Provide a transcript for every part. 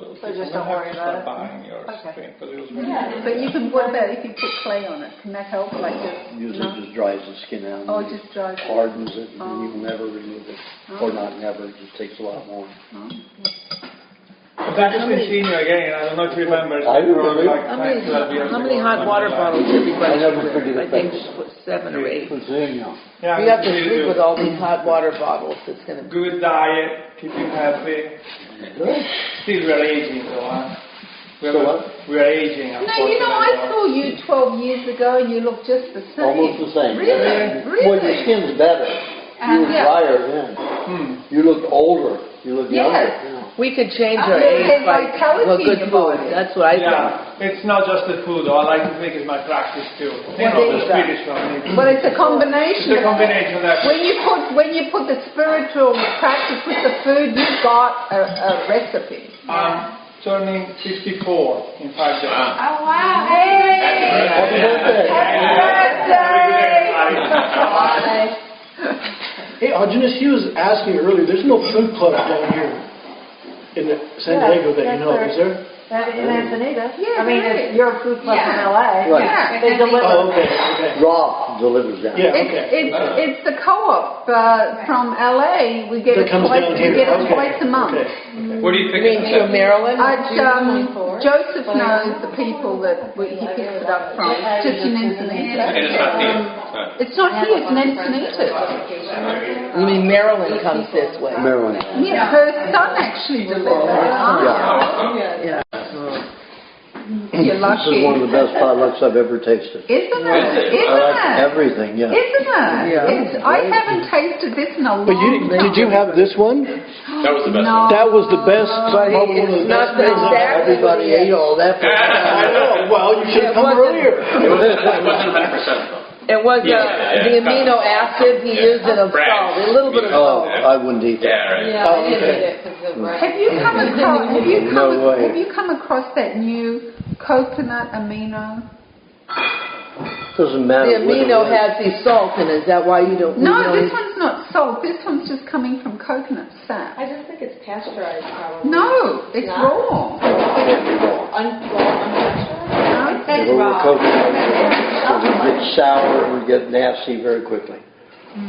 absolutely. So just don't worry about it. Buying your sprinklers. But you can, what about if you put clay on it? Can that help? Like just, Usually just dries the skin out. Oh, it just dries it. Hardens it, and then you'll never remove it. Or not never, it just takes a lot more. But I just been seeing you again. I don't know if you remember. I remember. Like How many hot water bottles have you got? I never forget I it. think 7 or 8. Yeah, We have to sleep with all these hot water bottles. It's going to be... good diet, keep you happy. Still we're aging though, huh? We're aging. No, you know, I saw you 12 years ago and you look just the same. Almost the same. Really? Well, your skin's better. You were drier then. You looked older. You look younger. Yes. We could change our there's age by vitality good in your food. body. That's what I think. Yeah, it's not just the food though. I like to think it's my practice too. You know, the Swedish one. But it's a combination. It's a combination of that. When you put the spiritual practice with the food, you've got a recipe. Turning 54 in 5 days. Oh, wow. Hey! Happy birthday. Hey, Aajonus, he was asking earlier, there's no food club down here in San Diego that you know, is there? In Encinitas. Yeah, I mean, right. it's your food club from LA. Right. Yeah. They deliver. Oh, okay. Raw delivers down. Yeah, okay. It's the co-op from LA. We get That it comes twice. down We here. get it Okay. twice a month. Okay. What do you You think? mean to Maryland? Joseph knows the people that he picks it up from. It's just in Encinitas. It's not here. It's in Encinitas. You mean Maryland comes this way? Maryland. Yeah, her son actually delivers. Yeah. You're This is lucky. one of the best potlucks I've ever tasted. Isn't it? I like Isn't it? everything, yeah. Isn't it? Yeah. I haven't tasted this in a long But time. did you have this one? That was the best No. one. That was the best. But probably one of it's the not best the things exact- Everybody ate all that. I know. Well, you should have come earlier. It wasn't 100% though. It was Yeah. the amino acid he used in a salt, a little bit of Oh, salt. I wouldn't eat that. Yeah, right. Yeah, Oh, I didn't okay. eat it because of Have you come across? No way. Have you come across that new coconut amino? Doesn't matter. The what it amino is. has the salt in it. Is that why you don't? No, you don't this eat- one's not salt. This one's just coming from coconut sap. I just think it's pasteurized, probably. No, it's Not? raw. Unpasteurized? It's Over raw. coconut, it gets sour and get nasty very quickly.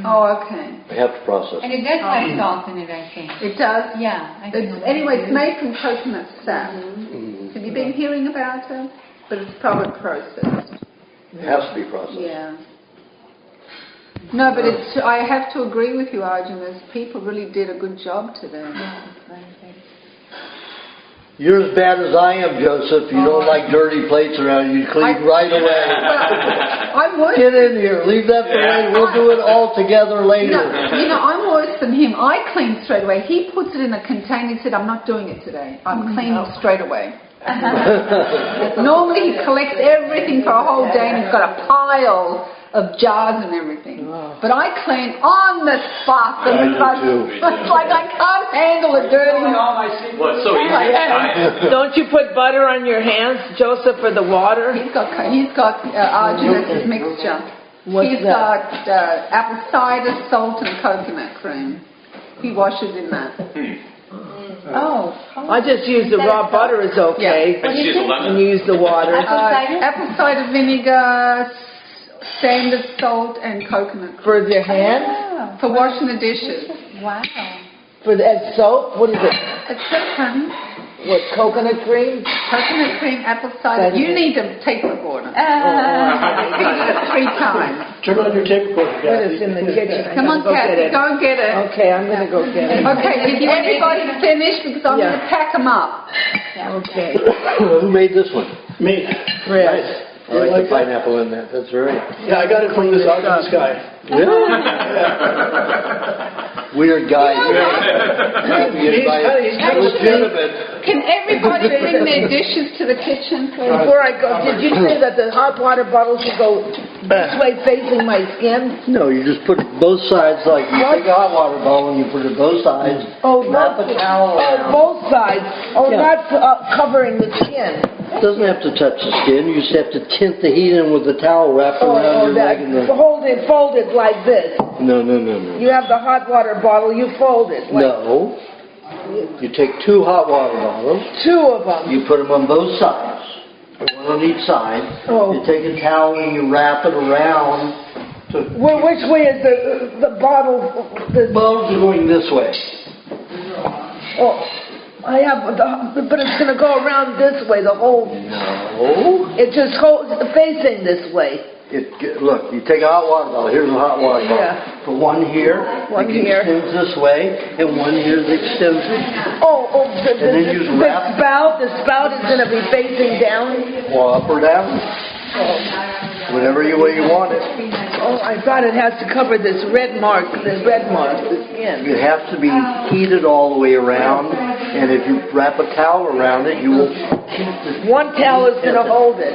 Oh, okay. We have to process And it. it does have salt in it, I think. It does. Yeah. I think Anyway, it's made from coconut sap. Mhm. Have you been hearing about it? But it's probably processed. It has to be processed. Yeah. No, but it's. I have to agree with you, Aajonus. People really did a good job today. You're as bad as I am, Joseph. You don't like dirty plates around. You clean right away. I'm worse. Get in here. Leave that for later. We'll do it all together later. I'm worse than him. I clean straight away. He puts it in a container. He said, "I'm not doing it today. I'm cleaning straight away." Normally he collects everything for a whole day and he's got a pile of jars and everything. But I clean on the spot. I do too. It's like I can't handle a dirty. Well, it's so easy. Don't you put butter on your hands, Joseph, for the water? He's got Aajonus' mixture. He's got apple cider, salt and coconut cream. He washes in that. Oh. I just use the raw butter is okay. I just use a lemon. And you use the water. Apple cider vinegar, standard salt and coconut cream. For your hand? For washing the dishes. Wow. For the as soap? What is it? It's so honey. What, coconut cream? Coconut cream, apple cider. You need a tape recorder. He did it 3 times. Turn on your tape recorder, What is in the kitchen? Come on, Go get Kathy, it. go and get it. Okay, I'm going to go get it. Okay, did everybody finish? Because I'm going to pack them up. Okay. Who made this one? Me. Fred. I like the pineapple in that. That's right. Yeah, I got it from this Aajonus guy. Weird guy. He's kind of legitimate. Can everybody bring their dishes to the kitchen, please? Before I go, did you say that the hot water bottle should go this way facing my skin? No, you just put it both sides, like you take a hot water bottle and you put it both sides. Oh, wrap a towel around. both sides. Oh, Yeah. not covering the skin. It doesn't have to touch the skin. You just have to tint the heat in with the towel wrapped around your that. leg. And the... Fold it like this. No. You have the hot water bottle, you fold it. Like, No. You take 2 hot water bottles. 2 of them. You put them on both sides, one on each side. Oh. You take a towel and you wrap it around. Well, which way is the bottle? The bottles are going this way. Oh, I have, but it's going to go around this way, the whole. No. It just facing this way. Look, you take a hot water bottle. Here's a hot water bottle. Yeah. Put one here. One that here. extends this way, and one here that extends. The spout is going to be facing down. Or up or down. Whatever way you want it. Oh, I thought it has to cover this red mark, the skin. It has to be heated all the way around, and if you wrap a towel around it, you will keep the... One towel is going to hold it.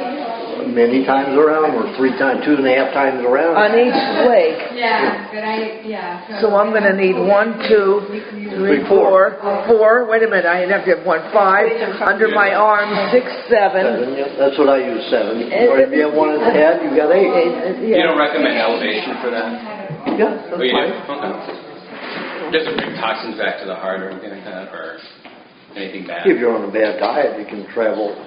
Many times around, or 3 times, 2.5 times around. On each leg. Yeah, but yeah. So I'm going to need 1, 2, 3, 4. 4. Wait a minute, I have to have 1, 5. Under my arm, 6, 7. Yeah, that's what I use, 7. Or if you have one at the head, you got 8. You don't recommend elevation for that? Yeah, that's Oh, you fine. do? Okay. Does it bring toxins back to the heart or anything like that, or anything bad? If you're on a bad diet, it can travel.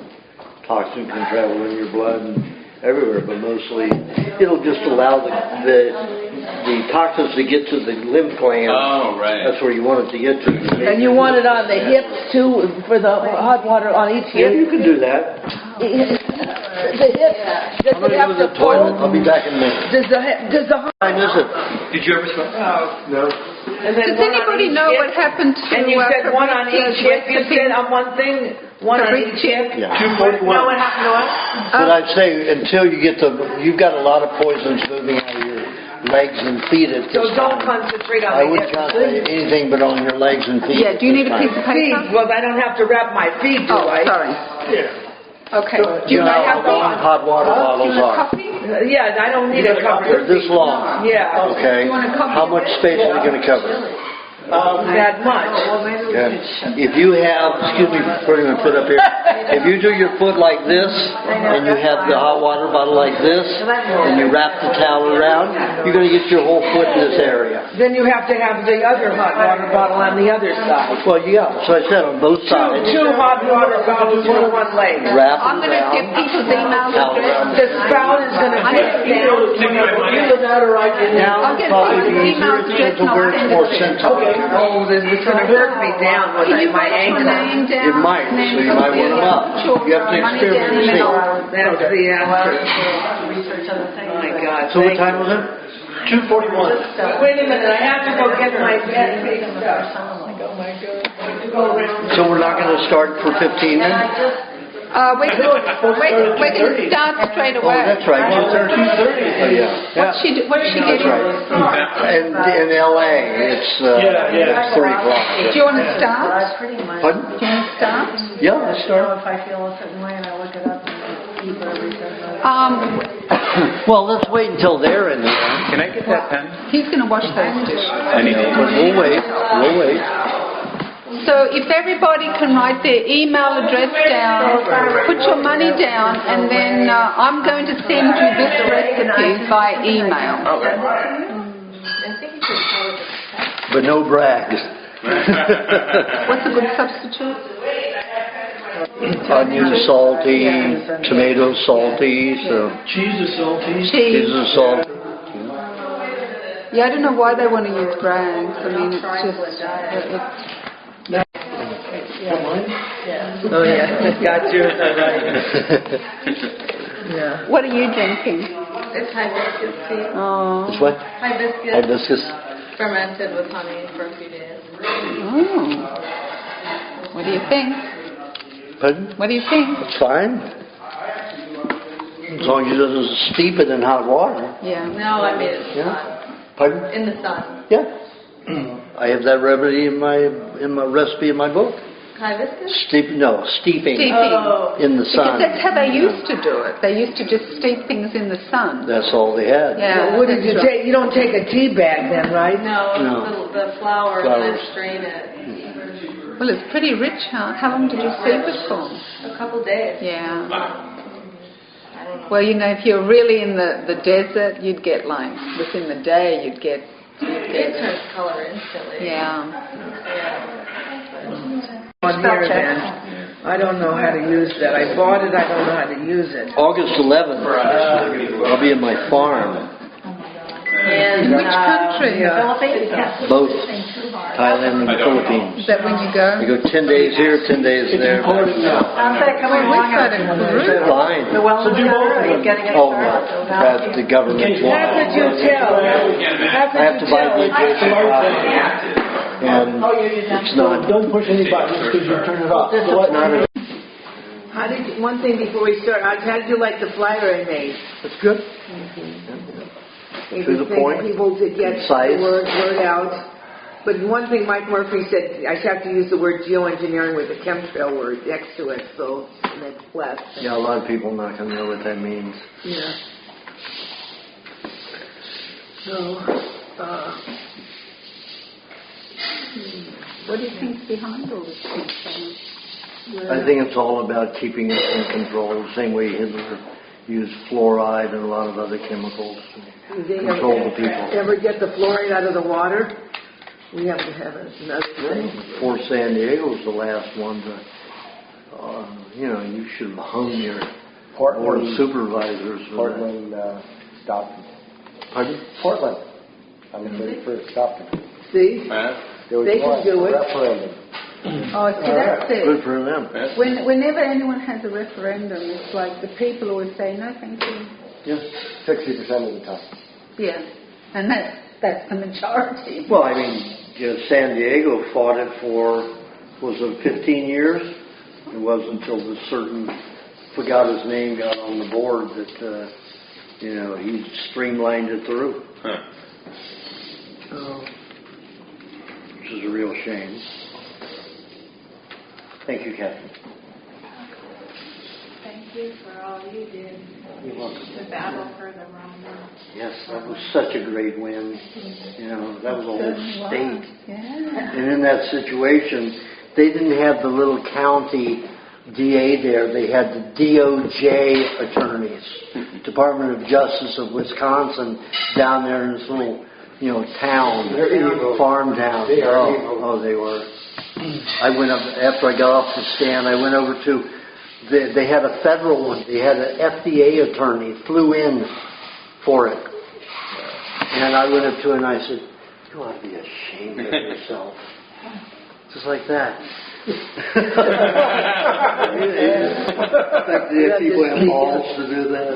Toxin can travel in your blood and everywhere, but mostly it'll just allow the toxins to get to the lymph gland. Oh, right. That's where you want it to get to. And you want it on the hips too, for the hot water on each Yeah, hip? you can do that. The hip, does I'm it going to have go to to the toilet. fold? I'll be back in a minute. Does the What time is it? Did you ever smoke? No. and then Does one on anybody each know hip? what happened to And you said one on each hip. You recipe? said on one thing, one on each hip. Yeah. 241. Know what happened to us? But I'd say until you get you've got a lot of poisons moving out of your legs and feet at this So don't time. concentrate on I the wouldn't hips. concentrate anything but on your legs and feet. Yeah, do you need a piece of Feet, paper? well, I don't have to wrap my feet, do Oh, I? sorry. Yeah. Okay. Do You you know how have long hot water bottles are. copy? Yeah, I don't need a cover. They're this long. Yeah, Okay. You want a copy How of much it? space are you going to cover? that much. Okay. If you have, excuse me for putting my foot up here, if you do your foot like this, and you have the hot water bottle like this, and you wrap the towel around, you're going to get your whole foot in this area. Then you have to have the other hot water bottle on the other side. Well, yeah, so I said on both sides, Two hot water bottles for one leg. wrap I'm it going to get around. people's email Towel address. around. The spout is going to face down. Either that or I can... Now I'll get probably people's be email easier address to and I'll where it's send more it to you. sensitive. Oh, it's going to hurt me down with Can you my write your ankle. name down? It might, so you might want them up. You have to Money experiment down and see. That's the answer. Oh my God. So what time was it? 241. Wait a minute, I have to go get my bed fixed up. Oh my God. I have to go around. So we're not going to start for 15 minutes? We're going to start straight Oh, away. that's right. 2:30. Oh, yeah. What's she That's getting? right. And in LA, it's 3 o'clock. Do you want to start? Pardon? Do you want to start? Yeah, let's start. If I feel a certain way and I look it up and see what everything says. Well, let's wait until they're in there. Can I get that pen? He's going to wash those dishes. I need it. But we'll wait. We'll wait. So if everybody can write their email address down, put your money down, and then I'm going to send you this recipe by email. Okay. But no brags. What's a good substitute? Onion salty, tomato salty, so Cheese is salty. cheese Cheese. is salty. Yeah, I don't know why they want to use brags. I mean, it's just... Oh yeah, got yours. Yeah. What are you drinking? It's hibiscus tea. Oh. It's what? Hibiscus Hibiscus. fermented with honey for a few days. Oh. What do you think? Pardon? What do you think? It's fine. As long as it doesn't steep it in hot water. Yeah. No, I made it in the Yeah. sun. Pardon? In the sun. Yeah. I have that remedy in my recipe in my book. Hibiscus? Steeping Steeping. Oh. in the sun. Because that's how they used to do it. They used to just steep things in the sun. That's all they had. Yeah. What did you take? You don't take a tea bag then, right? No, No. the flour, and Flowers. then strain it. Well, it's pretty rich, huh? How long did you steep it for? A couple days. Yeah. I don't know. Well, you know, if you're really in the desert, you'd get like, within the day, you'd get It turns color instantly. yeah. Yeah. on here then. I don't know how to use that. I bought it, I don't know how to use it. August 11th, I'll be in my farm. In which country? Both Thailand and the Philippines. Is that when you go? We go 10 days here, 10 days there. Wait, we've got a group. Fine. The well is getting it Oh, no. started. That's the government. How could you tell? How I have could to you buy tell? vacation copy. And it's not. Don't push any buttons because you turn it off. So what- How did you, one thing before we start, how did you like the flyer I made? That's good. To the point, People to get concise. the word out. But one thing Mike Murphy said, I have to use the word geoengineering with a chemtrail word next to it, so it's less. Yeah, a lot of people not going to know what that means. Yeah. So, What do you think's behind all this thing? I think it's all about keeping us in control, the same way Hitler used fluoride and a lot of other chemicals to control the people. Ever get the fluoride out of the water? We have to have another thing. Poor San Diego was the last one to, you should have hung your board of supervisors. Portland stopped. Pardon? Portland, on the 31st, stopped it. See? They can do it. Referendum. Oh, see, that's it. Good for them. Whenever anyone has a referendum, it's like the people always say, no, thank you. Yes, 60% of the time. Yeah, and that's the majority. Well, I mean, San Diego fought it for, was it 15 years? It wasn't until the certain, forgot his name, got on the board that, he streamlined it through. Oh. Which is a real shame. Thank you, Catherine. Thank you for all you did. You're welcome. The battle for the Roma. Yes, that was such a great win. That was a whole state. Yeah. And in that situation, they didn't have the little county DA there. They had the DOJ attorneys, Department of Justice of Wisconsin, down there in this little, town, farm town. They are evil. Oh, they were. I went up, after I got off the stand, I went over to, they had a federal one. They had an FDA attorney, flew in for it. And I went up to her and I said, you ought to be ashamed of yourself. Just like that. People have balls to do that.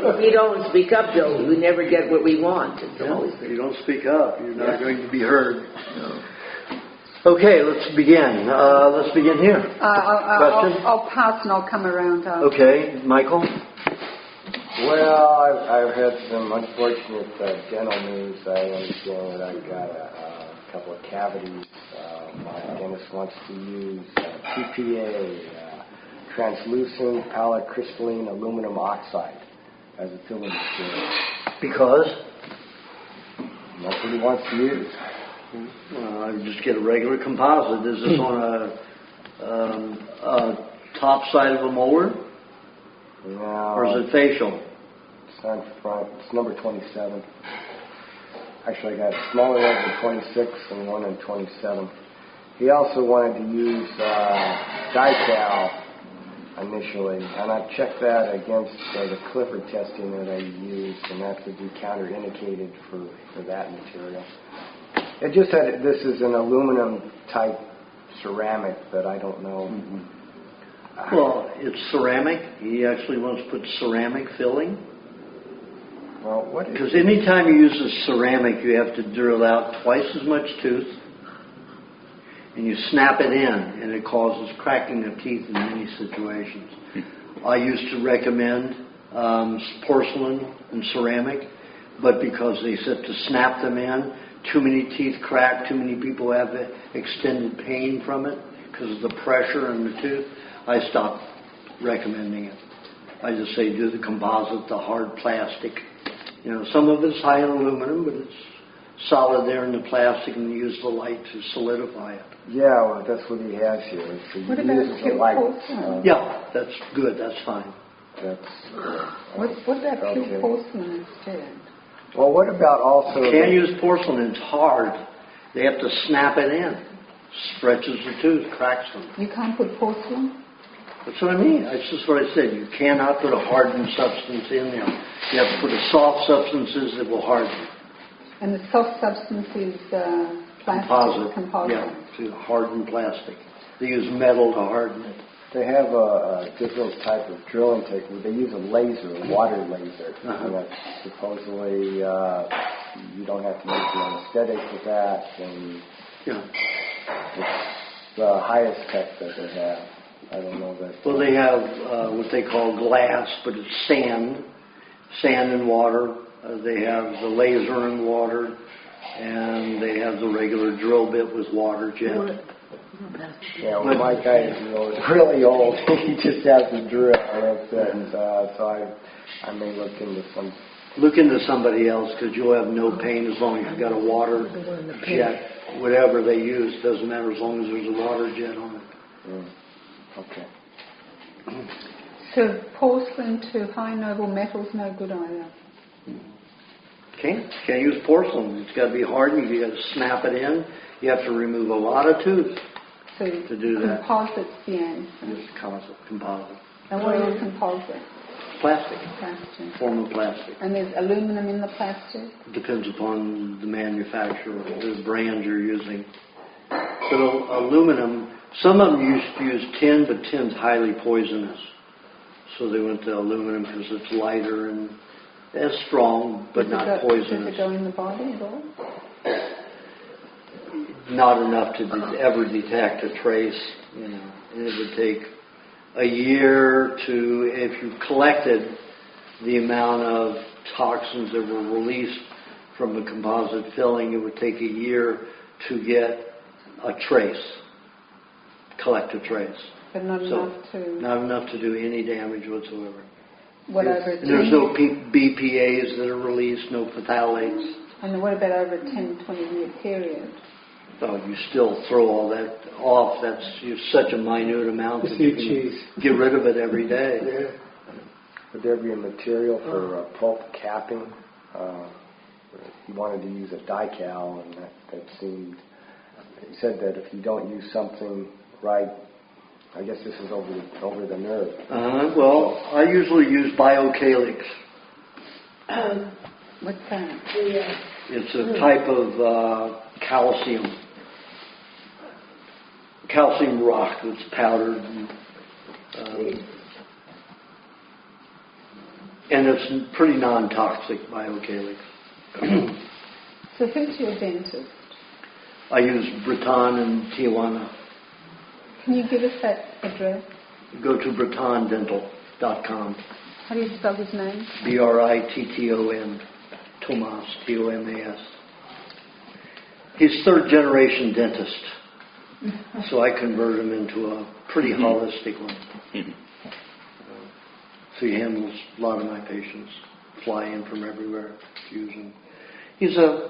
If we don't speak up, though, we never get what we want. If you don't speak up, you're not going to be heard. Okay, let's begin. Let's begin here. Question? I'll pass and I'll come around after. Okay, Michael? Well, I've had some unfortunate dental news. I understand that I've got a couple of cavities. My dentist wants to use TPA, translucent polycrystalline aluminum oxide, as a filling material. Because? That's what he wants to use. I would just get a regular composite. Is this on a top side of a molar? No. Or is it facial? It's on front. It's number 27. Actually, I got a smaller one in 26 and one in 27. He also wanted to use Dical initially, and I've checked that against the Clifford testing that I used, and that would be counterindicated for that material. It just had, this is an aluminum type ceramic that I don't know. Mm-hmm. Well, it's ceramic. He actually wants to put ceramic filling. Well, what is Because anytime you use a ceramic, you have to drill out twice as much tooth, and you snap it in, and it causes cracking of teeth in many situations. I used to recommend porcelain and ceramic, but because they said to snap them in, too many teeth crack, too many people have extended pain from it because of the pressure in the tooth, I stopped recommending it. I just say do the composite, the hard plastic. Some of it's high in aluminum, but it's solid there in the plastic, and you use the light to solidify it. Yeah, well, that's what he has here. So What about pure porcelain? Yeah, that's good. That's fine. What about pure porcelain instead? Well, what about also... You can't use porcelain. It's hard. They have to snap it in. stretches the tooth, cracks them. You can't put porcelain? That's what I mean. That's just what I said. You cannot put a hardened substance in there. You have to put a soft substances that will harden. And the soft substance is plastic? Composite. Yeah, to harden plastic. They use metal to harden it. They have a different type of drilling technique. They use a laser, a water laser. And that's supposedly you don't have to use an anesthetic with that. And it's the highest tech that they have. I don't know that. Well, they have what they call glass, but it's sand and water. They have the laser and water, and they have the regular drill bit with water jet. Yeah, well, my guy is really old. He just has a drill. That's it. So I may look into some. Look into somebody else because you'll have no pain as long as you've got a water jet. Whatever they use doesn't matter as long as there's a water jet on it. Okay. So porcelain to high noble metals, no good either? Can't use porcelain. It's got to be hardened. You got to snap it in. You have to remove a lot of tooth to do that. Composite's the answer. It's composite. And what is composite? Plastic. Plastic. Form of plastic. And there's aluminum in the plastic? It depends upon the manufacturer, the brand you're using. But aluminum, some of them used to use tin, but tin's highly poisonous. So they went to aluminum because it's lighter and it's strong, but not poisonous. Does it go in the body at all? Not enough to ever detect a trace, And it would take a year to, if you collected the amount of toxins that were released from the composite filling, it would take a year to get a trace, collect a trace. But not enough to... Not enough to do any damage whatsoever. There's no BPAs that are released, no phthalates. And what about over a 10, 20-year period? Oh, you still throw all that off. That's such a minute amount that you can get rid of it every day. Yeah. Would there be a material for pulp capping? He wanted to use a decal, and that seemed... He said that if you don't use something right, I guess this is over the nerve. Well, I usually use biocalyx. What's that? It's a type of calcium rock that's powdered. And it's pretty non-toxic, biocalyx. So who's your dentist? I use Breton in Tijuana. Can you give us that address? Go to bretondental.com. How do you spell his name? Britton. Tomas, Tomas. He's third generation dentist. So I convert him into a pretty holistic one. So he handles a lot of my patients. Fly in from everywhere to use him. He's a,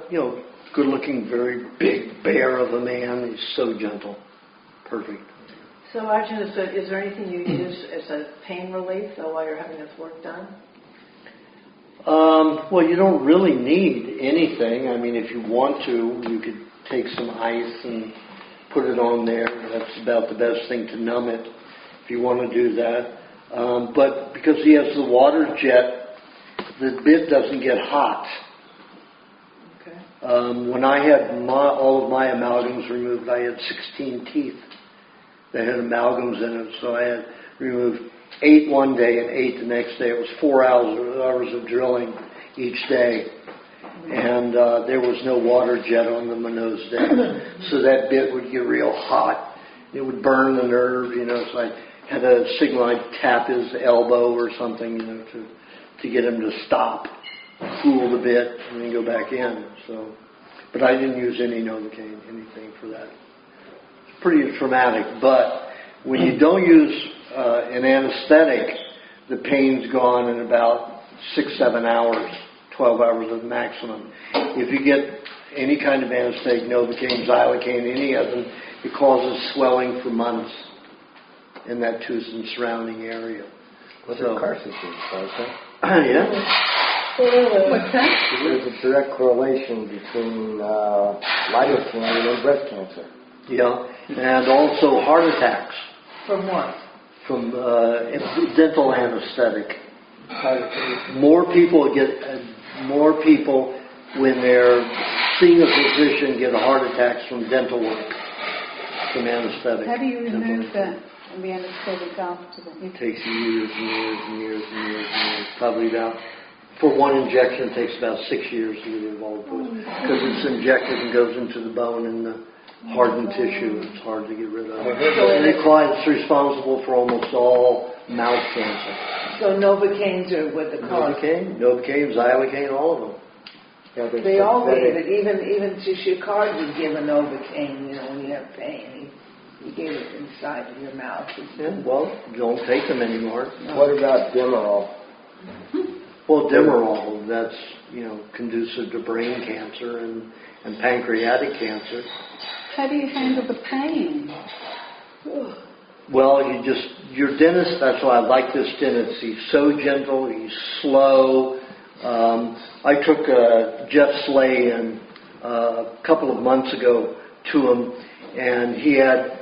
good-looking, very big bear of a man. He's so gentle. Perfect. So, Aajonus, is there anything you use as a pain relief while you're having this work done? Well, you don't really need anything. I mean, if you want to, you could take some ice and put it on there. That's about the best thing to numb it if you want to do that. But because he has the water jet, the bit doesn't get hot. Okay. When I had all of my amalgams removed, I had 16 teeth that had amalgams in it. So I had removed 8 one day and 8 the next day. It was 4 hours of drilling each day. And there was no water jet on them in those days. So that bit would get real hot. It would burn the nerve, so I had a signal. I'd tap his elbow or something, to get him to stop, cool the bit, and then go back in. So, but I didn't use any Novocaine, anything for that. It's pretty traumatic, but when you don't use an anesthetic, the pain's gone in about 6-7 hours, 12 hours at maximum. If you get any kind of anesthetic, Novocaine, Xylocaine, any of them, it causes swelling for months in that tooth and surrounding area. What's a carcinogen, okay? Yeah. What's that? There's a direct correlation between lidocaine and breast cancer. Yeah, and also heart attacks From what? from dental anesthetic. More people when they're seeing a physician get heart attacks from dental work, from anesthetic. How do you remove the anesthetic after that? It takes years and years and years and years and years. Probably about, for one injection, it takes about 6 years to get involved with it. Because it's injected and goes into the bone and the hardened tissue. It's hard to get rid of. And it's responsible for almost all mouth cancer. So Novocaine's are what the cause. Novocaine, Xylocaine, all of them. Yeah, They all gave it. Even to Shikard would give a Novocaine, when you have pain. He gave it inside of your mouth. Yeah, well, don't take them anymore. What about Demerol? Well, Demerol, that's, conducive to brain cancer and pancreatic cancer. How do you handle the pain? Well, your dentist, that's why I like this dentist. He's so gentle, he's slow. I took Jeff Slay in a couple of months ago to him, and he had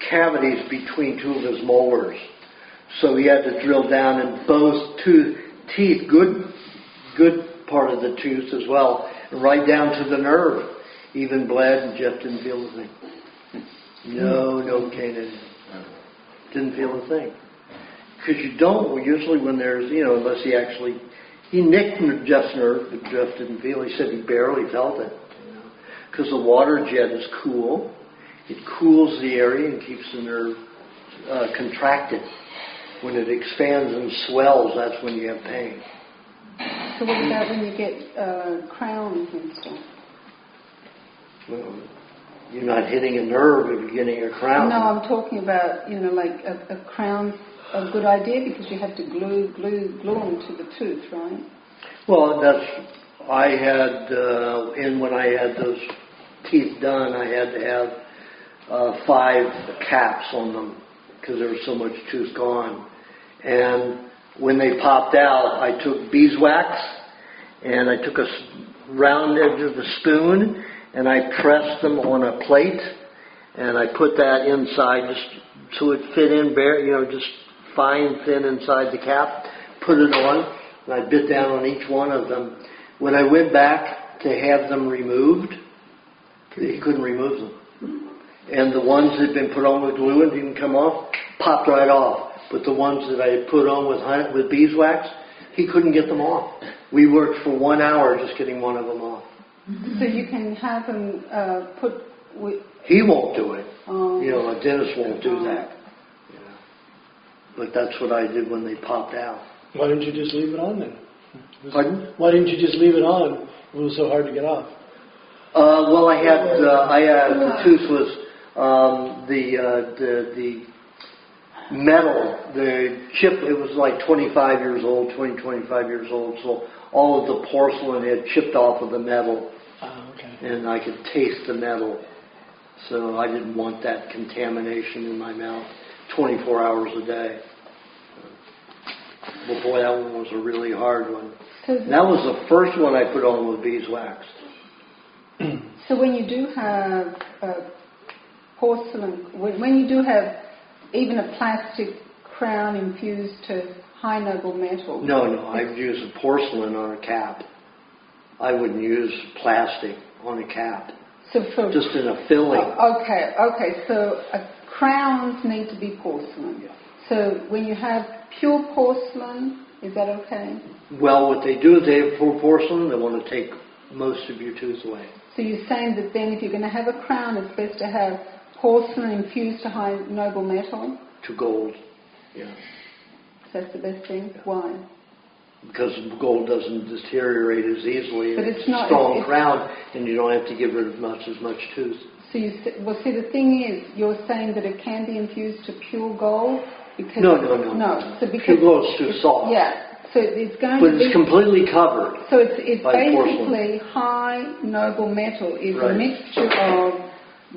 cavities between two of his molars. So he had to drill down in both teeth, good part of the tooth as well, and right down to the nerve. Even bled, and Jeff didn't feel a thing. No pain in it. Didn't feel a thing. Because you don't, usually when there's, unless he nicked Jeff's nerve, but Jeff didn't feel. He said he barely felt it. Because the water jet is cool. It cools the area and keeps the nerve contracted. When it expands and swells, that's when you have pain. So what about when you get crowns and stuff? Well, you're not hitting a nerve if you're getting a crown. No, I'm talking about, like a crown's a good idea because you have to glue them to the tooth, right? Well, I had, when I had those teeth done, I had to have 5 caps on them because there was so much tooth gone. And when they popped out, I took beeswax and I took a round edge of the spoon and I pressed them on a plate and I put that inside just so it fit in just fine, thin inside the cap, put it on, and I bit down on each one of them. When I went back to have them removed, he couldn't remove them. And the ones that had been put on with glue and didn't come off, popped right off. But the ones that I had put on with beeswax, he couldn't get them off. We worked for 1 hour just getting one of them off. So you can have them put with... He won't do it. A dentist won't do that. But that's what I did when they popped out. Why didn't you just leave it on then? Pardon? Why didn't you just leave it on? It was so hard to get off. Well, I had the tooth was the metal, the chip. It was like 25 years old, 25 years old. So all of the porcelain had chipped off of the metal, and I could taste the metal. So I didn't want that contamination in my mouth 24 hours a day. But boy, that one was a really hard one. So that was the first one I put on with beeswax. So when you do have porcelain, when you do have even a plastic crown infused to high noble metal... No, I'd use a porcelain on a cap. I wouldn't use plastic on a cap. Just in a filling. Okay. So crowns need to be porcelain. Yeah. So when you have pure porcelain, is that okay? Well, what they do is they have pure porcelain, they want to take most of your tooth away. So you're saying that then if you're going to have a crown, it's best to have porcelain infused to high noble metal? To gold, yeah. That's the best thing? Yeah. Why? Because gold doesn't deteriorate as easily. But it's not... strong crown, and you don't have to get rid of as much tooth. So the thing is, you're saying that it can be infused to pure gold? Because No. So because pure gold's too soft. Yeah. So it's going but to be... it's completely covered. So it's basically porcelain. high noble metal is Right. a mixture of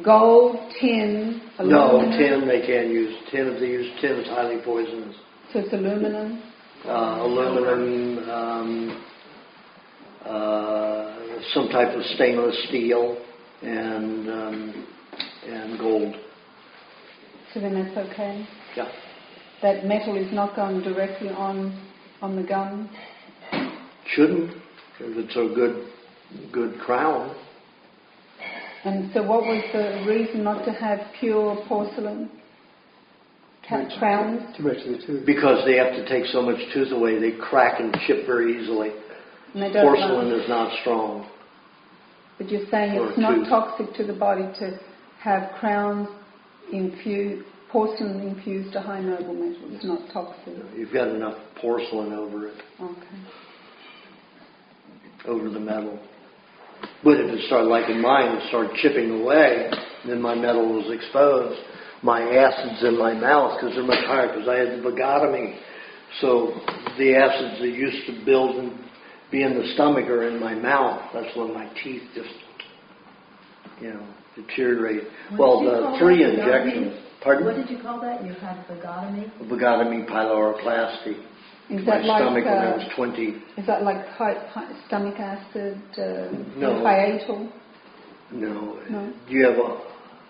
gold, tin, aluminum. No, tin they can't use. Tin, if they use tin, is highly poisonous. So it's aluminum? Aluminum, some type of stainless steel, and gold. So then that's okay? Yeah. That metal is not going directly on the gun? Shouldn't, if it's a good crown. And so what was the reason not to have pure porcelain crowns? Too much of the tooth. Because they have to take so much tooth away, they crack and chip very easily. And they don't Porcelain last. is not strong. But you're saying Or it's not tooth. toxic to the body to have crowns porcelain infused to high noble metal. It's not toxic. You've got enough porcelain over it, Okay. over the metal. But if it started, like in mine, it started chipping away, then my metal was exposed. My acids in my mouth, because they're much higher, because I had the vagotomy. So the acids that used to build and be in the stomach are in my mouth. That's when my teeth just, deteriorate. The 3 injections. Pardon? What did you call that? You had vagotomy? Vagotomy pyloroplasty. Is My that like stomach when I was 20. Is that like stomach acid, No. hiatal? No. No. You have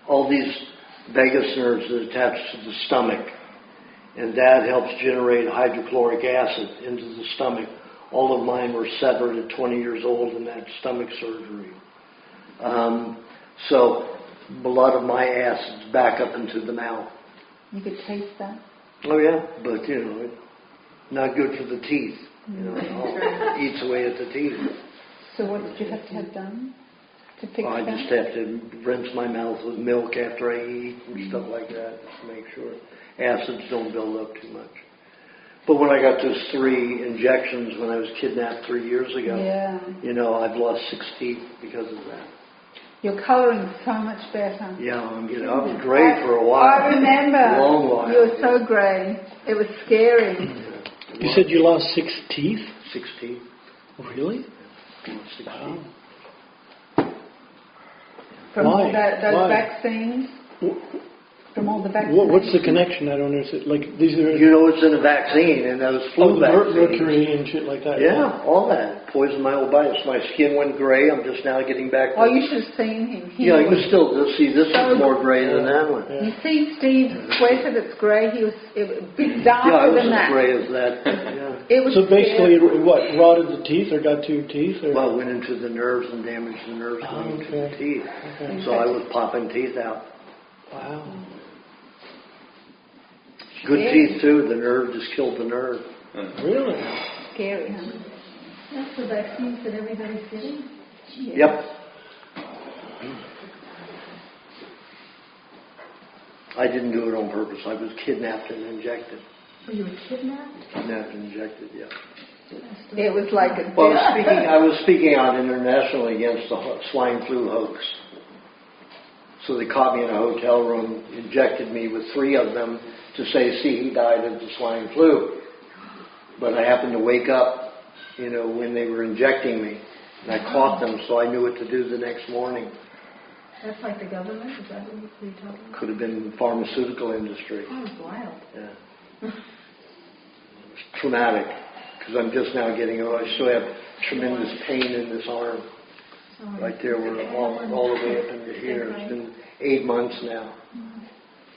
all these vagus nerves that attach to the stomach, and that helps generate hydrochloric acid into the stomach. All of mine were severed at 20 years old in that stomach surgery. So a lot of my acids back up into the mouth. You could taste that. Oh yeah, but not good for the teeth. It all eats away at the teeth. So what did you have to have done to fix I that? just have to rinse my mouth with milk after I eat and stuff like that, just to make sure acids don't build up too much. But when I got those 3 injections when I was kidnapped 3 years ago, I've lost 6 teeth because of that. Your colouring's so much better. Yeah, I was grey for a while. I remember. A long while. You were so grey. It was scary. You said you lost 6 teeth? 6 teeth. Really? Lost 6 teeth. From Why? all those Why? vaccines? From all the vaccines? What's the connection? I don't understand. Like, these are... It's in a vaccine, and those flu vaccines. Mercury and shit like that. Yeah, all that. Poisoned my whole body. So my skin went gray. I'm just now getting back to... Oh, you should have seen him. You can still see this is more gray than that one. You see Steve's sweater that's grey? It was a bit darker Yeah, I was than as that. gray as that. Yeah. It was So basically, what, rotted the teeth or got 2 teeth? Or? Well, it went into the nerves and damaged the nerves going into the teeth. Okay. So I was popping teeth out. Wow. Good teeth, too. The nerve just killed the nerve. Really? Scary, huh? That's the vaccines that everybody's getting? Yep. I didn't do it on purpose. I was kidnapped and injected. So you were kidnapped? Kidnapped and injected, yeah. It was like a... Well, I was speaking out internationally against the swine flu hoax. So they caught me in a hotel room, injected me with 3 of them to say, see, he died of the swine flu. But I happened to wake up, when they were injecting me, and I caught them, so I knew what to do the next morning. That's like the government? Is that what you're talking about? Could have been the pharmaceutical industry. Oh, it's wild. Yeah. It's traumatic, because I'm just now getting, I still have tremendous pain in this arm. Right there, we're all the way up into here. It's been 8 months now.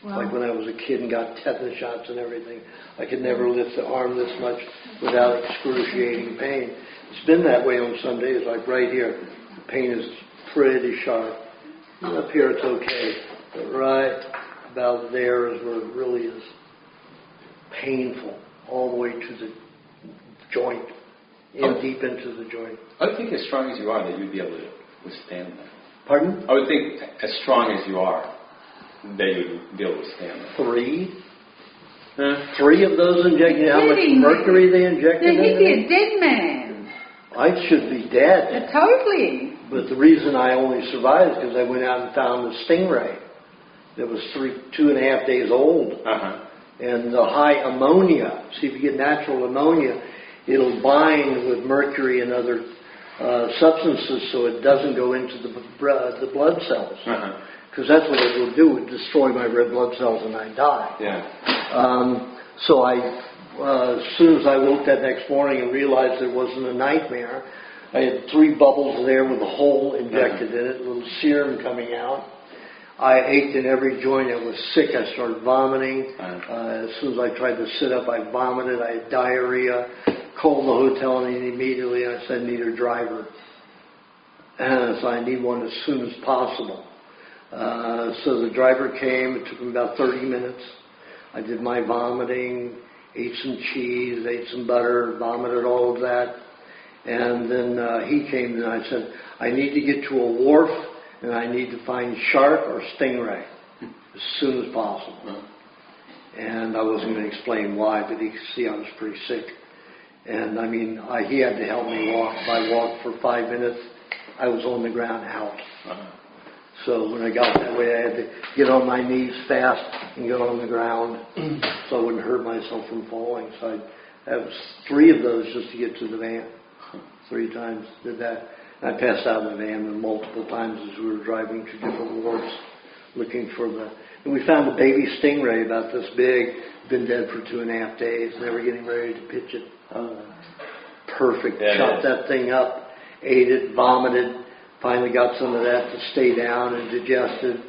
Wow. Like when I was a kid and got tetanus shots and everything. I could never lift the arm this much without excruciating pain. It's been that way on some days, like right here. The pain is pretty sharp. And up here it's okay. But right about there is where it really is painful, all the way to the joint, deep into the joint. I would think as strong as you are that you'd be able to withstand that. Pardon? I would think as strong as you are that you would be able to withstand that. 3? 3 of those injected. How much mercury they injected? He'd be a dead man. I should be dead. Totally. But the reason I only survived is because I went out and found a stingray that was 2.5 days old. And the high ammonia, see if you get natural ammonia, it'll bind with mercury and other substances so it doesn't go into the blood cells. Because that's what it will do, it would destroy my red blood cells and I die. So as soon as I woke that next morning and realized it wasn't a nightmare, I had 3 bubbles there with a hole injected in it, a little serum coming out. I ached in every joint. I was sick. I started vomiting. As soon as I tried to sit up, I vomited. I had diarrhea. Called the hotel and immediately I said, I need a driver. So I need one as soon as possible. So the driver came. It took him about 30 minutes. I did my vomiting, ate some cheese, ate some butter, vomited all of that. And then he came and I said, I need to get to a wharf and I need to find shark or stingray as soon as possible. And I wasn't going to explain why, but he could see I was pretty sick. And I mean, he had to help me walk. If I walked for 5 minutes, I was on the ground out. So when I got that way, I had to get on my knees fast and get on the ground so I wouldn't hurt myself from falling. So that was 3 of those just to get to the van. 3 times did that. And I passed out in the van multiple times as we were driving to different wharfs looking for the... And we found a baby stingray about this big, been dead for 2.5 days. They were getting ready to pitch it. Perfect. Yeah, chopped that thing up, ate it, vomited, finally got some of that to stay down and digested.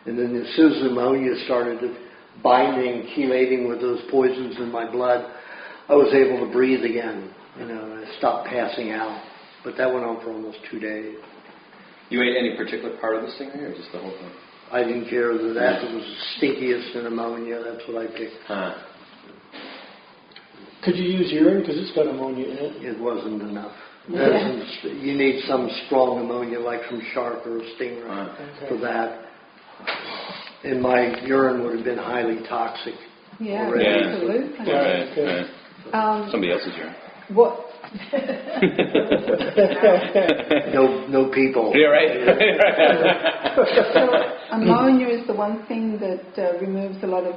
And then as soon as the ammonia started binding, chelating with those poisons in my blood, I was able to breathe again. And I stopped passing out. But that went on for almost 2 days. You ate any particular part of the stingray or just the whole thing? I didn't care whether that was the stinkiest in ammonia. That's what I picked. Could you use urine because it's got ammonia in it? It wasn't enough. You need some strong ammonia like from shark or a stingray for that. And my urine would have been highly toxic. Yeah, already. absolutely. Right. Somebody else's urine. What? No people. Yeah, right. So ammonia is the one thing that removes a lot of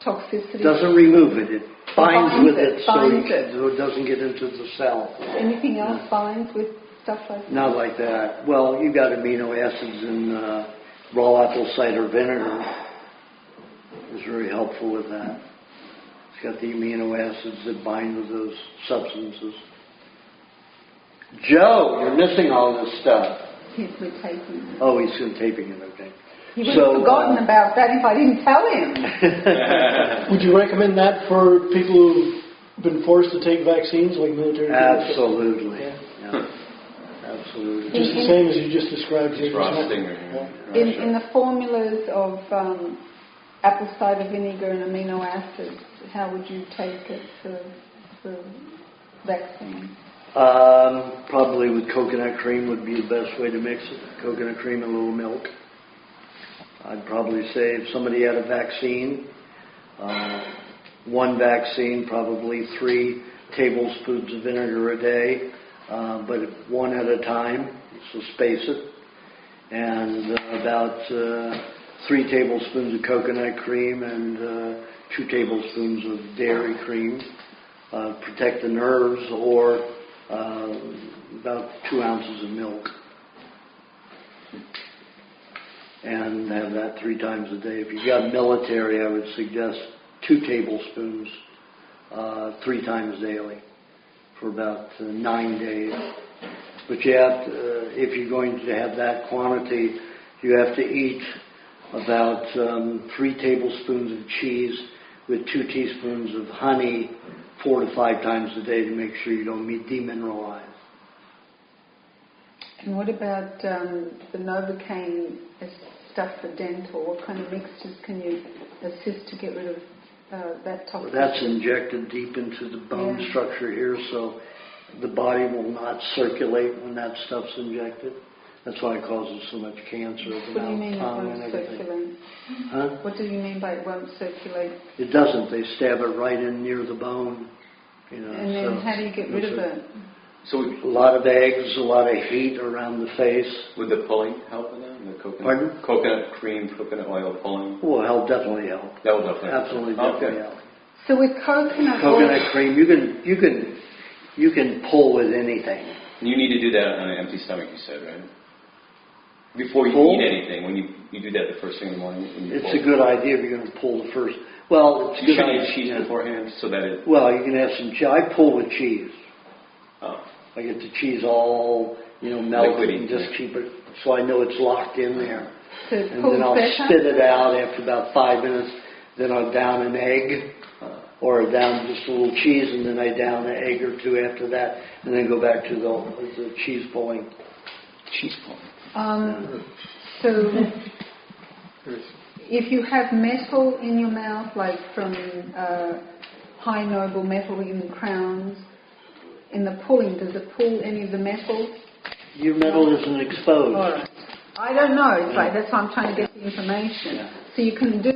toxicity. Doesn't remove it. It binds with it so binds it doesn't get into the cell. Anything else binds with stuff like that? Not like that. Well, you got amino acids in raw apple cider vinegar. It's very helpful with that. It's got the amino acids that bind with those substances. Joe, you're missing all this stuff. He's retaping. Oh, he's taping it, okay. He would have forgotten about that if I didn't tell him. Would you recommend that for people who've been forced to take vaccines, like military people? Absolutely. Yeah. Absolutely. Just the same as you just described here. In the formulas of apple cider vinegar and amino acids, how would you take it for vaccine? Probably with coconut cream would be the best way to mix it. Coconut cream and a little milk. I'd probably say if somebody had a vaccine, one vaccine, probably 3 tablespoons of vinegar a day, but one at a time, so space it. And about 3 tablespoons of coconut cream and 2 tablespoons of dairy cream. Protect the nerves, or about 2 ounces of milk. And have that 3 times a day. If you've got military, I would suggest 2 tablespoons 3 times daily for about 9 days. But you have to, if you're going to have that quantity, you have to eat about 3 tablespoons of cheese with 2 teaspoons of honey 4 to 5 times a day to make sure you don't demineralize. And what about the Novocaine stuff for dental? What kind of mixtures can you assist to get rid of that toxicity? That's injected deep into the bone structure here, so the body will not circulate when that stuff's injected. That's why it causes so much cancer. What do you mean it won't circulate? Huh? What do you mean by it won't circulate? It doesn't. They stab it right in near the bone. And then how do you get rid of it? So a lot of eggs, a lot of heat around the face. Would the pulling help in that? The coconut, Pardon? Coconut cream, coconut oil pulling? Will help, definitely help. That will definitely help. Absolutely, definitely help. So with coconut cream, you can pull with anything. You need to do that on an empty stomach, you said, right? Before you eat anything, when you do that the first thing in the morning. It's a good idea if you're going to pull the first. Well, it's you should eat cheese beforehand so that it. Well, you can have some cheese. I pull with cheese. Oh. I get the cheese all, melted Liquidy, and just keep it, so I know it's locked in there. So it And pulls then I'll better? spit it out after about 5 minutes. Then I'll down an egg, or down just a little cheese, and then I down an egg or two after that, and then go back to the cheese pulling. Cheese pulling. So if you have metal in your mouth, like from high noble metal in the crowns, in the pulling, does it pull any of the metals? Your metal isn't exposed. All right. I don't know. It's like that's why I'm trying to get the information. Yeah. So you can do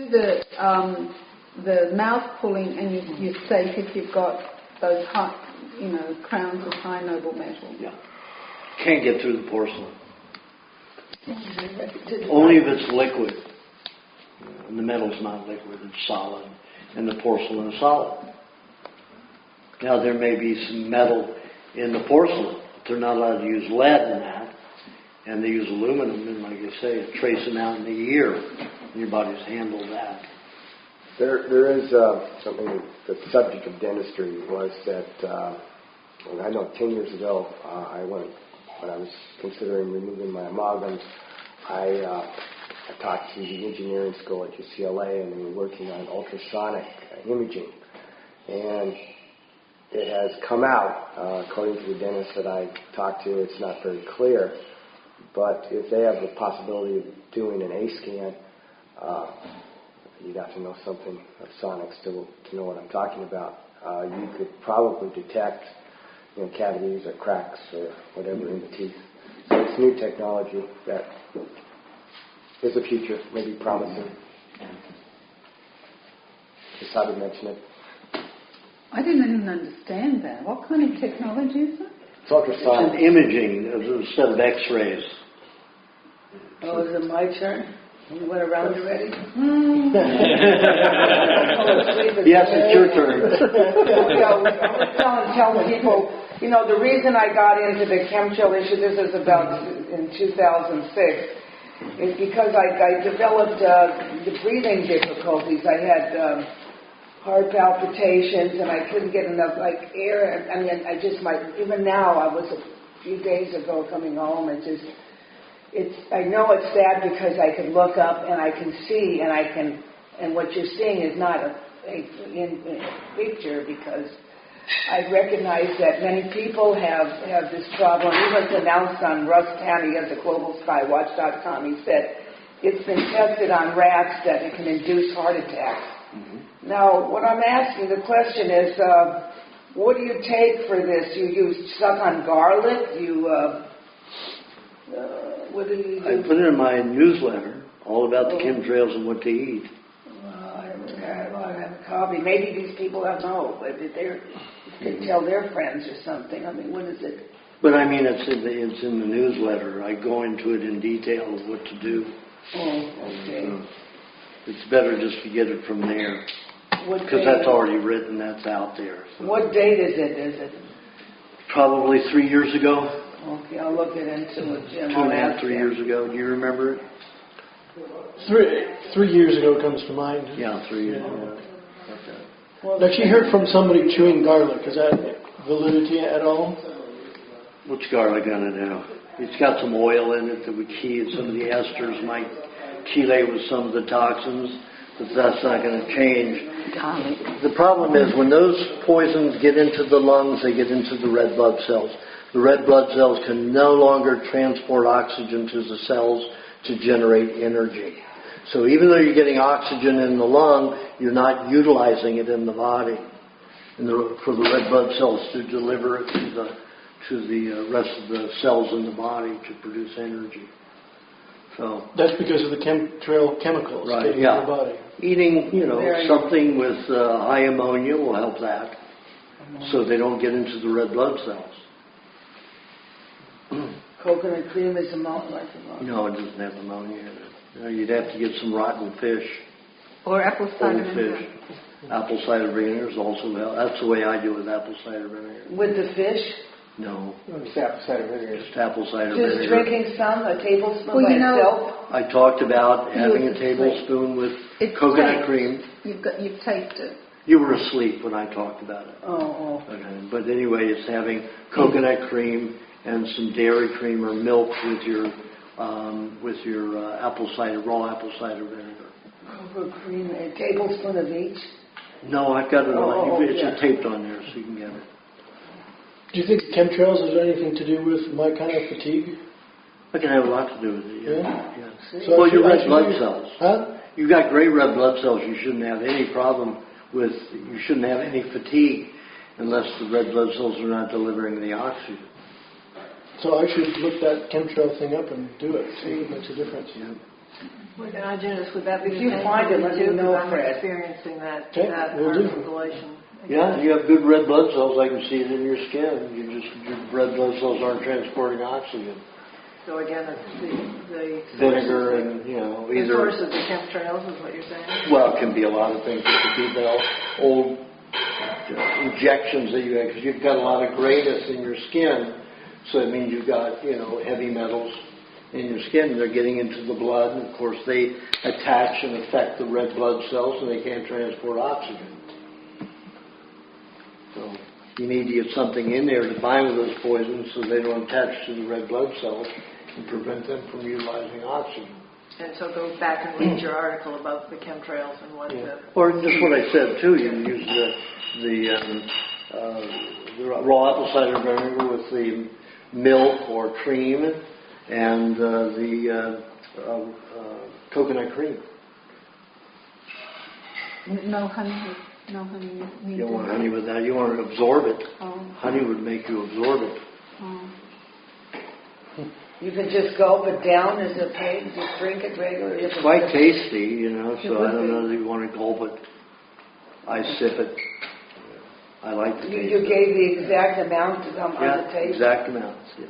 the mouth pulling, and you're safe if you've got those high, crowns of high noble metal. Yeah. Can't get through the porcelain. Only if it's liquid. And the metal's not liquid, it's solid. And the porcelain is solid. Now there may be some metal in the porcelain, but they're not allowed to use lead in that. And they use aluminum, and like I say, it traces them out in a year. And your body's handled that. There is something, the subject of dentistry was that, I know 10 years ago, when I was considering removing my amalgams, I talked to the engineering school at UCLA, and they were working on ultrasonic imaging. And it has come out, according to the dentist that I talked to, it's not very clear, but if they have the possibility of doing an A scan, you'd have to know something of sonics to know what I'm talking about. You could probably detect cavities or cracks or whatever in the teeth. So it's new technology that is the future, maybe promising. Just thought I'd mention it. I didn't even understand that. What kind of technology is it? It's ultrasonic. It's an imaging instead of X-rays. Oh, is it my turn? You went around already? Yes, it's your turn. I was telling people, the reason I got into the chemtrail issue, this is about in 2006, is because I developed the breathing difficulties. I had heart palpitations, and I couldn't get enough air. I mean, even now, I was a few days ago coming home, I know it's sad because I can look up and I can see, and what you're seeing is not a picture, because I recognize that many people have this problem. It was announced on Russ Tanny of the GlobalSkyWatch.com. He said it's been tested on rats that it can induce heart attacks. Mm-hmm. Now, what I'm asking, the question is, what do you take for this? You suck on garlic? What do you do? I put it in my newsletter, all about the chemtrails and what to eat. I have a copy. Maybe these people don't know, but they can tell their friends or something. I mean, what is it? But I mean, it's in the newsletter. I go into it in detail of what to do. Oh, okay. It's better just to get it from there, because that's already written. That's out there. So. What date is it? Is it probably 3 years ago? Okay, I'll look it into it, Jim. 2.5, 3 years ago. Do you remember it? 3 years ago comes to mind. Yeah, 3 years ago. Well, now, she heard from somebody chewing garlic. Is that validity at all? What's garlic going to do? It's got some oil in it that would key, and some of the esters might chelate with some of the toxins, but that's not going to change. The problem is when those poisons get into the lungs, they get into the red blood cells. The red blood cells can no longer transport oxygen to the cells to generate energy. So even though you're getting oxygen in the lung, you're not utilizing it in the body, for the red blood cells to deliver it to the rest of the cells in the body to produce energy. So that's because of the chemtrail chemicals getting in the body. Eating, something with high ammonia will help that, so they don't get into the red blood cells. Coconut cream is ammonia. No, it doesn't have ammonia in it. You'd have to get some rotten fish. Or apple cider vinegar. Apple cider vinegar is also help. That's the way I do it with apple cider vinegar. With the fish? No. Just apple cider vinegar. Just apple cider vinegar. Just drinking a tablespoon by itself? I talked about having a tablespoon with coconut cream. You've tasted. You were asleep when I talked about it. Oh. Okay. But anyway, it's having coconut cream and some dairy cream or milk with your apple cider, raw apple cider vinegar. Cocoa cream, a tablespoon of each? No, I've got it on. It's yeah. taped on there, so you can get it. Do you think chemtrails has anything to do with my kind of fatigue? It can have a lot to do with it. Yeah? Yeah. So Well, your red I blood should- cells. Huh? You've got great red blood cells. You shouldn't have any problem with. You shouldn't have any fatigue unless the red blood cells are not delivering the oxygen. So I should look that chemtrail thing up and do it, see if it makes a difference. Yeah. Well, then, Aajonus, would that be If the you same find for it, you let me too? know, 'Cause I'm Fred. experiencing that Okay, will do. circulation. Yeah, you have good red blood cells. I can see it in your skin. Your red blood cells aren't transporting oxygen. So again, it's the Vinegar and the either. source of the chemtrails is what you're saying? Well, it can be a lot of things. It could be the old injections that you have because you've got a lot of grayness in your skin. So it means you've got heavy metals in your skin. They're getting into the blood, and of course they attach and affect the red blood cells, and they can't transport oxygen. So you need to get something in there to bind with those poisons so they don't attach to the red blood cells and prevent them from utilizing oxygen. And so go back and read your article about the chemtrails and what the... Or just what I said too. You can use the raw apple cider vinegar with the milk or cream and the coconut cream. No honey. No honey. You don't want honey with that. You want to absorb it. Oh. Honey would make you absorb it. Oh. You can just gulp it down as a pig, just drink it regularly. It's quite tasty, so I don't know that you want to gulp it. I sip it. I like the taste. You gave the exact amount on the taste? Exact amounts, yes.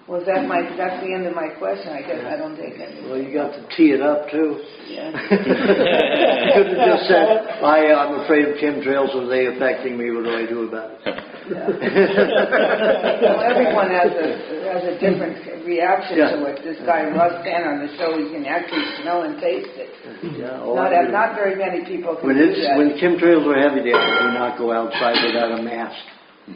Well, that's the end of my question. I guess I don't take any. Well, you got to tee it up, too. Yeah. You could have just said, I'm afraid of chemtrails. Are they affecting me? What do I do about it? Yeah. Well, everyone has a different reaction to it. This guy Russ Penn on the show, he can actually smell and taste it. Yeah, Not very many people can when do that. When chemtrails are heavy, they do not go outside without a mask.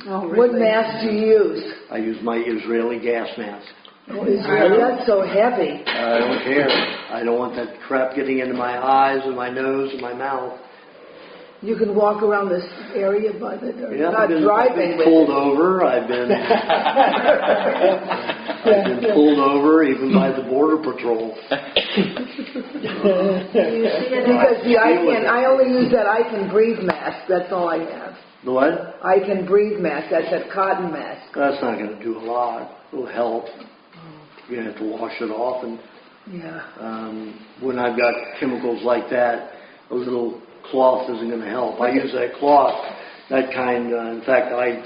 Oh, really? What mask do you use? I use my Israeli gas mask. Israeli? That's so heavy. I don't care. I don't want that crap getting into my eyes and my nose and my mouth. You can walk around this area by the I've been pulled over. I've been pulled over even by the border patrol. Because I only use that I Can Breathe mask. That's all I have. The what? I Can Breathe mask. That's that cotton mask. That's not going to do a lot. It'll help. You're going to have to wash it off. And when I've got chemicals like that, a little cloth isn't going to help. I use that cloth, that kind. In fact, I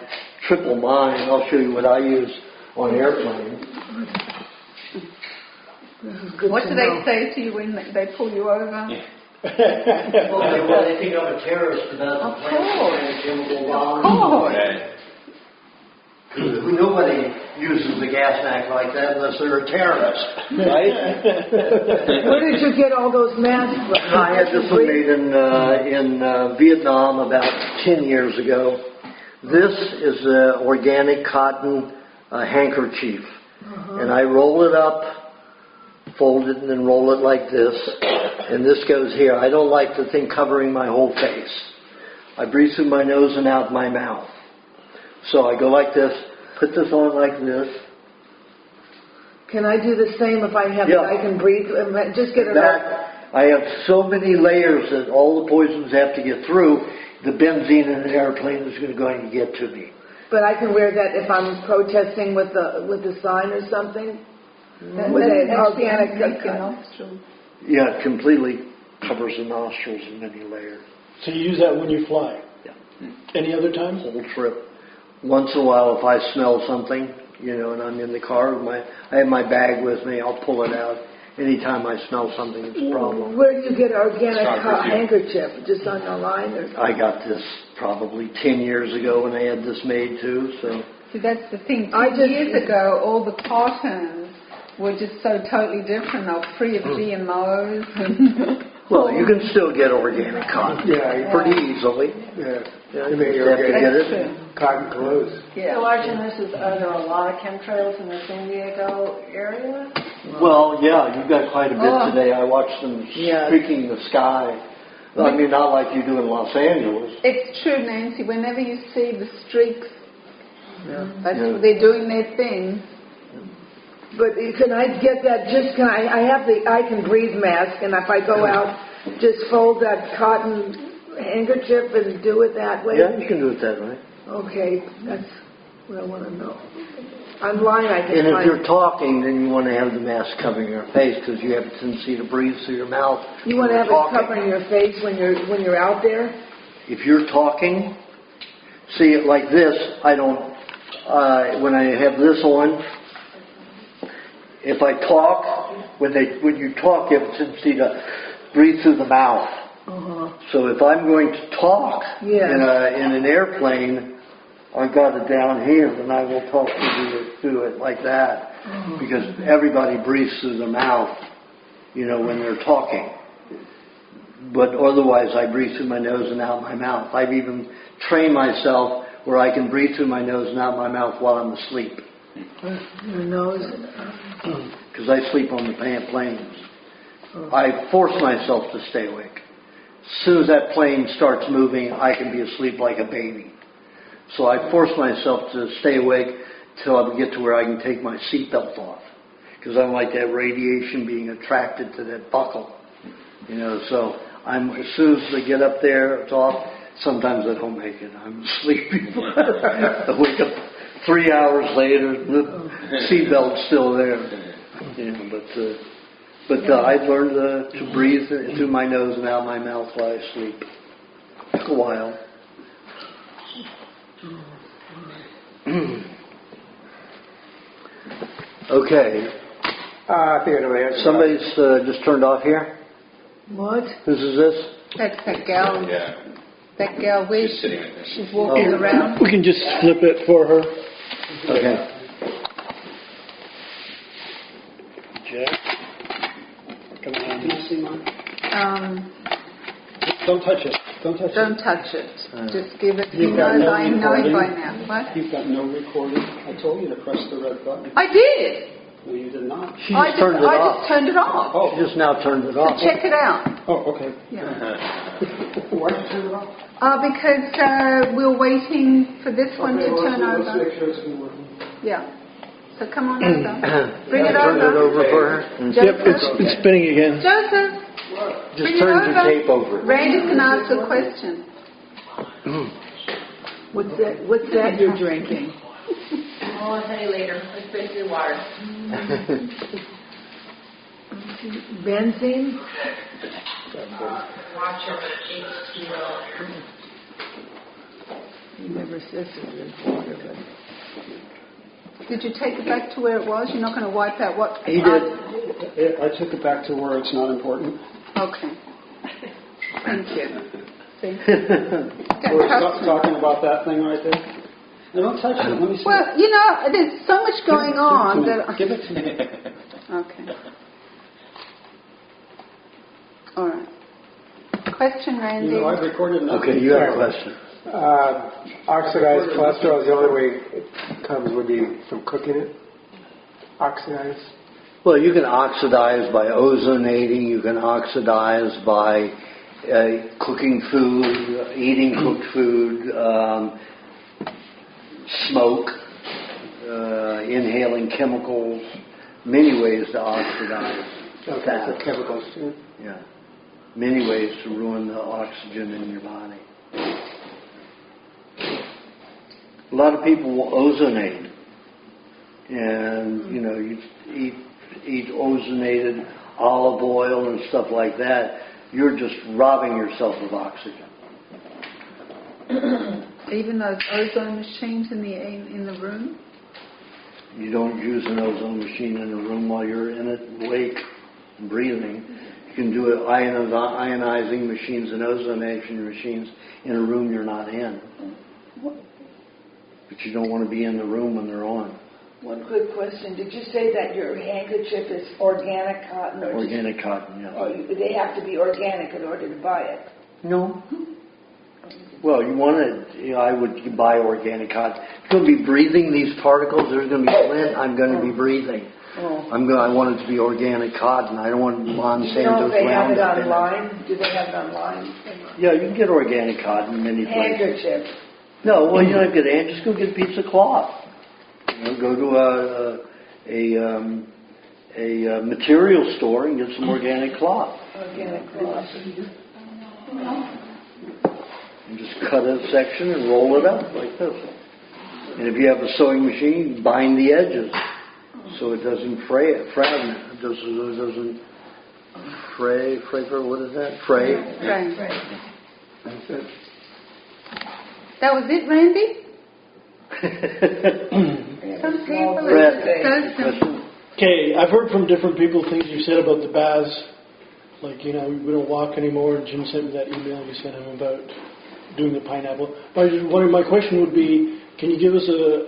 triple mine. I'll show you what I use on airplanes. What do they say to you when they pull you over? Well, they think I'm a terrorist about the plant chemical bombs. Nobody uses a gas mask like that unless they're a terrorist, right? Where did you get all those masks from? I had this one made in Vietnam about 10 years ago. This is an organic cotton handkerchief. And I roll it up, fold it, and then roll it like this. And this goes here. I don't like the thing covering my whole face. I breathe through my nose and out my mouth. So I go like this, put this on like this. Can I do the same if I have I Can Breathe? Just get it out. I have so many layers that all the poisons have to get through. The benzene in an airplane is going to get to me. But I can wear that if I'm protesting with the sign or something? With an organic nostrils. Yeah, it completely covers the nostrils in many layers. So you use that when you fly? Yeah. Any other time? Whole trip. Once in a while, if I smell something, and I'm in the car, I have my bag with me, I'll pull it out. Anytime I smell something, it's a problem. Where do you get organic handkerchief? Just on the line? Or I got this probably 10 years ago when I had this made too. So. See, that's the thing. 10 years ago, all the cartons were just so totally different. They were free of GMOs. Well, you can still get organic cotton. Yeah. Pretty easily. Yeah. Yeah, You may you have to get That's it. true. cotton clothes. So Aajonus, are there a lot of chemtrails in the San Diego area? Well, yeah, you've got quite a bit Oh. today. I watched them Yeah. streaking the sky. I mean, not like you do in Los Angeles. It's true, Nancy. Whenever you see the streaks, that's Yeah. they're doing their thing. But can I get that, I have the I Can Breathe mask, and if I go out, just fold that cotton handkerchief and do it that way? Yeah, you can do it that way. Okay, that's what I want to know. Online I can And if find. you're talking, then you want to have the mask covering your face because you have a tendency to breathe through your mouth. You want to when have you're it covering your face when you're out there? If you're talking, see it like this. I don't. When I have this on, if I talk, when you talk, you have a tendency to breathe through the mouth. So if I'm going to talk Yes. in an airplane, I've got it down here, and I will talk through it like that, because everybody breathes through their mouth, when they're talking. But otherwise, I breathe through my nose and out my mouth. I've even trained myself where I can breathe through my nose and out my mouth while I'm asleep, Your nose. because I sleep on the planes. I force myself to stay awake. As soon as that plane starts moving, I can be asleep like a baby. So I force myself to stay awake till I get to where I can take my seatbelt off, because I don't like that radiation being attracted to that buckle. So as soon as I get up there, it's off. Sometimes I don't make it. I'm sleepy. I wake up 3 hours later, the seatbelt's still there. But I've learned to breathe through my nose and out my mouth while I sleep. Took a while. Okay. I think I know the answer. Somebody's just turned off here. What? Whose is this? That's that gal. Yeah. That gal. Where's She's sitting right there. she's walking around. We can just flip it for her. Okay. Jack? Come on. Can you see mine? Don't touch it. Don't touch Don't it. touch it. Just give it. He You've got knows no I know it by recording. now. What? You've got no recording. I told you to press the red button. I did. No, you did not. She just turned it I off. just turned it off. Oh. She just now turned it So off. check it out. Oh, okay. Yeah. Why did you turn it off? Because we're waiting for this one to turn Let's over. make sure it's been working. Yeah. So come on over. Bring it Turn it over. over for her. And Joseph. Yep, it's spinning again. Joseph, just bring it turn the over. tape over. Randy's going to ask a question. What's that you're drinking? Oh, I'll tell you later. Let's drink your water. Benzene? Watch your H2O. You never said to drink water, but... Did you take it back to where it was? You're not going to wipe out what? He did. I took it back to where it's not important. Okay. Thank you. See? We're talking about that thing right there. No, don't touch it. Let me see. Well, there's so much going on that. Give it to me. Okay. All right. Question, Randy. I've recorded enough. Okay, you have a question. Oxidized cholesterol is the only way it comes would be from cooking it. Oxidized. Well, you can oxidize by ozonating. You can oxidize by cooking food, eating cooked food, smoke, inhaling chemicals. Many ways to oxidize. Okay, fat. for chemicals too. Yeah. Many ways to ruin the oxygen in your body. A lot of people will ozonate. And, you eat ozonated olive oil and stuff like that. You're just robbing yourself of oxygen. Even those ozone machines in the room. You don't use an ozone machine in a room while you're in it, awake, and breathing. You can do it ionizing machines and ozonation machines in a room you're not in. But you don't want to be in the room when they're on. One quick question. Did you say that your handkerchief is organic cotton? Or Organic cotton, yeah. or they have to be organic in order to buy it? No. Well, you want to, I would buy organic cotton. If you're going to be breathing these particles, there's going to be lint, I'm going to be breathing. Oh. I want it to be organic cotton. I don't want Monsanto's Do you know if they have it Roundup in online? Do they have it online? Yeah, you can get organic cotton many places. Handkerchief. No, well, you don't have to get just go get a piece of cloth. You know, go to a material store and get some organic cloth. Organic cloth. And just cut a section and roll it up like this. And if you have a sewing machine, bind the edges so it doesn't fray. It doesn't fray. What is that? Fray. That's it. That was it, Randy? Some people are so. Okay, I've heard from different people things you said about the baths. Like, we don't walk anymore. Jim sent me that email you sent him about doing the pineapple. My question would be, can you give us a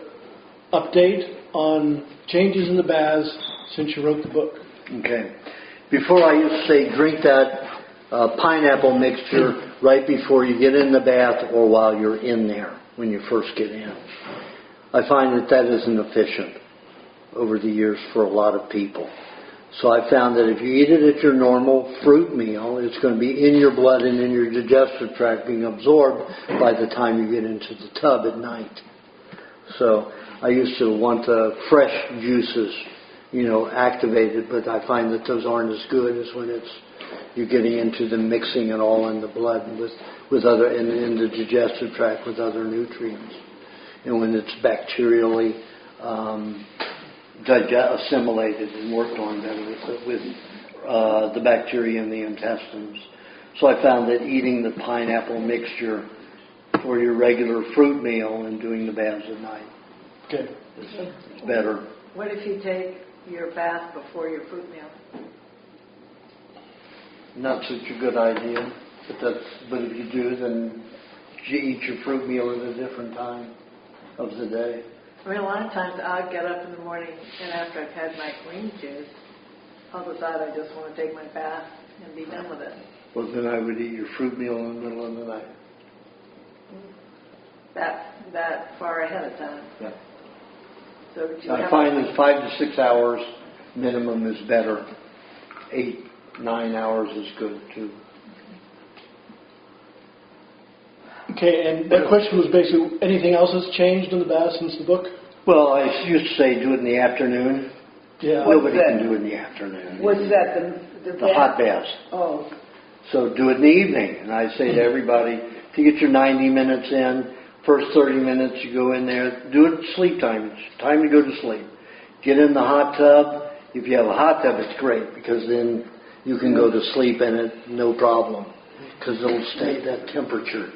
update on changes in the baths since you wrote the book? Okay. Before I used to say drink that pineapple mixture right before you get in the bath or while you're in there when you first get in. I find that isn't efficient over the years for a lot of people. So I found that if you eat it at your normal fruit meal, it's going to be in your blood and in your digestive tract being absorbed by the time you get into the tub at night. So I used to want the fresh juices, activated, but I find that those aren't as good as when you're getting into the mixing it all in the blood with other in the digestive tract with other nutrients, and when it's bacterially assimilated and worked on better with the bacteria in the intestines. So I found that eating the pineapple mixture for your regular fruit meal and doing the baths at night is better. What if you take your bath before your fruit meal? Not such a good idea, but if you do, then you eat your fruit meal at a different time of the day. I mean, a lot of times I'll get up in the morning and after I've had my green juice, I'll decide I just want to take my bath and be done with it. Well, then I would eat your fruit meal in the middle of the night. That far ahead of time. Yeah. So I find that 5 to 6 hours minimum is better. 8, 9 hours is good too. Okay, and that question was basically, anything else has changed in the bath since the book? Well, I used to say do it in the afternoon. Yeah. Nobody can do it in the afternoon. What's that? The hot baths. Oh. So do it in the evening. And I say to everybody, if you get your 90 minutes in, first 30 minutes you go in there, do it at sleep time. It's time to go to sleep. Get in the hot tub. If you have a hot tub, it's great because then you can go to sleep in it, no problem, because it'll stay that temperature.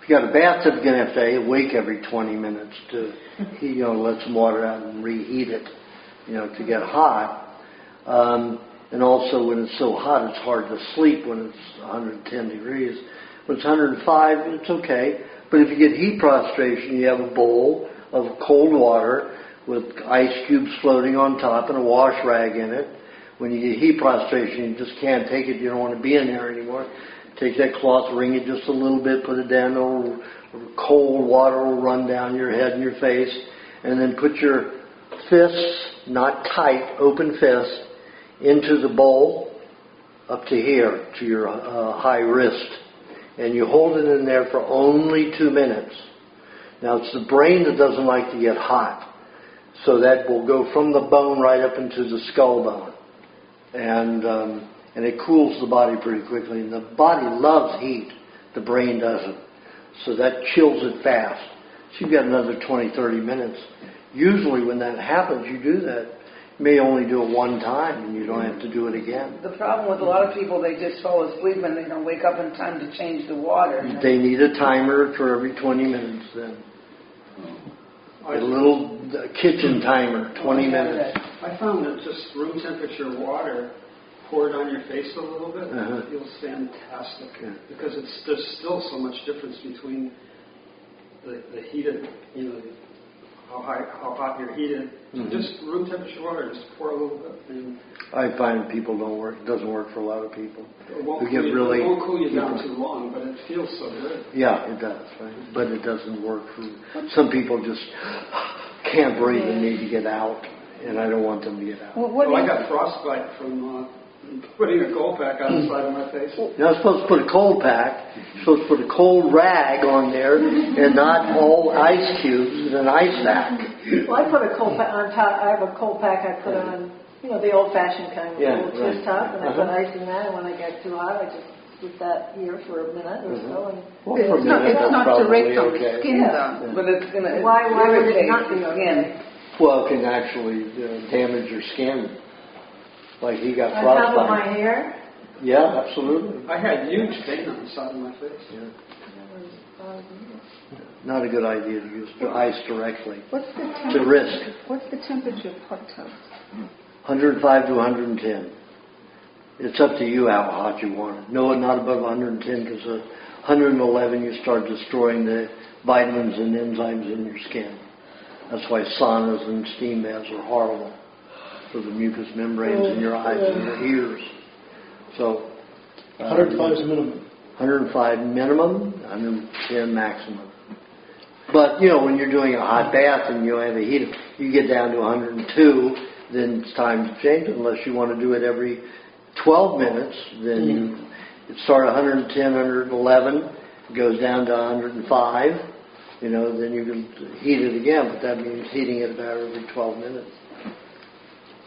If you got a bathtub, you're going to have to wake every 20 minutes to let some water out and reheat it, to get hot. And also when it's so hot, it's hard to sleep when it's 110 degrees. When it's 105, it's okay. But if you get heat prostration, you have a bowl of cold water with ice cubes floating on top and a wash rag in it. When you get heat prostration, you just can't take it. You don't want to be in there anymore. Take that cloth, wring it just a little bit, put it down, cold water will run down your head and your face, and then put your fists, not tight, open fists, into the bowl up to here, to your high wrist. And you hold it in there for only 2 minutes. Now it's the brain that doesn't like to get hot. So that will go from the bone right up into the skull bone. And it cools the body pretty quickly. And the body loves heat. The brain doesn't. So that chills it fast. So you've got another 20, 30 minutes. Usually when that happens, you do that. You may only do it one time and you don't have to do it again. The problem with a lot of people, they just fall asleep and they don't wake up in time to change the water. They need a timer for every 20 minutes then. A little kitchen timer, 20 minutes. I found that just room temperature water poured on your face a little bit, it feels fantastic. Yeah. Because there's still so much difference between the heated, how hot you're heated. Just room temperature water, just pour a little bit. And I find people don't work. It doesn't work for a lot of people. it won't, We cool get you, really- it won't cool you down too long, but it feels so good. Yeah, it does, right? But it doesn't work for some people. Just can't breathe and need to get out, and I don't want them to get out. I got frostbite from putting a cold pack on the side of my face. You're not supposed to put a cold pack. You're supposed to put a cold rag on there and not all ice cubes in an ice pack. Well, I put a cold pack on top. I have a cold pack I put on, the old-fashioned kind of little twist top, and I put ice in that. And when I get too hot, I just put that here for a minute or so. And It's not direct on the skin, though. But it's going to Why would it irritate not be the okay? skin. Well, it can actually damage your skin. Like he got On top of frostbite. my hair? Yeah, absolutely. I had huge pain on the side of my face. Yeah. Not a good idea to use ice directly. What's the It's a temperature? risk. What's the temperature of hot tubs? 105 to 110. It's up to you how hot you want it. No, not above 110 because 111 you start destroying the vitamins and enzymes in your skin. That's why saunas and steam baths are horrible for the mucous membranes in your eyes and your ears. So 105 is minimum. 105 minimum, 110 maximum. But, when you're doing a hot bath and you have a heat, you get down to 102, then it's time to change it. Unless you want to do it every 12 minutes, then you start 110, 111, goes down to 105, then you can heat it again, but that means heating it about every 12 minutes.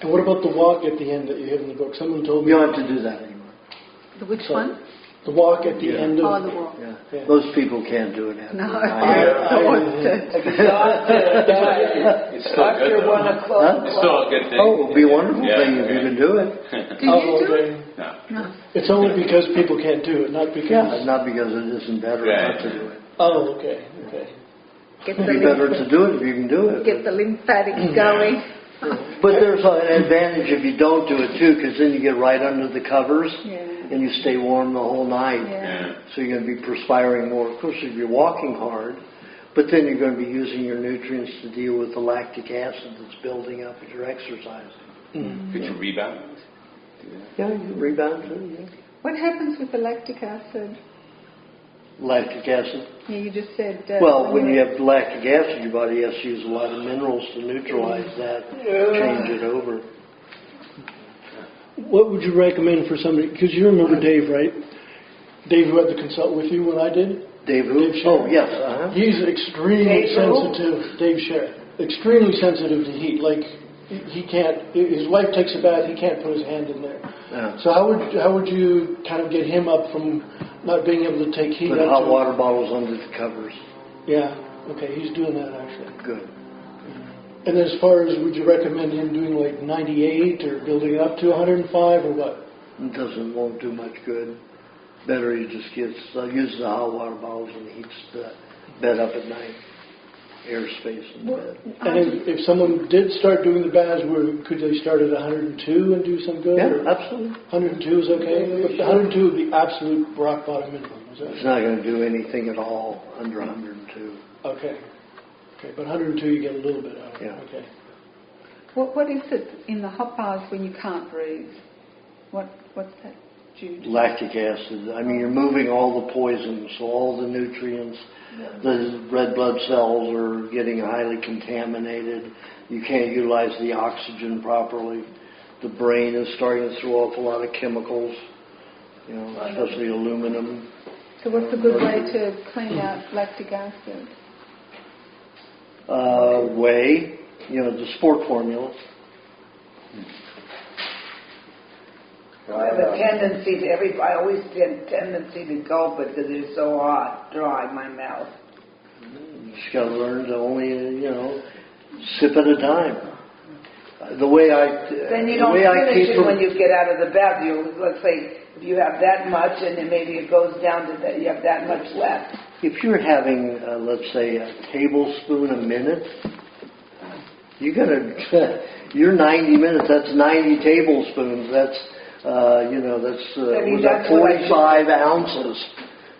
And what about the walk at the end that you have in the book? Someone told me... You don't have to do that anymore. Which one? The walk at the end of... Oh, the walk. Yeah. Most people can't do it after. No, It's still good, though. It's still a good thing. Oh, it would be a wonderful Yeah, thing if you can do it. Do you do it? No. It's only because people can't do it, not because... Yeah, not because it isn't better not to do it. Oh, okay. Get It'd be better to do it if you can do it. Get the lymphatics going. But there's an advantage if you don't do it too, because then you get right under the covers and you stay warm the whole night. So you're going to be perspiring more. Of course, if you're walking hard, but then you're going to be using your nutrients to deal with the lactic acid that's building up as you're exercising. Could you rebound? Yeah, you can rebound too. Yeah. What happens with the lactic acid? Lactic acid. Yeah, you just said... Well, when you have lactic acid, your body has to use a lot of minerals to neutralize that, change it over. What would you recommend for somebody... Because you remember Dave, right? Dave who had to consult with you when I did? Dave who? Dave Sher. Oh, yes. He's extremely sensitive. Dave Sher. Extremely sensitive to heat. Like, he can't... His wife takes a bath, he can't put his hand in there. So how would you kind of get him up from not being able to take heat? Put hot water bottles under the covers. Yeah. Okay, he's doing that actually. Good. And as far as, would you recommend him doing like 98 or building up to 105 or what? It won't do much good. Better he just uses the hot water bottles and heats the bed up at night. Airspace in the bed. And if someone did start doing the baths, could they start at 102 and do some good? Yeah, absolutely. 102 is okay? But 102 would be absolute rock bottom minimum, is that? It's not going to do anything at all under 102. Okay, but 102 you get a little bit out of it. Yeah. Okay. What is it in the hot baths when you can't breathe? What's that due to? Lactic acid. I mean, you're moving all the poisons, so all the nutrients, the red blood cells are getting highly contaminated. You can't utilize the oxygen properly. The brain is starting to throw off a lot of chemicals, especially aluminum. So what's a good way to clean out lactic acid? The sport formula. I have a tendency I always get a tendency to gulp it because it's so hot, dry my mouth. You just got to learn to only, sip at a time. The way I Then you don't finish it when you get out of the bath. Let's say if you have that much and then maybe it goes down to that, you have that much left. If you're having, let's say, a tablespoon a minute, you're 90 minutes. That's 90 tablespoons. That's that's 45 ounces.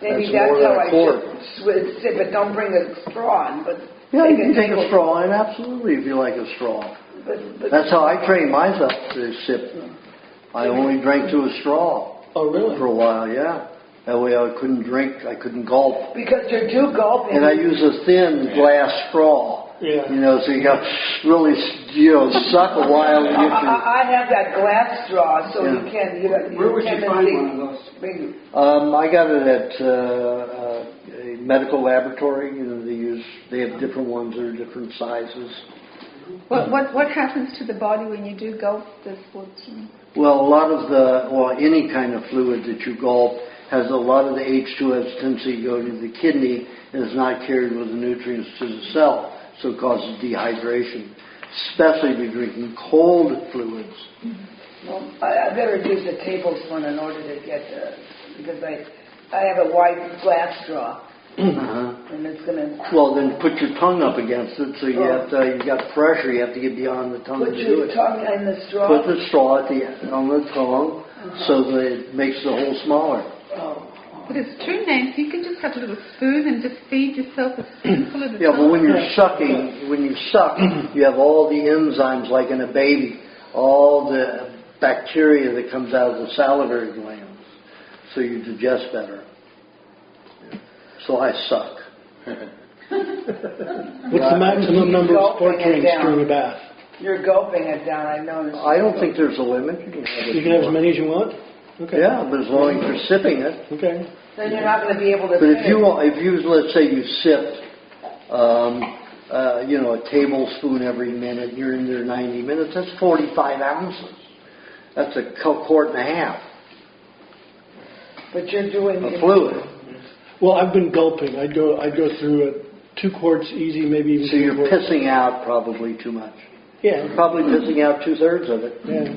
Maybe that's more than how a quart. I should sip it. Don't bring a straw in, but Yeah, you can take a straw in, absolutely, if you like a straw. But That's how I trained myself to sip. I only drank to a straw. Oh, really? For a while, yeah. That way I couldn't drink, I couldn't gulp. because you're too gulping. And I use a thin glass straw. Yeah. You know, so you got really, suck a while to get your... I have that glass straw, so you can't. Where would you find one of those? I got it at a medical laboratory. You know, they have different ones that are different sizes. What happens to the body when you do gulp the sports drink? Well, a lot of any kind of fluid that you gulp has a lot of the H2S tendency to go to the kidney and is not carried with the nutrients to the cell, so it causes dehydration, especially if you're drinking cold fluids. Well, I better use a tablespoon in order to get because I have a wide glass straw. And it's gonna. Well, then put your tongue up against it, so you've got pressure. You have to get beyond the tongue Put to do your it. tongue in the straw. Put the straw on the tongue, so that it makes the hole smaller. But it's true, Nancy. You can just have a little spoon and just feed yourself a spoonful at a time. Yeah, but when you suck, you have all the enzymes, like in a baby, all the bacteria that comes out of the salivary glands, so you digest better. So I suck. What's the maximum number of sport drinks during a bath? You're gulping it down, I noticed. I don't think there's a limit. You can have as many as you want? Okay. Yeah, but as long as you're sipping it. Okay. Then you're not going to be able to. But if you let's say you sipped, a tablespoon every minute, you're in there 90 minutes. That's 45 ounces. That's a quart and a half. But you're doing a fluid. Well, I've been gulping. I'd go through 2 quarts easy, maybe even. So you're pissing out probably too much. Yeah. You're probably pissing out 2/3 of it. Yeah.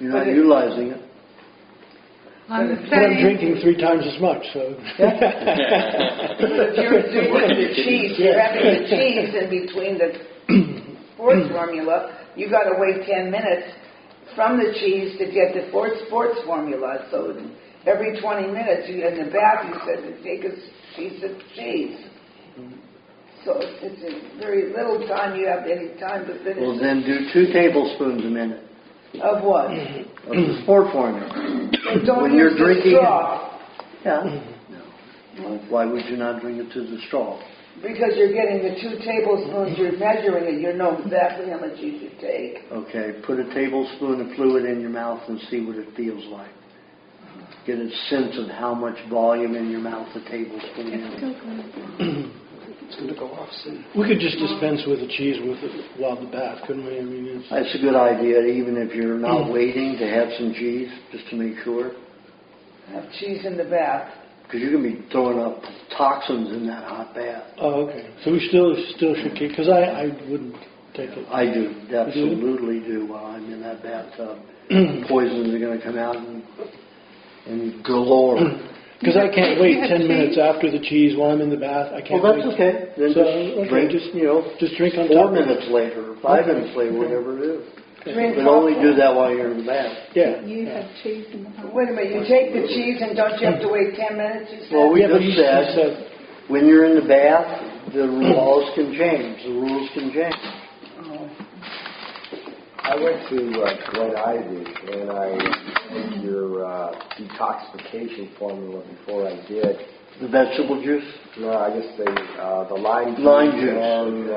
You're not utilizing it. But I'm drinking 3 times as much, so. If you're doing the cheese, you're having the cheese in between the sports formula, you got to wait 10 minutes from the cheese to get the sports formula. So every 20 minutes, in the bath, you said to take a piece of cheese. So it's a very little time you have any time to finish. Well, then do 2 tablespoons a minute. Of what? Of the sport formula. So don't when use you're the drinking straw. Yeah. No. Why would you not drink it to the straw? Because you're getting the 2 tablespoons, you're measuring it, you know exactly how much you should take. Okay, put a tablespoon of fluid in your mouth and see what it feels like. Get a sense of how much volume in your mouth a tablespoon is. It's going to go off soon. We could just dispense with the cheese while the bath, couldn't we? I mean, that's a good idea, even if you're not waiting to have some cheese, just to make sure. Have cheese in the bath. Because you can be throwing up toxins in that hot bath. Oh, okay. So we still should keep, because I wouldn't take it. I do, absolutely do while I'm in that bathtub. Poisons are going to come out and galore. Because I can't wait 10 minutes after the cheese while I'm in the bath. I can't. Well, that's okay. Then just drink on 4 minutes later, or 5 minutes later, whatever it is. Drink but only do that while you're in the bath. Yeah. You have cheese in the house. Wait a minute, you take the cheese and don't you have to wait 10 minutes? You said? Well, we just said when you're in the bath, the laws can change. The rules can change. I went to Glen Ivy, and I did your detoxification formula before I did. The vegetable juice? No, I guess the lime juice and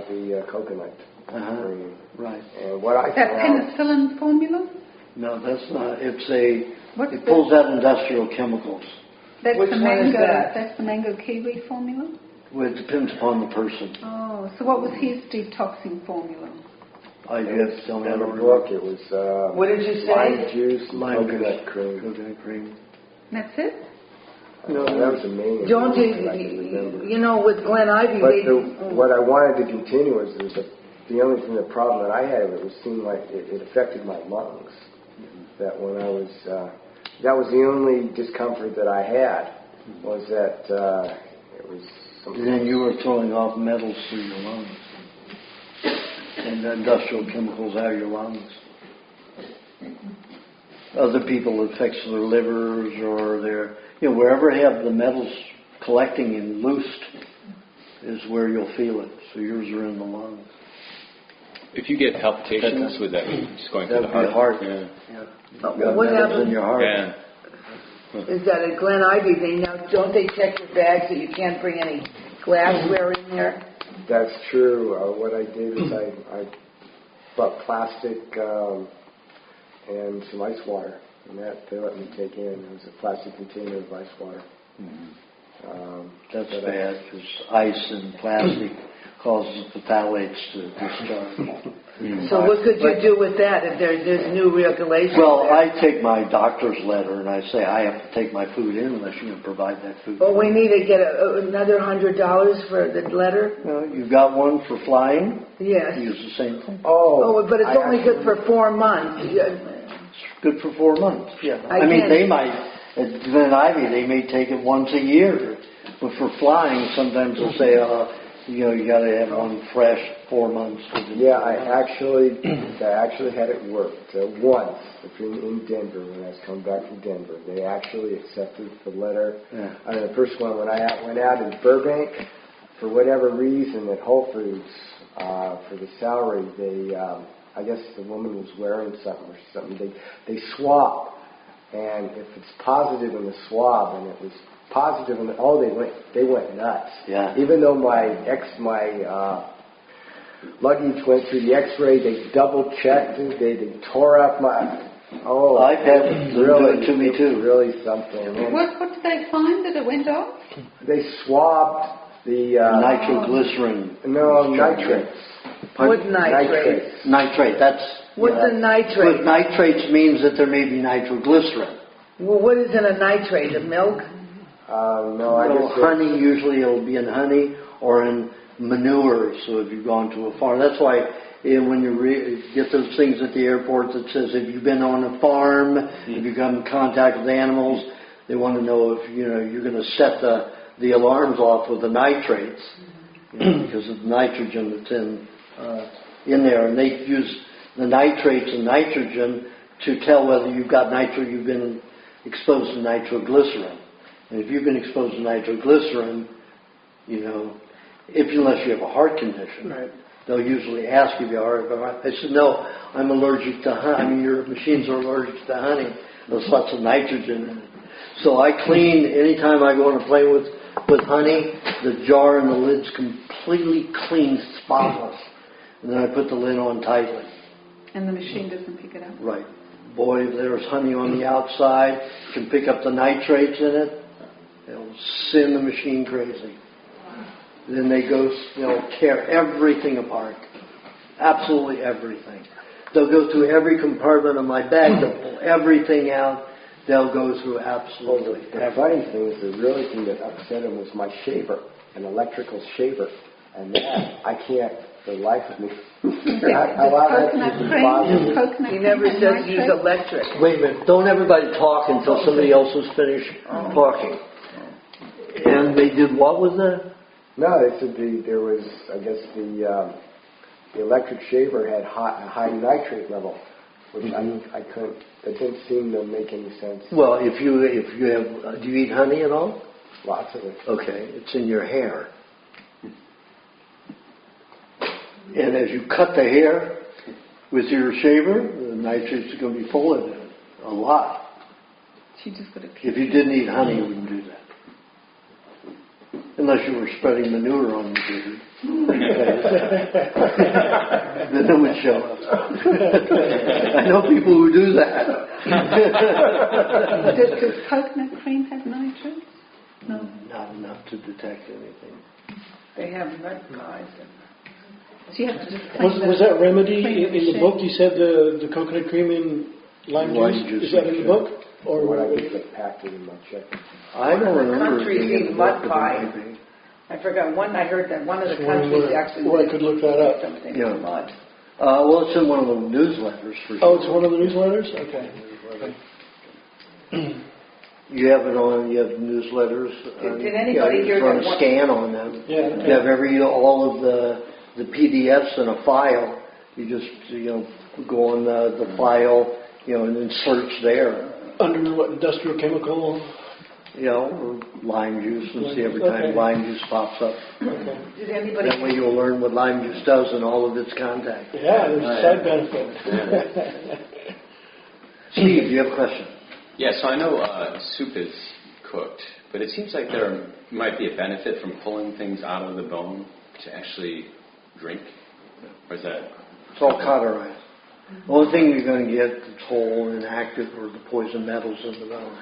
the coconut cream. Right. And what I that penicillin formula? No, that's not. It pulls out industrial chemicals. That's Which the one is mango. that? That's the mango kiwi formula. Well, it depends upon the person. Oh, so what was his detoxing formula? I just don't in the remember. book. It was what did you say? lime juice, Lime coconut juice, cream. coconut cream. That's it? No, that was the main. Don't ingredient, you know, with Glen Ivy, but what I wanted to continue is the only thing, the problem that I had with it seemed like it affected my lungs. That when I was, that was the only discomfort that I had, was that it was something. And then you were throwing off metals through your lungs. And the industrial chemicals out of your lungs. Other people, it affects their livers or their, wherever have the metals collecting and loosed, is where you'll feel it. So yours are in the lungs. If you get palpitations, would that be just going through the That'd heart? be heart. Yeah. What Nerves happens? in your heart. Yeah. Is that a Glen Ivy thing? Now, don't they check your bag so you can't bring any glassware in there? That's true. What I did is I bought plastic and some ice water, and that they let me take in. It was a plastic container of ice water. That's bad because ice and plastic causes the phthalates to discharge. So what could you do with that if there's new regulations? Well, I take my doctor's letter and I say I have to take my food in unless you can provide that food. Well, we need to get another $100 for the letter. You've got one for flying? Yes. Use the same thing. Oh, but it's only good for 4 months. It's good for 4 months, yeah. I mean, can't- they might, at Glen Ivy, they may take it once a year. But for flying, sometimes they'll say, you got to have one fresh 4 months. Yeah, I actually had it worked once in Denver when I was coming back from Denver. They actually accepted the letter. Yeah. I mean, the first one when I went out in Burbank, for whatever reason at Whole Foods for the salary, they I guess the woman was wearing something. They swab, and if it's positive in the swab and it was positive and they went nuts. Yeah. Even though my luggage went through the X-ray, they double checked it. They tore up my. Oh, I've had them do it to me too. Really something. And What did they find that it went off? they swabbed the nitroglycerin. No, nitrates. What nitrates? Nitrate. That's. What's a nitrate? But nitrates means that there may be nitroglycerin. Well, what is in a nitrate? The milk? No, I guess honey, usually it'll be in honey or in manure. So if you've gone to a farm, that's why when you get those things at the airport that says if you've been on a farm, if you come in contact with animals, they want to know if you're going to set the alarms off with the nitrates because of the nitrogen that's in there, and they use the nitrates and nitrogen to tell whether you've been exposed to nitroglycerin. And if you've been exposed to nitroglycerin, unless you have a heart condition, right, they'll usually ask if you are. I said, no, I'm allergic to honey. I mean, your machines are allergic to honey. There's lots of nitrogen in it. So I clean, anytime I go on a plane with honey, the jar and the lid's completely clean, spotless. And then I put the lid on tightly. And the machine doesn't pick it up? Right. Boy, if there's honey on the outside, can pick up the nitrates in it, they'll send the machine crazy. Then they'll tear everything apart. Absolutely everything. They'll go through every compartment of my bag, they'll pull everything out, they'll go through absolutely everything. The funny thing is, the really thing that upset him was my shaver, an electrical shaver. And that, I can't, for the life of me. I allow that to be positive. He never says use electric. Wait a minute, don't everybody talk until somebody else is finished talking. And they did what with that? No, they said there was, I guess the electric shaver had a high nitrate level, which I couldn't, that didn't seem to make any sense. Well, if you have, do you eat honey at all? Lots of it. Okay, it's in your hair. And as you cut the hair with your shaver, the nitrates are going to be full of it. A lot. If you didn't eat honey, you wouldn't do that. Unless you were spreading manure on the beard. Then it would show up. I know people who do that. Does coconut cream have nitrates? No. Not enough to detect anything. They have red guys. So you have to just Was that remedy in the book? You said the coconut cream in lime juice. Is that in the book? Or what I just packed it in my check. I don't remember. Countries eat mud pie. I forgot one. I heard that one of the countries actually. Well, I could look that up. Something Yeah. mud. Well, it's in one of the newsletters. For Oh, it's one of the newsletters. Okay. You have it on. You have newsletters. Did anybody hear run that a one? scan on them? Yeah. You have all of the PDFs in a file. You just go on the file and then search there. Under what industrial chemical? or lime juice, and see every time lime juice pops up. Did anybody? That way you'll learn what lime juice does and all of its contact. Yeah, there's a side benefit. Steve, do you have a question? Yeah, so I know soup is cooked, but it seems like there might be a benefit from pulling things out of the bone to actually drink. Or is that? It's all cauterized. The only thing you're going to get that's whole and active are the poison metals in the bone.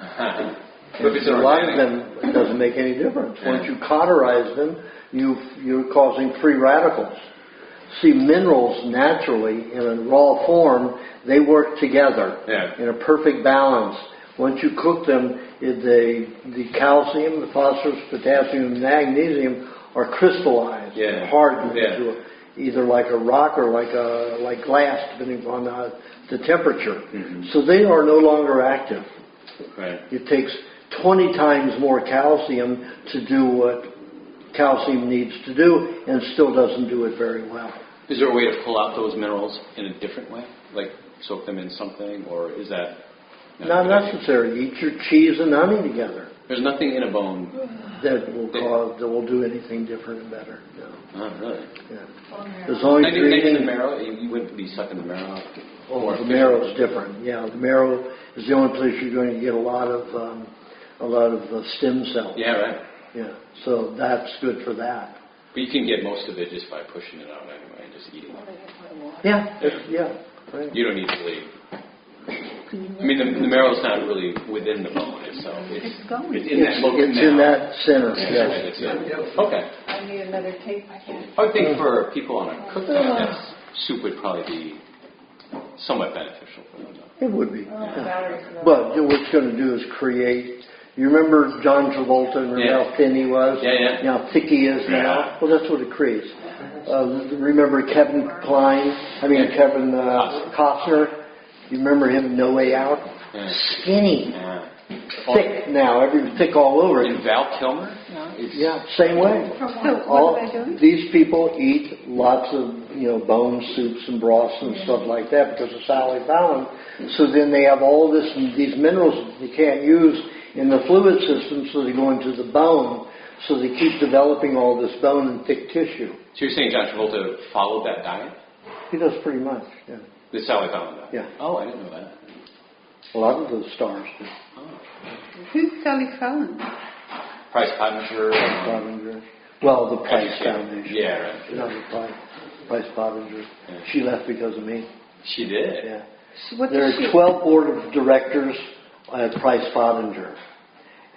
But if it's a lot of organic, them, it doesn't make any difference. Once you cauterize them, you're causing free radicals. See, minerals naturally, in a raw form, they work together in a perfect balance. Once you cook them, the calcium, the phosphorus, potassium, and magnesium are crystallized, hardened into either like a rock or like glass, depending upon the temperature. So they are no longer active. It takes 20 times more calcium to do what calcium needs to do, and still doesn't do it very well. Is there a way to pull out those minerals in a different way? Like soak them in something, or is that... Not necessary. Eat your cheese and honey together. There's nothing in a bone that will do anything different and better. No. Oh, really? Yeah. As long as you're eating the marrow, you wouldn't be sucking the marrow out. Oh, the marrow is different. Yeah, the marrow is the only place you're going to get a lot of stem cells. Yeah, right. Yeah, so that's good for that. But you can get most of it just by pushing it out anyway and just eating it. Yeah. Right. You don't need to leave. I mean, the marrow's not really within the bone itself. It's in that local It's in that center. Yes. Okay. I need another tape. I would think for people on a cooked diet, soup would probably be somewhat beneficial for them. It would be. But what it's going to do is create... You remember John Travolta and remember how thin he was? Yeah. How thick he is now? Well, that's what it creates. Remember Kevin Costner? You remember him in No Way Out? Skinny. Thick now. Thick all over. And Val Kilmer? Same way. So what are they doing? These people eat lots of, bone soups and broths and stuff like that because of Sally Fallon. So then they have all these minerals that they can't use in the fluid system, so they go into the bone. So they keep developing all this bone and thick tissue. So you're saying John Travolta followed that diet? He does pretty much, yeah. The Sally Fallon diet? Yeah. Oh, I didn't know that. A lot of those stars do. Oh. Who's Sally Fallon? Price Pottinger. Well, the Price Foundation. Yeah, right. Not the Price Pottinger. Yeah. She left because of me. She did? Yeah. There are 12 board of directors at Price Pottinger.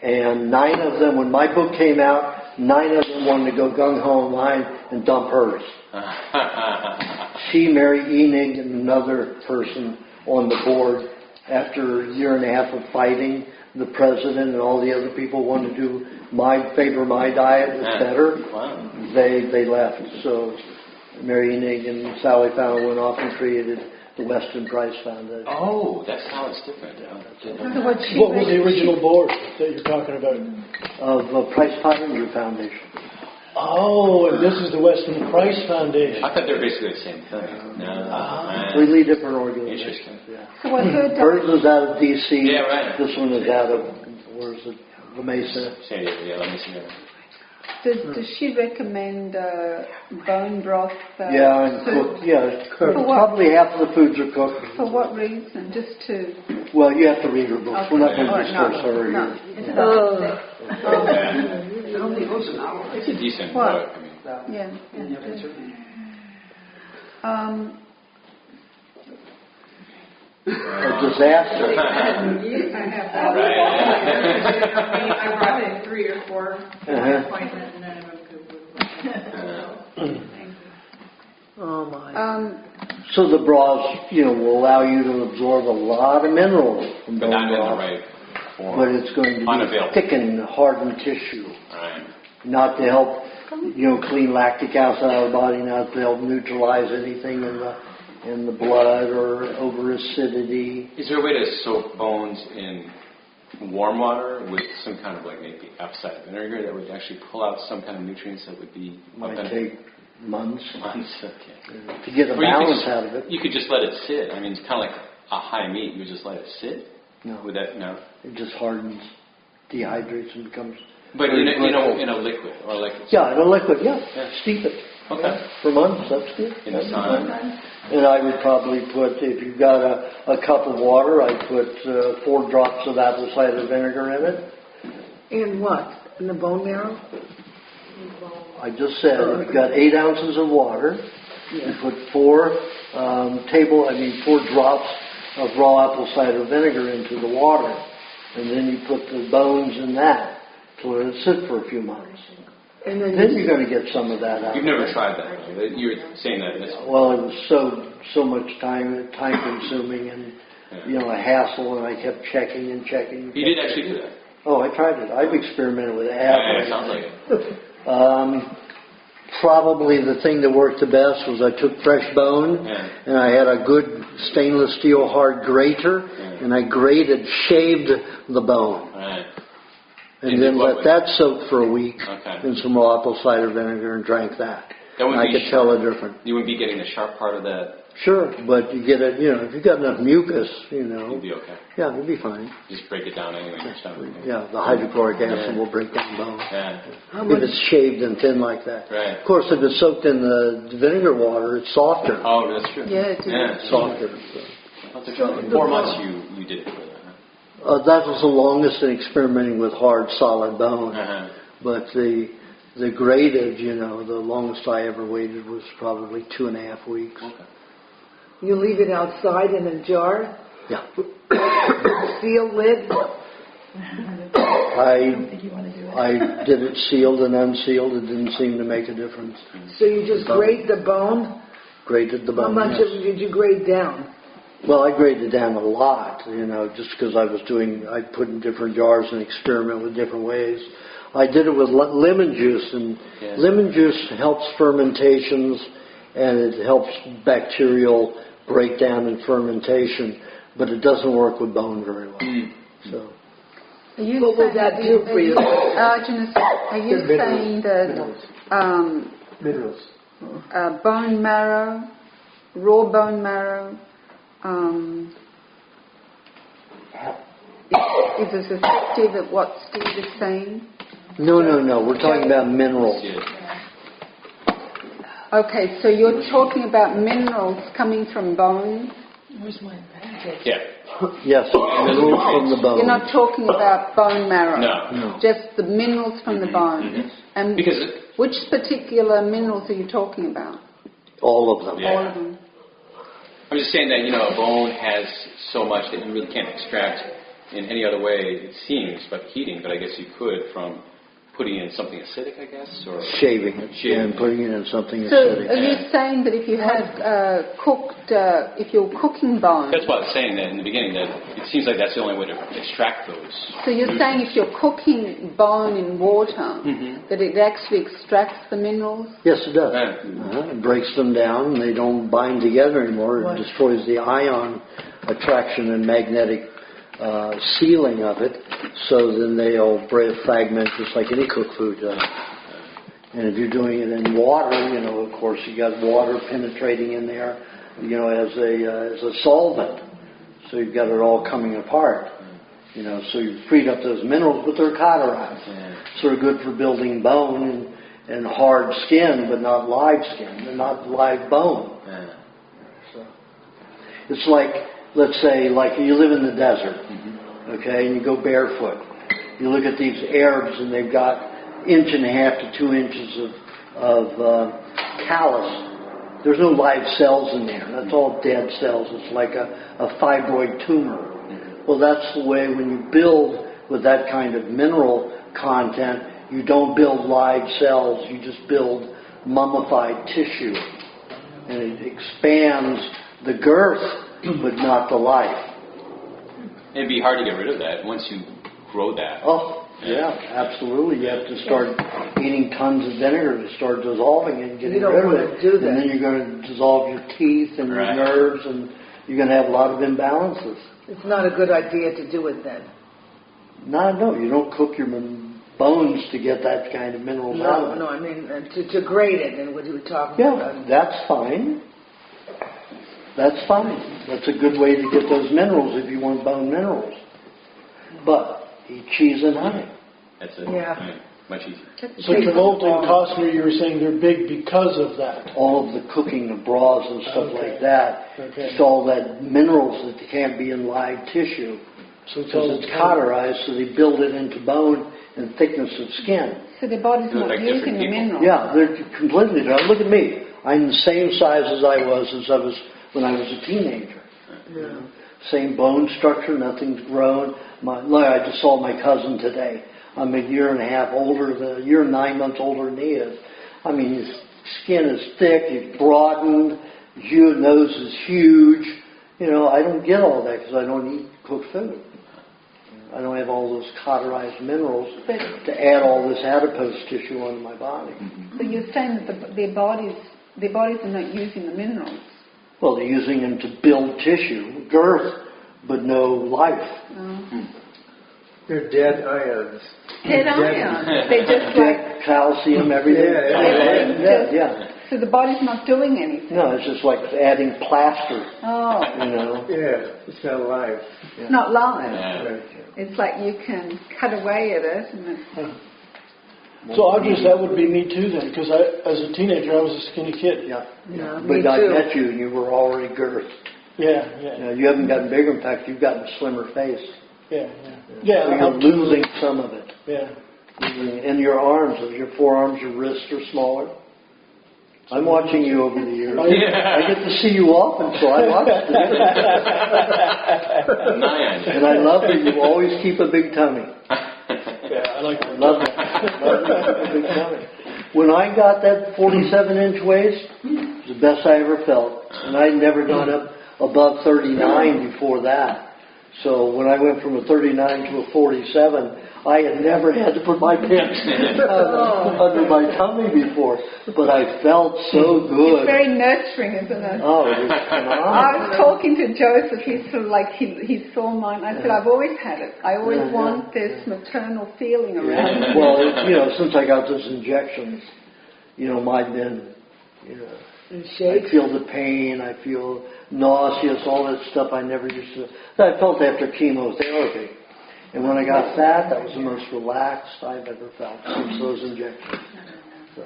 And 9 of them, when my book came out, 9 of them wanted to go gung-ho on mine and dump hers. She, Mary Enig, and another person on the board, after a year and a half of fighting, the president and all the other people wanted to favor my diet was better. Wow. They left. So Mary Enig and Sally Fallon went off and created the Weston Price Foundation. Oh, that's how it's different. What was the original board that you're talking about? Of Price Pottinger Foundation. Oh, and this is the Weston Price Foundation. I thought they were basically the same thing. No. Completely different organizations. Interesting. Yeah. So what's her Hers is out of D.C. Yeah, right. This one is out of, where is it? La Mesa. San Diego, yeah, let me see that. Does she recommend bone broth? And cooked. Yeah, probably half of the foods are cooked. For what reason? Just to... Well, you have to read her books. Okay. We're not going to discuss her here. It only goes an hour. It's a decent What? book. I mean, A disaster. I have that. I brought in 3 or 4 appointments, and none of them could. Oh my. So the broths, will allow you to absorb a lot of minerals from but bone not in the broth. right form. But it's going to thicken, harden tissue. Right. Not to help, clean lactic acid out of the body, not to help neutralize anything in the blood or over acidity. Is there a way to soak bones in warm water with some kind of maybe apple cider vinegar that would actually pull out some kind of nutrients that would be... Might take months. Okay. To get a balance out of it. You could just let it sit. I mean, it's kind of like a high meat. You would just let it sit? No. Would that... No? It just hardens. dehydrates and becomes. But in a liquid or like. Yeah, in a liquid. Yeah. Steep it. Okay. Yeah, for months. That's good. In the sun. And I would probably put, if you've got a cup of water, I'd put 4 drops of apple cider vinegar in it. In what? In the bone marrow? I just said, if you've got 8 ounces of water, you put 4 drops of raw apple cider vinegar into the water, and then you put the bones in that to let it sit for a few months. And then you're going to get some of that out. You've never tried that. You were saying that. Well, it was so much time consuming and a hassle, and I kept checking and checking. You did actually do that. Oh, I tried it. I've experimented with it. Yeah, it sounds like it. Probably the thing that worked the best was I took fresh bone and I had a good stainless steel hard grater and I shaved the bone. Right. And then let that soak for a week in some raw apple cider vinegar and drank that. And I could tell the difference. You wouldn't be getting the sharp part of that? Sure, but you get it, if you've got enough mucus, You'd be okay. Yeah, you'll be fine. Just break it down anyway in your stomach. Yeah, the hydrochloric acid will break down bone. Yeah. If it's shaved and thin like that. Right. Of course, if it's soaked in the vinegar water, it's softer. Oh, that's true. Yeah, it is. Yeah. Softer. So 4 months you did it for that, huh? That was the longest in experimenting with hard, solid bone. But the graded, the longest I ever waited was probably 2.5 weeks. Okay. You leave it outside in a jar? Yeah. Seal lid? I did it sealed and unsealed. It didn't seem to make a difference. So you just grate the bone? Grated the bone. How much did you grate down? Well, I graded down a lot, just because I put in different jars and experiment with different ways. I did it with lemon juice, and lemon juice helps fermentations, and it helps bacterial breakdown and fermentation, but it doesn't work with bone very well. So, what will that do for you? Aajonus, are you saying that Minerals. Bone marrow, raw bone marrow, is as effective at what Steve is saying? No. We're talking about minerals. Okay, so you're talking about minerals coming from bone? Where's my bag? Yeah. Yes, minerals from the bone. You're not talking about bone marrow? No. Just the minerals from the bone? Mm-hmm. And which particular minerals are you talking about? All of them. Yeah. All of them. I'm just saying that, a bone has so much that you really can't extract in any other way, it seems, but heating, but I guess you could from putting in something acidic, I guess, or shaving it and putting it in something so acidic. So are you saying that if you have if you're cooking bone... That's what I was saying that in the beginning, that it seems like that's the only way to extract those. So you're saying if you're cooking bone in water, that it actually extracts the minerals? Yes, it does. It breaks them down, and they don't bind together anymore. It destroys the ion attraction and magnetic sealing of it, so then they'll fragment just like any cooked food does. And if you're doing it in water, of course you got water penetrating in there, as a solvent. So you've got it all coming apart. So you've freed up those minerals, but they're cauterized. So they're good for building bone and hard skin, but not live skin. They're not live bone. So it's like, let's say, like you live in the desert, okay, and you go barefoot. You look at these Arabs, and they've got 1.5 to 2 inches of callus. There's no live cells in there. That's all dead cells. It's like a fibroid tumor. Well, that's the way when you build with that kind of mineral content, you don't build live cells. You just build mummified tissue. And it expands the girth, but not the life. It'd be hard to get rid of that once you grow that. Oh, yeah, absolutely. You have to start eating tons of vinegar to start dissolving it and getting rid of it. Do that. And then you're going to dissolve your teeth and your nerves, and you're going to have a lot of imbalances. It's not a good idea to do it then. No, you don't cook your bones to get that kind of minerals out of it. No, I mean to grate it, and what you were talking about. Yeah, that's fine. That's fine. That's a good way to get those minerals if you want bone minerals. But eat cheese and honey. That's it. Yeah. Right. Much easier. So Travolta and Costner, you were saying they're big because of that. All of the cooking, the broths and stuff like that. Okay. It's all that minerals that can't be in live tissue. So Because it's cauterized, so they build it into bone and thickness of skin. So the body's They're not like using different the people. minerals. Yeah, they're completely different. Look at me. I'm the same size as I was when I was a teenager. Yeah. Same bone structure, nothing's grown. I just saw my cousin today. I'm a year and a half older, a year and 9 months older than he is. I mean, his skin is thick, he's broadened, his nose is huge. You know, I don't get all that because I don't eat cooked food. I don't have all those cauterized minerals to add all this adipose tissue onto my body. But you're saying that their bodies are not using the minerals. Well, they're using them to build tissue, girth, but no life. They're dead ions. Dead ions. They just like Calcium, everything. everything. So the body's not doing anything. No, it's just like adding plaster, Oh, you know. Yeah, it's not alive. it's not live. Yeah. It's like you can cut away at it, and it's, So obviously that would be me too then, because as a teenager I was a skinny kid. Yeah. Yeah, But me I too. met you and you were already girthed. Yeah, You know, you haven't gotten bigger. In fact, you've gotten a slimmer face. Yeah. So Yeah, you're losing some of it. Yeah. And your arms, your forearms, your wrists are smaller. I'm watching you over the years. I get to see you often, so I watch it. And I love that you always keep a big tummy. Yeah, I like that. Love that. Love that you keep a big tummy. When I got that 47-inch waist, it was the best I ever felt. And I'd never gone up above 39 before that. So when I went from a 39 to a 47, I had never had to put my pants under my tummy before. But I felt so good. it's very nurturing, isn't it? Oh, it was phenomenal. I was talking to Joseph. He's sort of like he saw mine. I said, I've always had it. I always want this maternal feeling around me. Well, since I got those injections, I've been, I feel the pain, I feel nauseous, all that stuff I never used to. That I felt after chemotherapy. And when I got that was the most relaxed I've ever felt since those injections. So.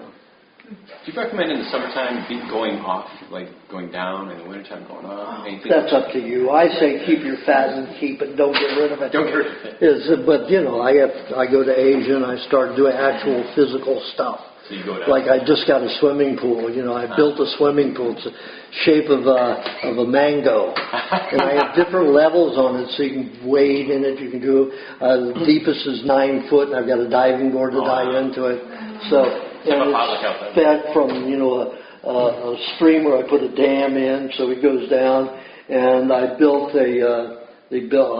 Do you recommend in the summertime going off, like going down, in the wintertime going up? Anything? That's up to you. I say keep your fat and keep it. Don't get rid of it. Don't get rid of it. But I go to Asia and I start doing actual physical stuff. So you go down. Like I just got a swimming pool. I built a swimming pool. It's the shape of a mango, and I have different levels on it, so you can wade in it. You can do the deepest is 9 foot, and I've got a diving board to dive into it. So it's fed from a stream where I put a dam in, so it goes down. And I built they built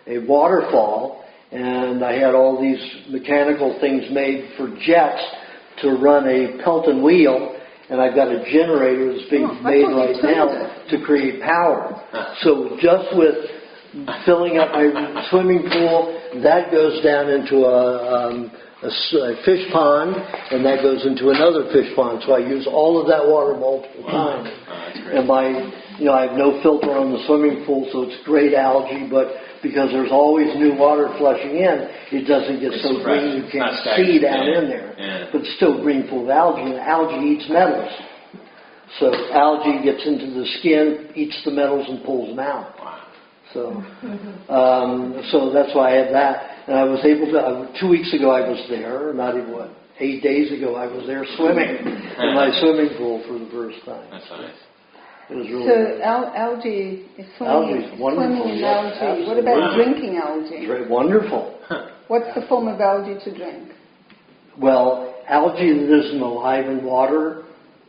a waterfall. And I had all these mechanical things made for jets to run a Pelton wheel, and I've got a generator that's being made right now to create power. So just with filling up my swimming pool, that goes down into a fish pond, and that goes into another fish pond. So I use all of that water multiple times. And I have no filter on the swimming pool, so it's great algae, but because there's always new water flushing in, it doesn't get so green you can't see down in there. Yeah. But it's still green full of algae, and algae eats metals. So algae gets into the skin, eats the metals, and pulls them out. So that's why I had that. And I was able to, 2 weeks ago I was there, not even 8 days ago I was there swimming in my swimming pool for the first time. That's nice. It was really so algae is swimming in algae. What about drinking algae? Very wonderful. What's the form of algae to drink? Well, algae that isn't alive in water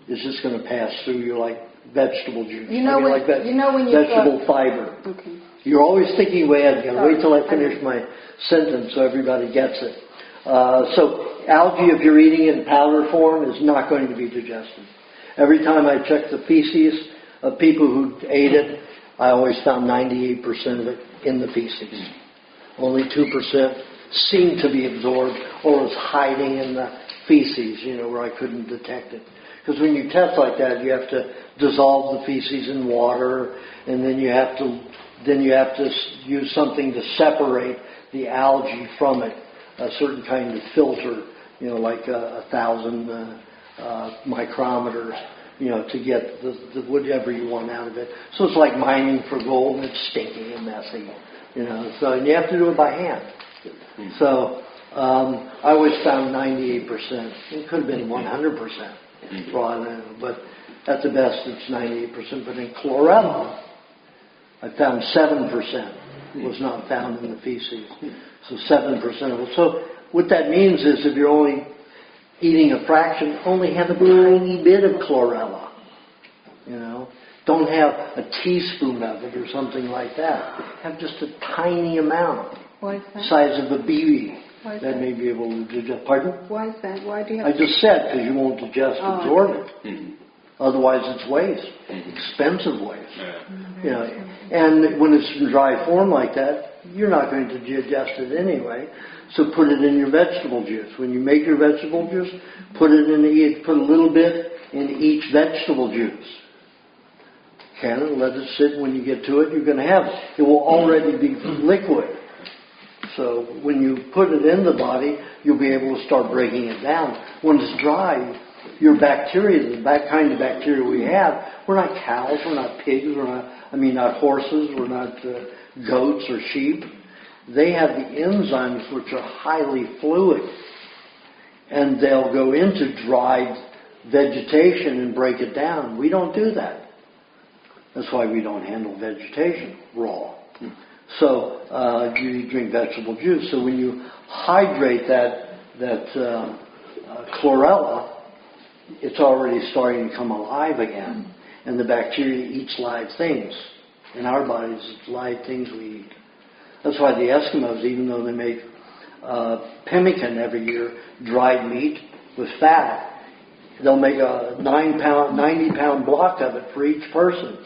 is just going to pass through you like vegetable juice. Vegetable fiber. Okay. You're always thinking way ahead. You've got to wait till I finish my sentence so everybody gets it. So algae, if you're eating it in powder form, is not going to be digested. Every time I check the feces of people who ate it, I always found 98% of it in the feces. Only 2% seemed to be absorbed or was hiding in the feces, where I couldn't detect it. Because when you test like that, you have to dissolve the feces in water, and then you have to then you have to use something to separate the algae from it, a certain kind of filter, like 1,000 micrometers, to get the whatever you want out of it. So it's like mining for gold, and it's stinky and messy, So and you have to do it by hand. So I always found 98%. It could have been 100% raw, but at the best it's 98%. But in chlorella, I found 7% was not found in the feces. So 7% of it. So what that means is if you're only eating a fraction, only have a tiny bit of chlorella. Don't have a teaspoon of it or something like that. Have just a tiny amount. Why is that? Size of a BB. Why is That may be able to digest. Pardon? Why is that? Why do you have I just said because you won't digest, absorb it. Otherwise, it's waste, expensive waste. And when it's in dry form like that, you're not going to digest it anyway. So put it in your vegetable juice. When you make your vegetable juice, put a little bit in each vegetable juice. And let it sit. When you get to it, you're going to have it. It will already be liquid. So when you put it in the body, you'll be able to start breaking it down. When it's dry, your bacteria, the kind of bacteria we have, we're not cows, we're not pigs, not horses, we're not goats or sheep. They have the enzymes which are highly fluid. And they'll go into dried vegetation and break it down. We don't do that. That's why we don't handle vegetation raw. So you drink vegetable juice. So when you hydrate that chlorella, it's already starting to come alive again. And the bacteria eats live things. In our bodies, it's live things we eat. That's why the Eskimos, even though they make pemmican every year, dried meat with fat, they'll make a 90-pound block of it for each person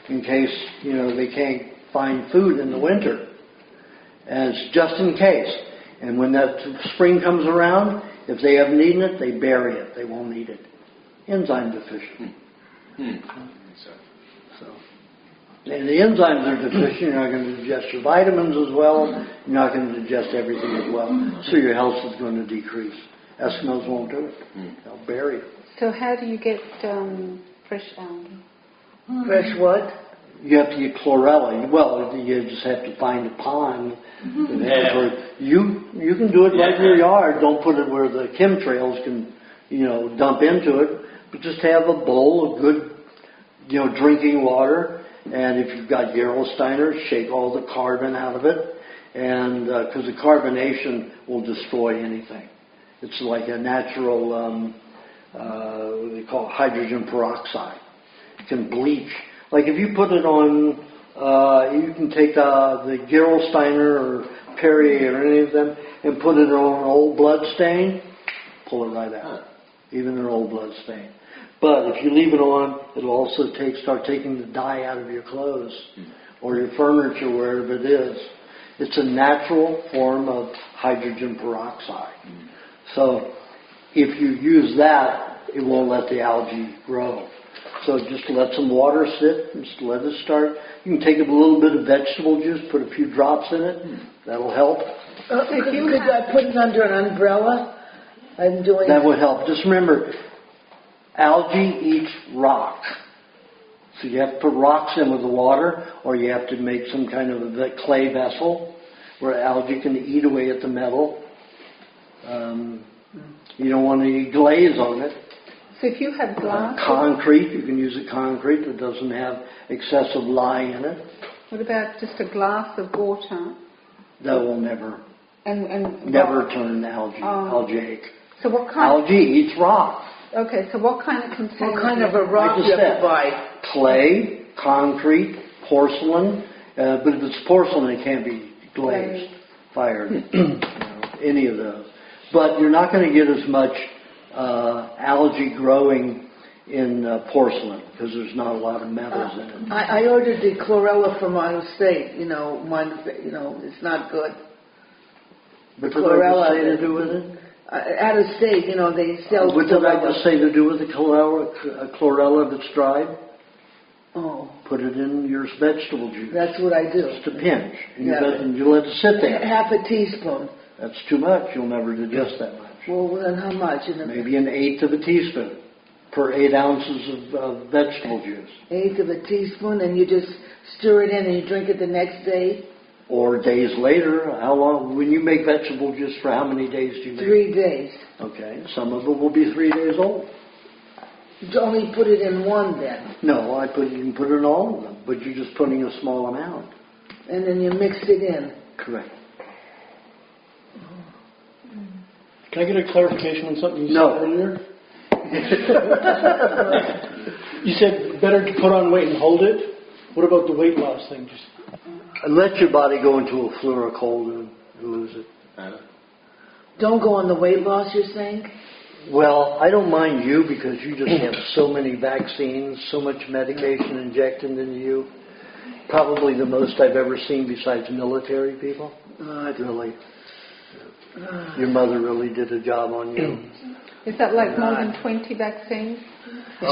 in case, they can't find food in the winter. And it's just in case. And when that spring comes around, if they haven't eaten it, they bury it. They won't eat it. Enzyme deficient. So, and the enzymes are deficient. You're not going to digest your vitamins as well. You're not going to digest everything as well. So your health is going to decrease. Eskimos won't do it. They'll bury it. So how do you get fresh algae? Fresh what? You have to get chlorella. Well, you just have to find a pond. You can do it right in your yard. Don't put it where the chemtrails can, dump into it. But just have a bowl of good, drinking water. And if you've got Gerolsteiner, shake all the carbon out of it. And because the carbonation will destroy anything. It's like a natural, what they call hydrogen peroxide. It can bleach. Like if you put it on, you can take the Gerolsteiner or Perrier or any of them and put it on an old blood stain, pull it right out. Even an old blood stain. But if you leave it on, it'll also start taking the dye out of your clothes or your furniture, wherever it is. It's a natural form of hydrogen peroxide. So if you use that, it won't let the algae grow. So just let some water sit and just let it start. You can take a little bit of vegetable juice, put a few drops in it. That'll help. Could I put it under an umbrella? That would help. Just remember, algae eats rock. So you have to put rocks in with the water, or you have to make some kind of a clay vessel where algae can eat away at the metal. You don't want any glaze on it. So if you have glass... concrete, you can use a concrete that doesn't have excessive lye in it. What about just a glass of water? That will never turn algaeic. So what kind algae eats rock. Okay, so what kind of container? What kind of a rock do you have to buy? Clay, concrete, porcelain. But if it's porcelain, it can't be glazed, fired. Any of those. But you're not going to get as much algae growing in porcelain because there's not a lot of metals in it. I ordered the chlorella from out of state. It's not good. But what does it say to do with it? Out of state, they sell. What did I just say to do with the chlorella that's dried? Oh. Put it in your vegetable juice. That's what I do. Just a pinch. And Yeah. you let it sit there. Half a teaspoon. That's too much. You'll never digest that much. Well, then how much? Maybe an eighth of a teaspoon per 8 ounces of vegetable juice. Eighth of a teaspoon, and you just stir it in and you drink it the next day? Or days later. How long? When you make vegetable juice, for how many days do you make? 3 days. Okay. Some of them will be 3 days old. You only put it in one then? No, you can put it in all of them, but you're just putting a small amount. And then you mix it in? Correct. Can I get a clarification on something you No. said earlier? You said better to put on weight and hold it. What about the weight loss thing? Let your body go into a flu or a cold and lose it. Don't go on the weight loss, you're saying? Well, I don't mind you because you just have so many vaccines, so much medication injected into you. Probably the most I've ever seen besides military people. Really. Your mother really did a job on you. Is that like more than 20 vaccines?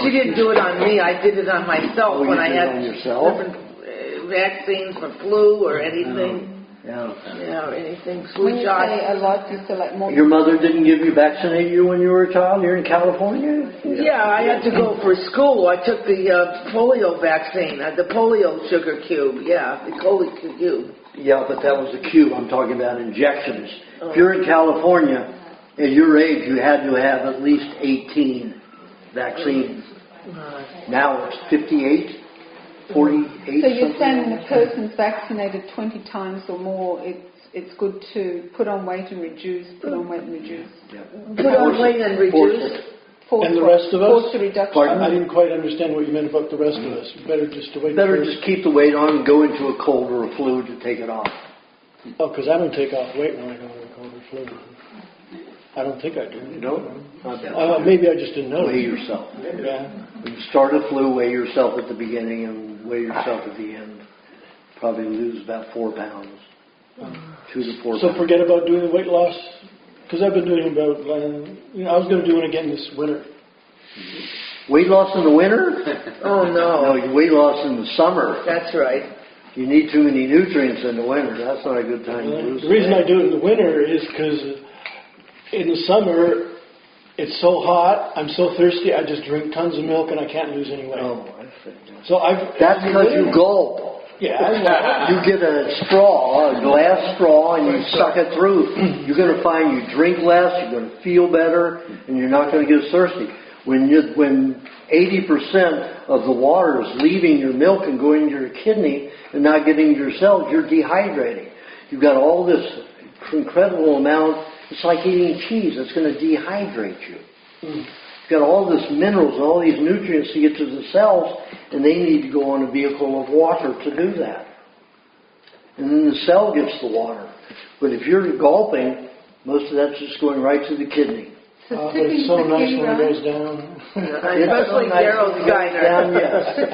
She didn't do it on me. I did it on myself when I did it had on yourself? different vaccines for flu or anything. Yeah. Yeah, or anything. When Flu you shot. say a lot, you say like more Your mother didn't vaccinate you when you were a child? You're in California? Yeah, I had to go for school. I took the polio vaccine, the polio sugar cube. Yeah, the polio cube. Yeah, but that was a cube. I'm talking about injections. If you're in California, at your age, you had to have at least 18 vaccines. Now it's 58, 48. So you're saying when a person's vaccinated 20 times or more, it's good to put on weight and reduce, put on weight and reduce. Yeah. Put on weight and reduce. And the rest of us? Force reduction. I didn't quite understand what you meant about the rest of us. Better just to wait. Better just keep the weight on and go into a cold or a flu to take it off. Oh, because I don't take off weight when I go into a cold or flu. I don't think I do. You don't? Maybe I just didn't know. Weigh yourself. Yeah. When you start a flu, weigh yourself at the beginning and weigh yourself at the end. Probably lose about 4 pounds. 2 to 4 So pounds. forget about doing the weight loss? Because I've been doing about, I was going to do it again this winter. Weight loss in the winter? Oh, no. No, you weight loss in the summer. That's right. You need too many nutrients in the winter. That's not a good time to lose. The reason I do it in the winter is because in the summer, it's so hot, I'm so thirsty, I just drink tons of milk and I can't lose any weight. Oh, I see. So That's because you gulp. Yeah, I know. You get a straw, a glass straw, and you suck it through. You're going to find you drink less, you're going to feel better, and you're not going to get thirsty. When 80% of the water is leaving your milk and going to your kidney and not getting to your cells, you're dehydrating. You've got all this incredible amount. It's like eating cheese. It's going to dehydrate you. You've got all this minerals and all these nutrients to get to the cells, and they need to go on a vehicle of water to do that. And then the cell gets the water. But if you're gulping, most of that's just going right to the kidney. But it's so nice when it goes down. Especially Daryl's Steiner.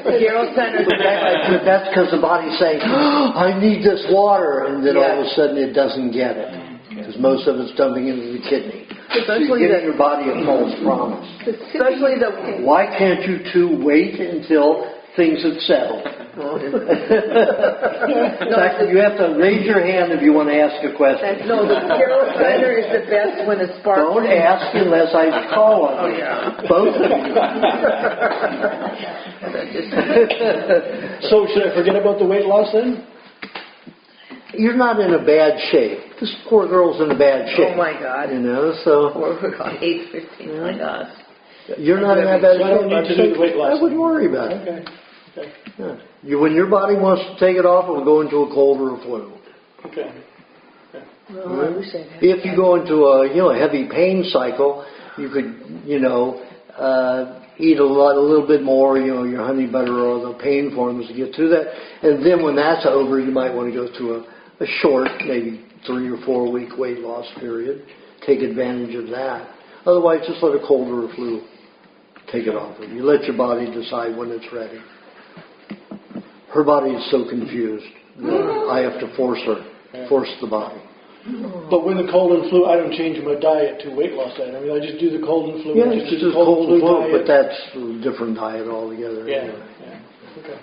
Daryl Steiner. But that's because the body's saying, I need this water, and then all of a sudden it doesn't get it. Because most of it's dumping into the kidney. So you're giving your body a false promise. Especially the... Why can't you two wait until things have settled? In fact, you have to raise your hand if you want to ask a question. No, the Daryl Steiner is the best when it sparks. Don't ask unless I call on you. Both of you. So should I forget about the weight loss then? You're not in a bad shape. This poor girl's in a bad shape. Oh my God. You know, so... We're on 8:15, my God. You're not in that bad shape. I don't need to do the weight loss. I wouldn't worry about it. Okay. Yeah. When your body wants to take it off, it'll go into a cold or a flu. Okay. Well, I wish I had If you go into a heavy pain cycle, you could eat a little bit more, your honey butter or the pain forms to get through that. And then when that's over, you might want to go through a short, maybe 3 or 4 week weight loss period. Take advantage of that. Otherwise, just let a cold or a flu take it off of you. Let your body decide when it's ready. Her body is so confused. I have to force the body. But when the cold and flu, I don't change my diet to weight loss diet. I mean, I just do the cold and flu. Yeah, and it's just cold and flu, but that's a different diet altogether. Yeah. Okay.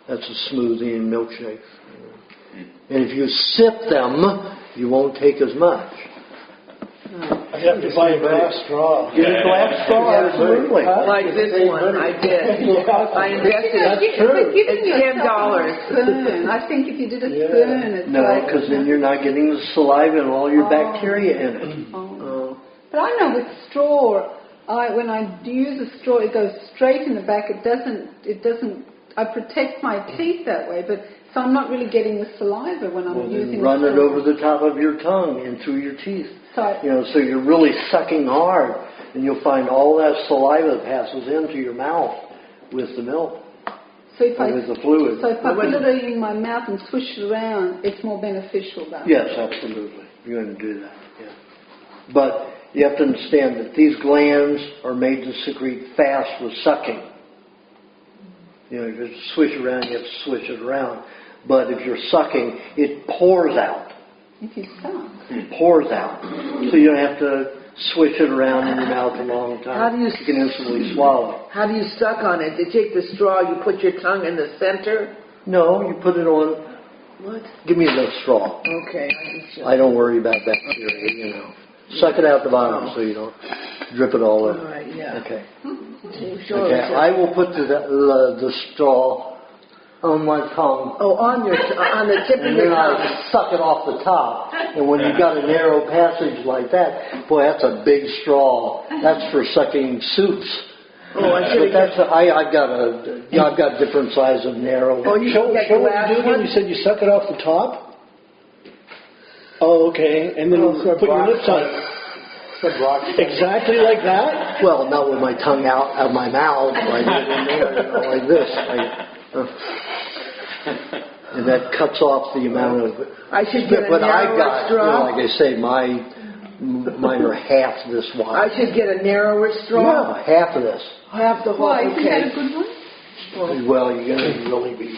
That's a smoothie and milkshake. And if you sip them, you won't take as much. I have to buy a glass straw. Get a glass straw, absolutely. Like this one, I did. I invested. It's $10. Spoon. I think if you did a spoon, it's No, like... because then you're not getting the saliva and all your bacteria in it. But I know with straw, when I use a straw, it goes straight in the back. It doesn't. I protect my teeth that way, but so I'm not really getting the saliva when I'm using. Run it over the top of your tongue and through your teeth. So, so you're really sucking hard, and you'll find all that saliva passes into your mouth with the milk. So if with the fluid. So if I put it in my mouth and swish it around, it's more beneficial that way. Yes, absolutely. You're going to do that. Yeah. But you have to understand that these glands are made to secrete fast with sucking. If you swish around, you have to swish it around. But if you're sucking, it pours out. If you suck. It pours out. So you don't have to swish it around in your mouth a long time. How do you can instantly swallow. How do you suck on it? You take the straw, you put your tongue in the center? No, you put it on. What? Give me the straw. Okay. I don't worry about bacteria, Suck it out the bottom so you don't drip it all in. All right, yeah. Okay. Sure. Okay, I will put the straw on my tongue. Oh, on the tip of and your then tongue. I suck it off the top. And when you've got a narrow passage like that, boy, that's a big straw. That's for sucking soups. Oh, I should have. I've got different size of narrow. Oh, you show what you do again. You said you suck it off the top. Oh, okay. And then put your lips on it. Exactly like that? Well, not with my tongue out of my mouth, like in there, like this. And that cuts off the amount of. I should get a narrower straw. Like I say, mine are half this wide. I should get a narrower straw. Yeah, half of this. Half the whole. Why? Isn't that a good one? Well, you're going to really be.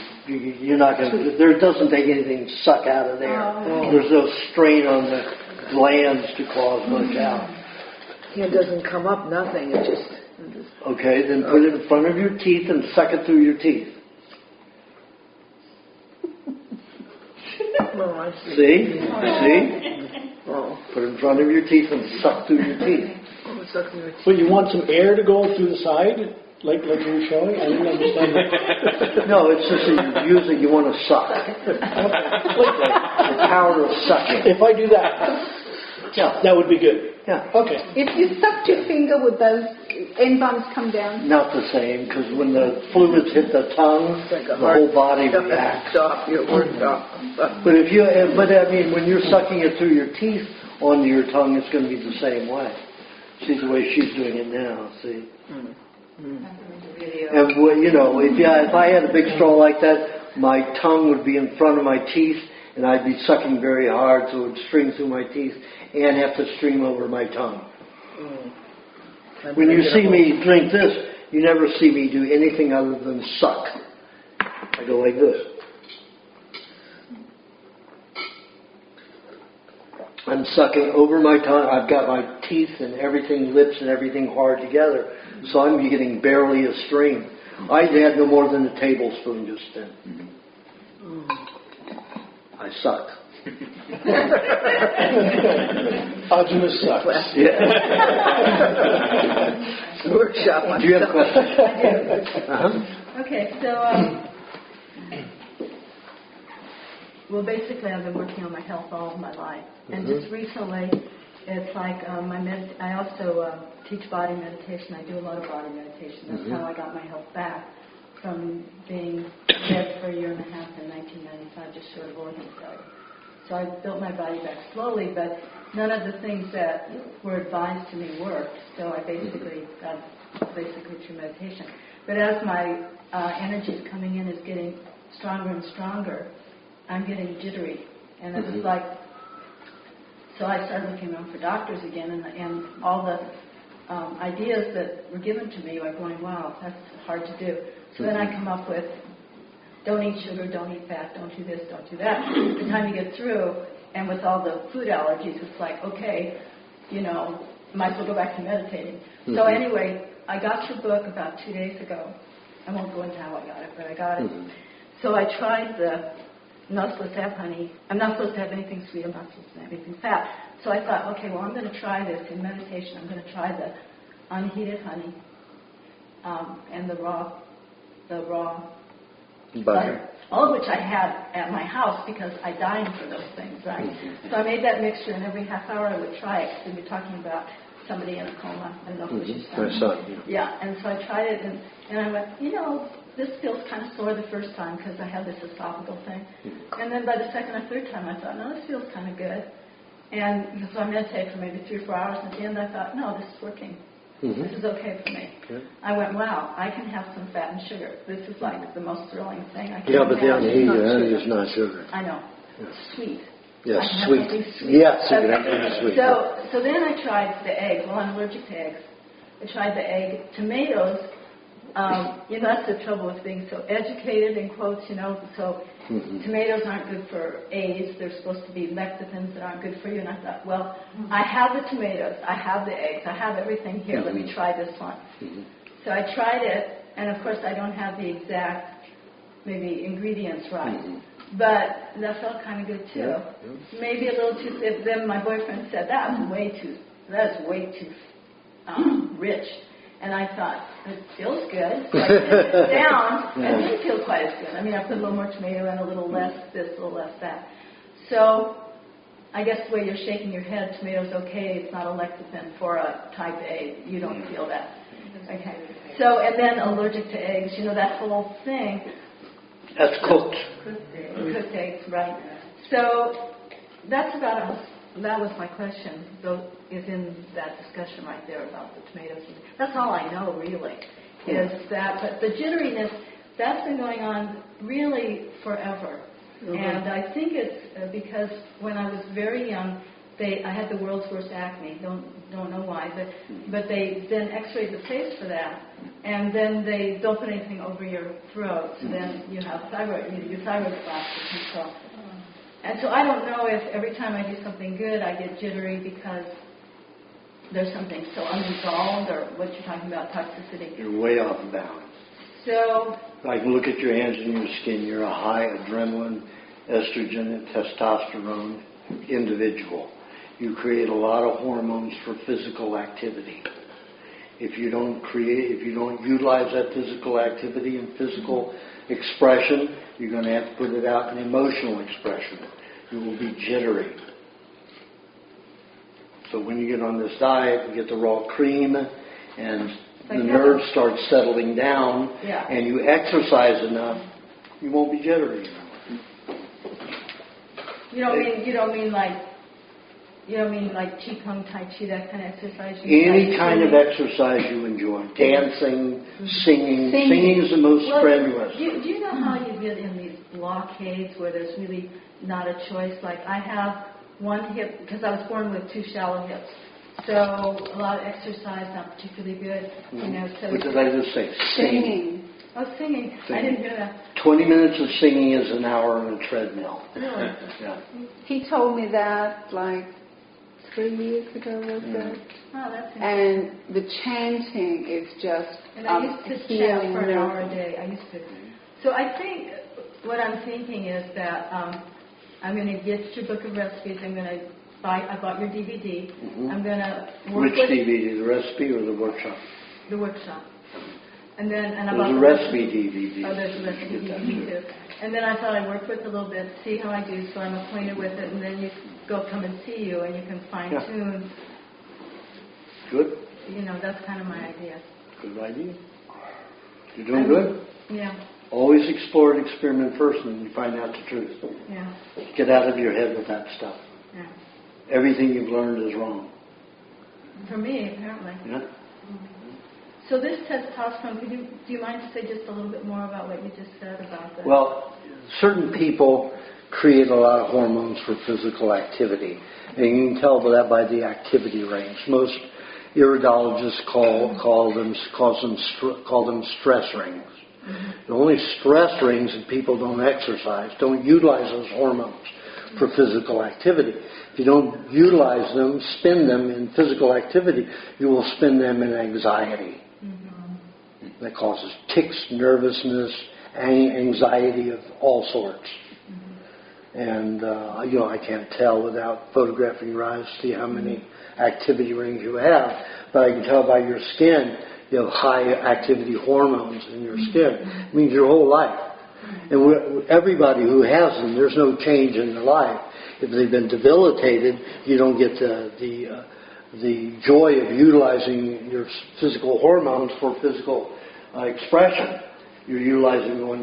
You're not going to. There doesn't take anything to suck out of there. Oh. There's no strain on the glands to cause much out. It doesn't come up, nothing. It just. Okay, then put it in front of your teeth and suck it through your teeth. Oh, I see. See? Oh. Put it in front of your teeth and suck through your teeth. Oh, suck through your teeth. But you want some air to go through the side, like you were showing? I didn't understand that. No, it's just that you want to suck. The power of sucking. If I do that, that would be good. Yeah. Okay. If you sucked your finger, would those enzymes come down? Not the same, because when the fluids hit the tongue, the whole body reacts. Stop. Your word stop. But when you're sucking it through your teeth onto your tongue, it's going to be the same way. See the way she's doing it now. See. And if I had a big straw like that, my tongue would be in front of my teeth, and I'd be sucking very hard, so it would stream through my teeth and have to stream over my tongue. When you see me drink this, you never see me do anything other than suck. I go like this. I'm sucking over my tongue. I've got my teeth and everything, lips and everything hard together. So I'm getting barely a stream. I had no more than a tablespoon just then. I suck. Aajonus sucks. Yeah. Workshop. Do you have a question? Okay, so basically I've been working on my health all of my life, and just recently, it's like I also teach body meditation. I do a lot of body meditation. That's how I got my health back from being dead for a year and a half in 1995, just short of organ failure. So I built my body back slowly, but none of the things that were advised to me worked. So I basically got through meditation. But as my energy is coming in, is getting stronger and stronger, I'm getting jittery, and it was like. So I started looking around for doctors again, and all the ideas that were given to me, I'm going, wow, that's hard to do. So then I come up with, don't eat sugar, don't eat fat, don't do this, don't do that. By the time you get through, and with all the food allergies, it's like, okay, might as well go back to meditating. So anyway, I got your book about 2 days ago. I won't go into how I got it, but I got it. So I tried I'm not supposed to have honey. I'm not supposed to have anything sweet. I'm not supposed to have anything fat. So I thought, okay, well, I'm going to try this in meditation. I'm going to try the unheated honey and the raw butter. All of which I had at my house because I dined for those things, right? So I made that mixture, and every half hour I would try it. Because you're talking about somebody in a coma. I don't know who she's My son. Yeah, and so I tried it, and I went, this feels kind of sore the first time because I had this esophageal thing. And then by the second or third time, I thought, no, this feels kind of good. And so I meditated for maybe 3 or 4 hours, and at the end I thought, no, this is working. This is okay for me. I went, wow, I can have some fat and sugar. This is like the most thrilling thing I can have. Yeah, but the unheated honey is not sugar. I know. It's sweet. Yes, I can sweet. have something sweet. Yes, you can have something sweet. So then I tried the egg. Well, I'm allergic to eggs. I tried the egg. Tomatoes, that's the trouble with being so educated, in quotes, so tomatoes aren't good for AIDS. They're supposed to be lecithins that aren't good for you. And I thought, well, I have the tomatoes, I have the eggs, I have everything here. Let me try this one. So I tried it, and of course I don't have the exact, maybe, ingredients right. But that felt kind of good too. Maybe a little too. Then my boyfriend said that's way too rich. And I thought, it feels good. So I put it down, and it didn't feel quite as good. I mean, I put a little more tomato and a little less this, a little less that. So I guess the way you're shaking your head, tomato's okay. It's not a lecithin for a type A. You don't feel that. Okay. So, and then allergic to eggs, that whole thing. That's cooked. Cooked eggs, right. So that's that was my question, though, is in that discussion right there about the tomatoes. That's all I know, really, is that. But the jitteriness, that's been going on really forever. And I think it's because when I was very young, I had the world's worst acne. Don't know why, but they then X-rayed the face for that, and then they don't put anything over your throat. So then you have your thyroid flash to control. And so I don't know if every time I do something good, I get jittery because there's something so unresolved, or what you're talking about, toxicity. You're way off balance. So I can look at your hands and your skin. You're a high adrenaline, estrogen, and testosterone individual. You create a lot of hormones for physical activity. If you don't utilize that physical activity and physical expression, you're going to have to put it out in emotional expression. You will be jittery. So when you get on this diet, you get the raw cream, and the nerves start settling down, and you exercise enough, you won't be jittery anymore. You don't mean like Qigong, Tai Chi, that kind of exercise? Any kind of exercise you enjoy. Dancing, singing. Singing is the most strenuous. Do you know how you get in these blockades where there's really not a choice? Like I have one hip, because I was born with 2 shallow hips. So a lot of exercise, not particularly good. So What did I just say? Singing. Oh, singing. I didn't hear that. 20 minutes of singing is an hour on a treadmill. Really? Yeah. He told me that like 3 years ago, was it? Oh, that's interesting. And the chanting is just And I used to chant for an hour a day. I used to. So I think what I'm thinking is that I'm going to get your book of recipes. I bought your DVD. I'm going to work Which DVD? The recipe or the workshop? The workshop. And then there's a recipe DVD. Oh, there's a recipe DVD too. And then I thought I'd work with it a little bit, see how I do, so I'm acquainted with it, and then you come and see you, and you can fine tune. Good. That's kind of my idea. Good idea. You're doing good. Yeah. Always explore and experiment first, and then you find out the truth. Yeah. Get out of your head with that stuff. Yeah. Everything you've learned is wrong. For me, apparently. Yeah. So this testosterone, do you mind to say just a little bit more about what you just said about that? Well, certain people create a lot of hormones for physical activity, and you can tell that by the activity range. Most iridologists call them stress rings. The only stress rings that people don't exercise, don't utilize those hormones for physical activity. If you don't utilize them, spend them in physical activity, you will spend them in anxiety. That causes tics, nervousness, anxiety of all sorts. And, I can't tell without photographing your eyes, see how many activity rings you have. But I can tell by your skin, you have high activity hormones in your skin. It means your whole life. And everybody who has them, there's no change in their life. If they've been debilitated, you don't get the joy of utilizing your physical hormones for physical expression. You're utilizing them on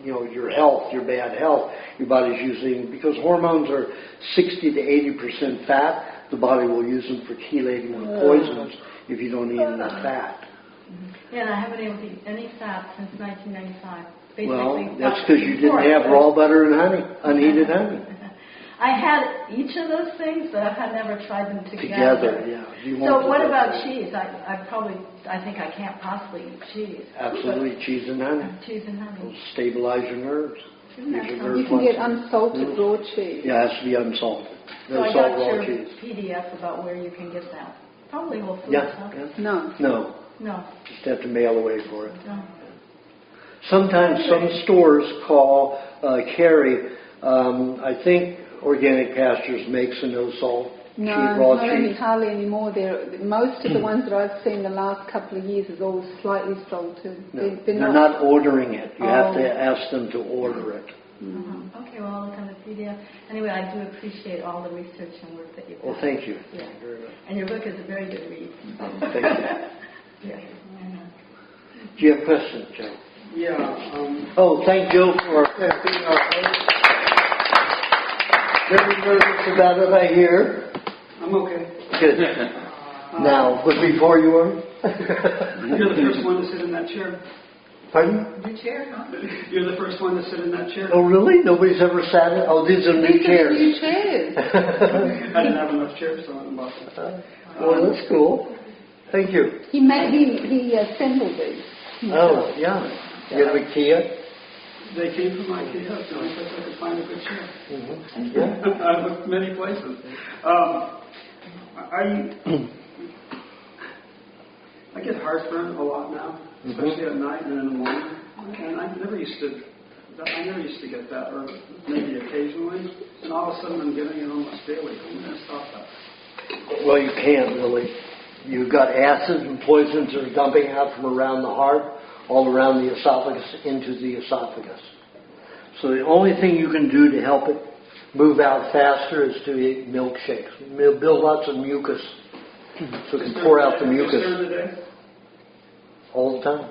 your health, your bad health. Your body's using, because hormones are 60 to 80% fat, the body will use them for chelating the poisons if you don't eat enough fat. Yeah, and I haven't been able to eat any fat since 1995. Basically, well, that's because you didn't have raw butter and honey, unheated honey. I had each of those things, but I had never tried them together. Yeah. So what about cheese? I think I can't possibly eat cheese. Absolutely, cheese and honey. Cheese and honey. It'll stabilize your nerves. You can get unsalted raw cheese. Yeah, it has to be unsalted. So I got your PDF about where you can get that. Probably Whole Foods. Yeah. No. Just have to mail away for it. No. Sometimes some stores carry, I think Organic Pastures makes a no-salt cheese, raw cheese. Hardly anymore. Most of the ones that I've seen the last couple of years is all slightly salted. No, they're not ordering it. You have to ask them to order it. Mm-hmm. Okay, well, I'll look on the PDF. Anyway, I do appreciate all the research and work that you've done. Well, thank you. Yeah. Thank you very much. And your book is a very good read. Thank you. Yeah. Do you have questions, Joe? Yeah. Thank Joe for being our host. Very nervous about it, I hear. I'm okay. Good. Now, but before you were? You're the first one to sit in that chair. Pardon? Your chair, huh? You're the first one to sit in that chair. Oh, really? Nobody's ever sat in? Oh, these are new chairs. New chairs. I didn't have enough chairs, so I bought them. Well, that's cool. Thank you. He assembled these. Oh, yeah. You have IKEA? They came from IKEA, so I guess I could find a good chair. Mm-hmm. Yeah. I've looked many places. I get heartburn a lot now, especially at night and in the morning. And I never used to get that, or maybe occasionally. And all of a sudden I'm getting it almost daily. I'm going to stop that. Well, you can't really. You've got acids and poisons that are dumping out from around the heart, all around the esophagus, into the esophagus. So the only thing you can do to help it move out faster is to eat milkshakes. Build lots of mucus, so it can pour out the mucus. All the time.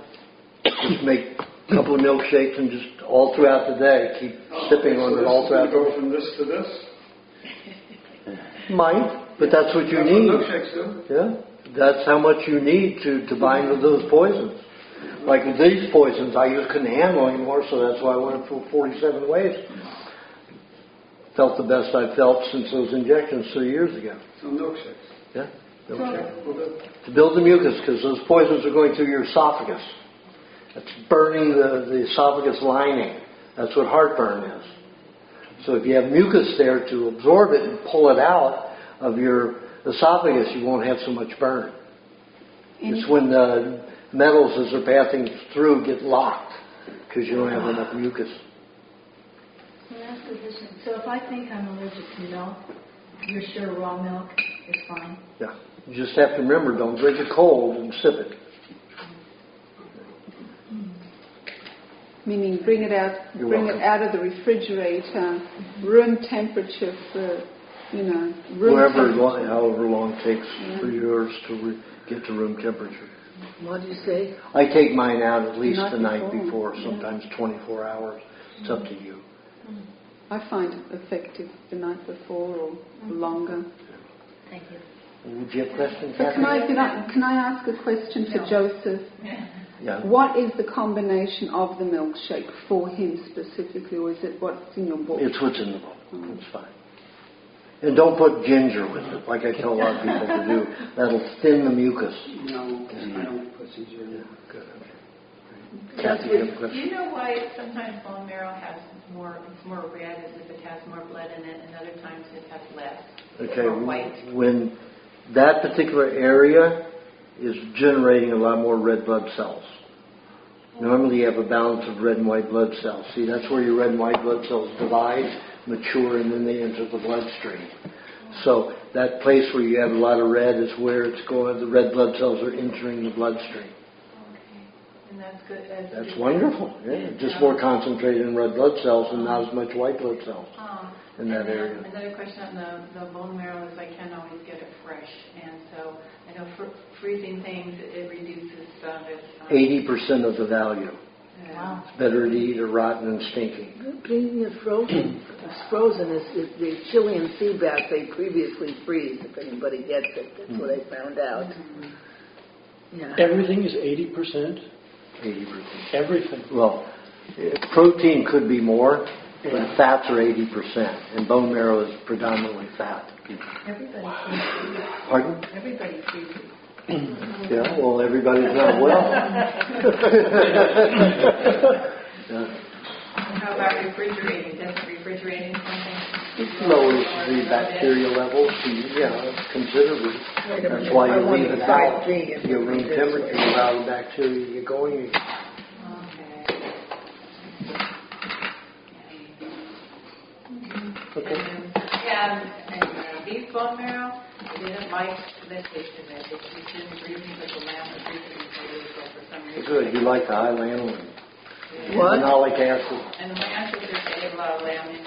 Just make a couple of milkshakes and just all throughout the day keep sipping on it all throughout the day. Go from this to this? Might, but that's what you need. Milkshakes do. Yeah, that's how much you need to bind with those poisons. Like with these poisons, I just couldn't handle anymore, so that's why I went for 47 ways. Felt the best I felt since those injections 3 years ago. So milkshakes. Yeah, milkshakes. To build the mucus, because those poisons are going through your esophagus. It's burning the esophagus lining. That's what heartburn is. So if you have mucus there to absorb it and pull it out of your esophagus, you won't have so much burn. It's when the metals, as they're passing through, get locked because you don't have enough mucus. So if I think I'm allergic to milk, you're sure raw milk is fine? Yeah. You just have to remember, don't drink it cold and sip it. Meaning bring it out of the refrigerator, room temperature for, however long it takes for yours to get to room temperature. What do you say? I take mine out at least the night before, sometimes 24 hours. It's up to you. I find it effective the night before or longer. Thank you. Would you have questions? So can I ask a question for Joseph? Yeah. What is the combination of the milkshake for him specifically, or is it what's in your book? It's what's in the book. It's fine. And don't put ginger with it, like I tell a lot of people to do. That'll thin the mucus. No, I don't put ginger in it. Good. Kathy, you have a question? Do you know why sometimes bone marrow has it's more red as if it has more blood in it, and other times it has less? Okay, or white? When that particular area is generating a lot more red blood cells. Normally you have a balance of red and white blood cells. See, that's where your red and white blood cells divide, mature, and then they enter the bloodstream. So that place where you have a lot of red is where it's going. The red blood cells are entering the bloodstream. And that's good. That's wonderful. Yeah, just more concentrated in red blood cells and not as much white blood cells in that area. Another question on the bone marrow is I can't always get it fresh, and so I know freezing things it reduces its 80% of the value. Wow. It's better to eat it rotten than stinking. Being it frozen, it's frozen is the Chilean sea bass they previously freeze. If anybody gets it, that's what I found out. Yeah. Everything is 80%. 80%. Everything. Well, protein could be more, but fats are 80%, and bone marrow is predominantly fat. Everybody Pardon? Everybody freezes. Yeah, well, everybody's not well. Yeah. How about refrigerating? Does refrigerating something? It lowers the bacteria levels, considerably. That's why you leave it out. Your room temperature allows the bacteria to get going. Okay. And beef bone marrow, I didn't like the taste of it. It just didn't breathe me, but the lamb was breathing me for some reason. Good, you like the high lanolin. What? Phenolic acid. And my ancestors ate a lot of lamb in these,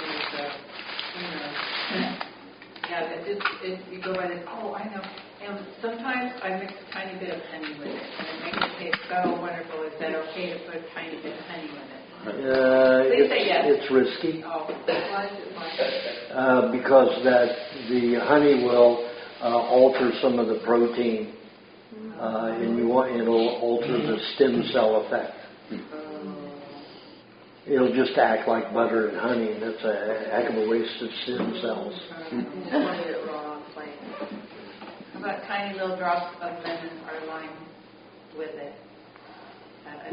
you go by this, I know. And sometimes I mix a tiny bit of honey with it, and it makes it taste so wonderful. Is that okay to put a tiny bit of honey with it? They say yes. It's risky. Oh, why is it? Because the honey will alter some of the protein, and it'll alter the stem cell effect. It'll just act like butter and honey, and it's a heck of a waste of stem cells. How about tiny little drops of lemon or lime with it?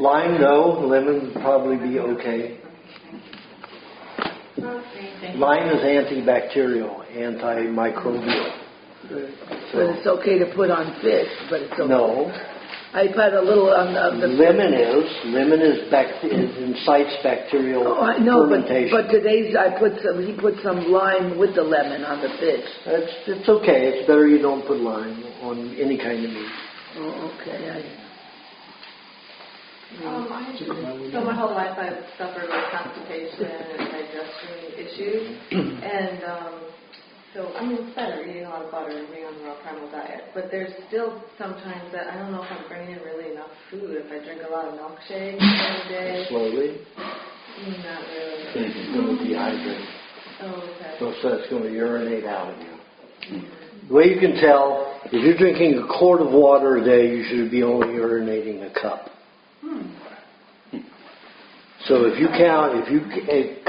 Lime, no. Lemon would probably be okay. Lime is antibacterial, antimicrobial. But it's okay to put on fish, but it's okay. No. I put a little on the Lemon incites bacterial I know, fermentation. but today's he put some lime with the lemon on the fish. It's okay. It's better you don't put lime on any kind of meat. Oh, okay. So my whole life I've suffered with constipation and digestion issues, and so it's better eating a lot of butter and being on the raw primal diet. But there's still sometimes that I don't know if I'm bringing in really enough food. If I drink a lot of milkshakes every day. Slowly. Not really. It's going to dehydrate. Oh, okay. So it's going to urinate out of you. The way you can tell, if you're drinking a quart of water a day, you should be only urinating a cup. So if you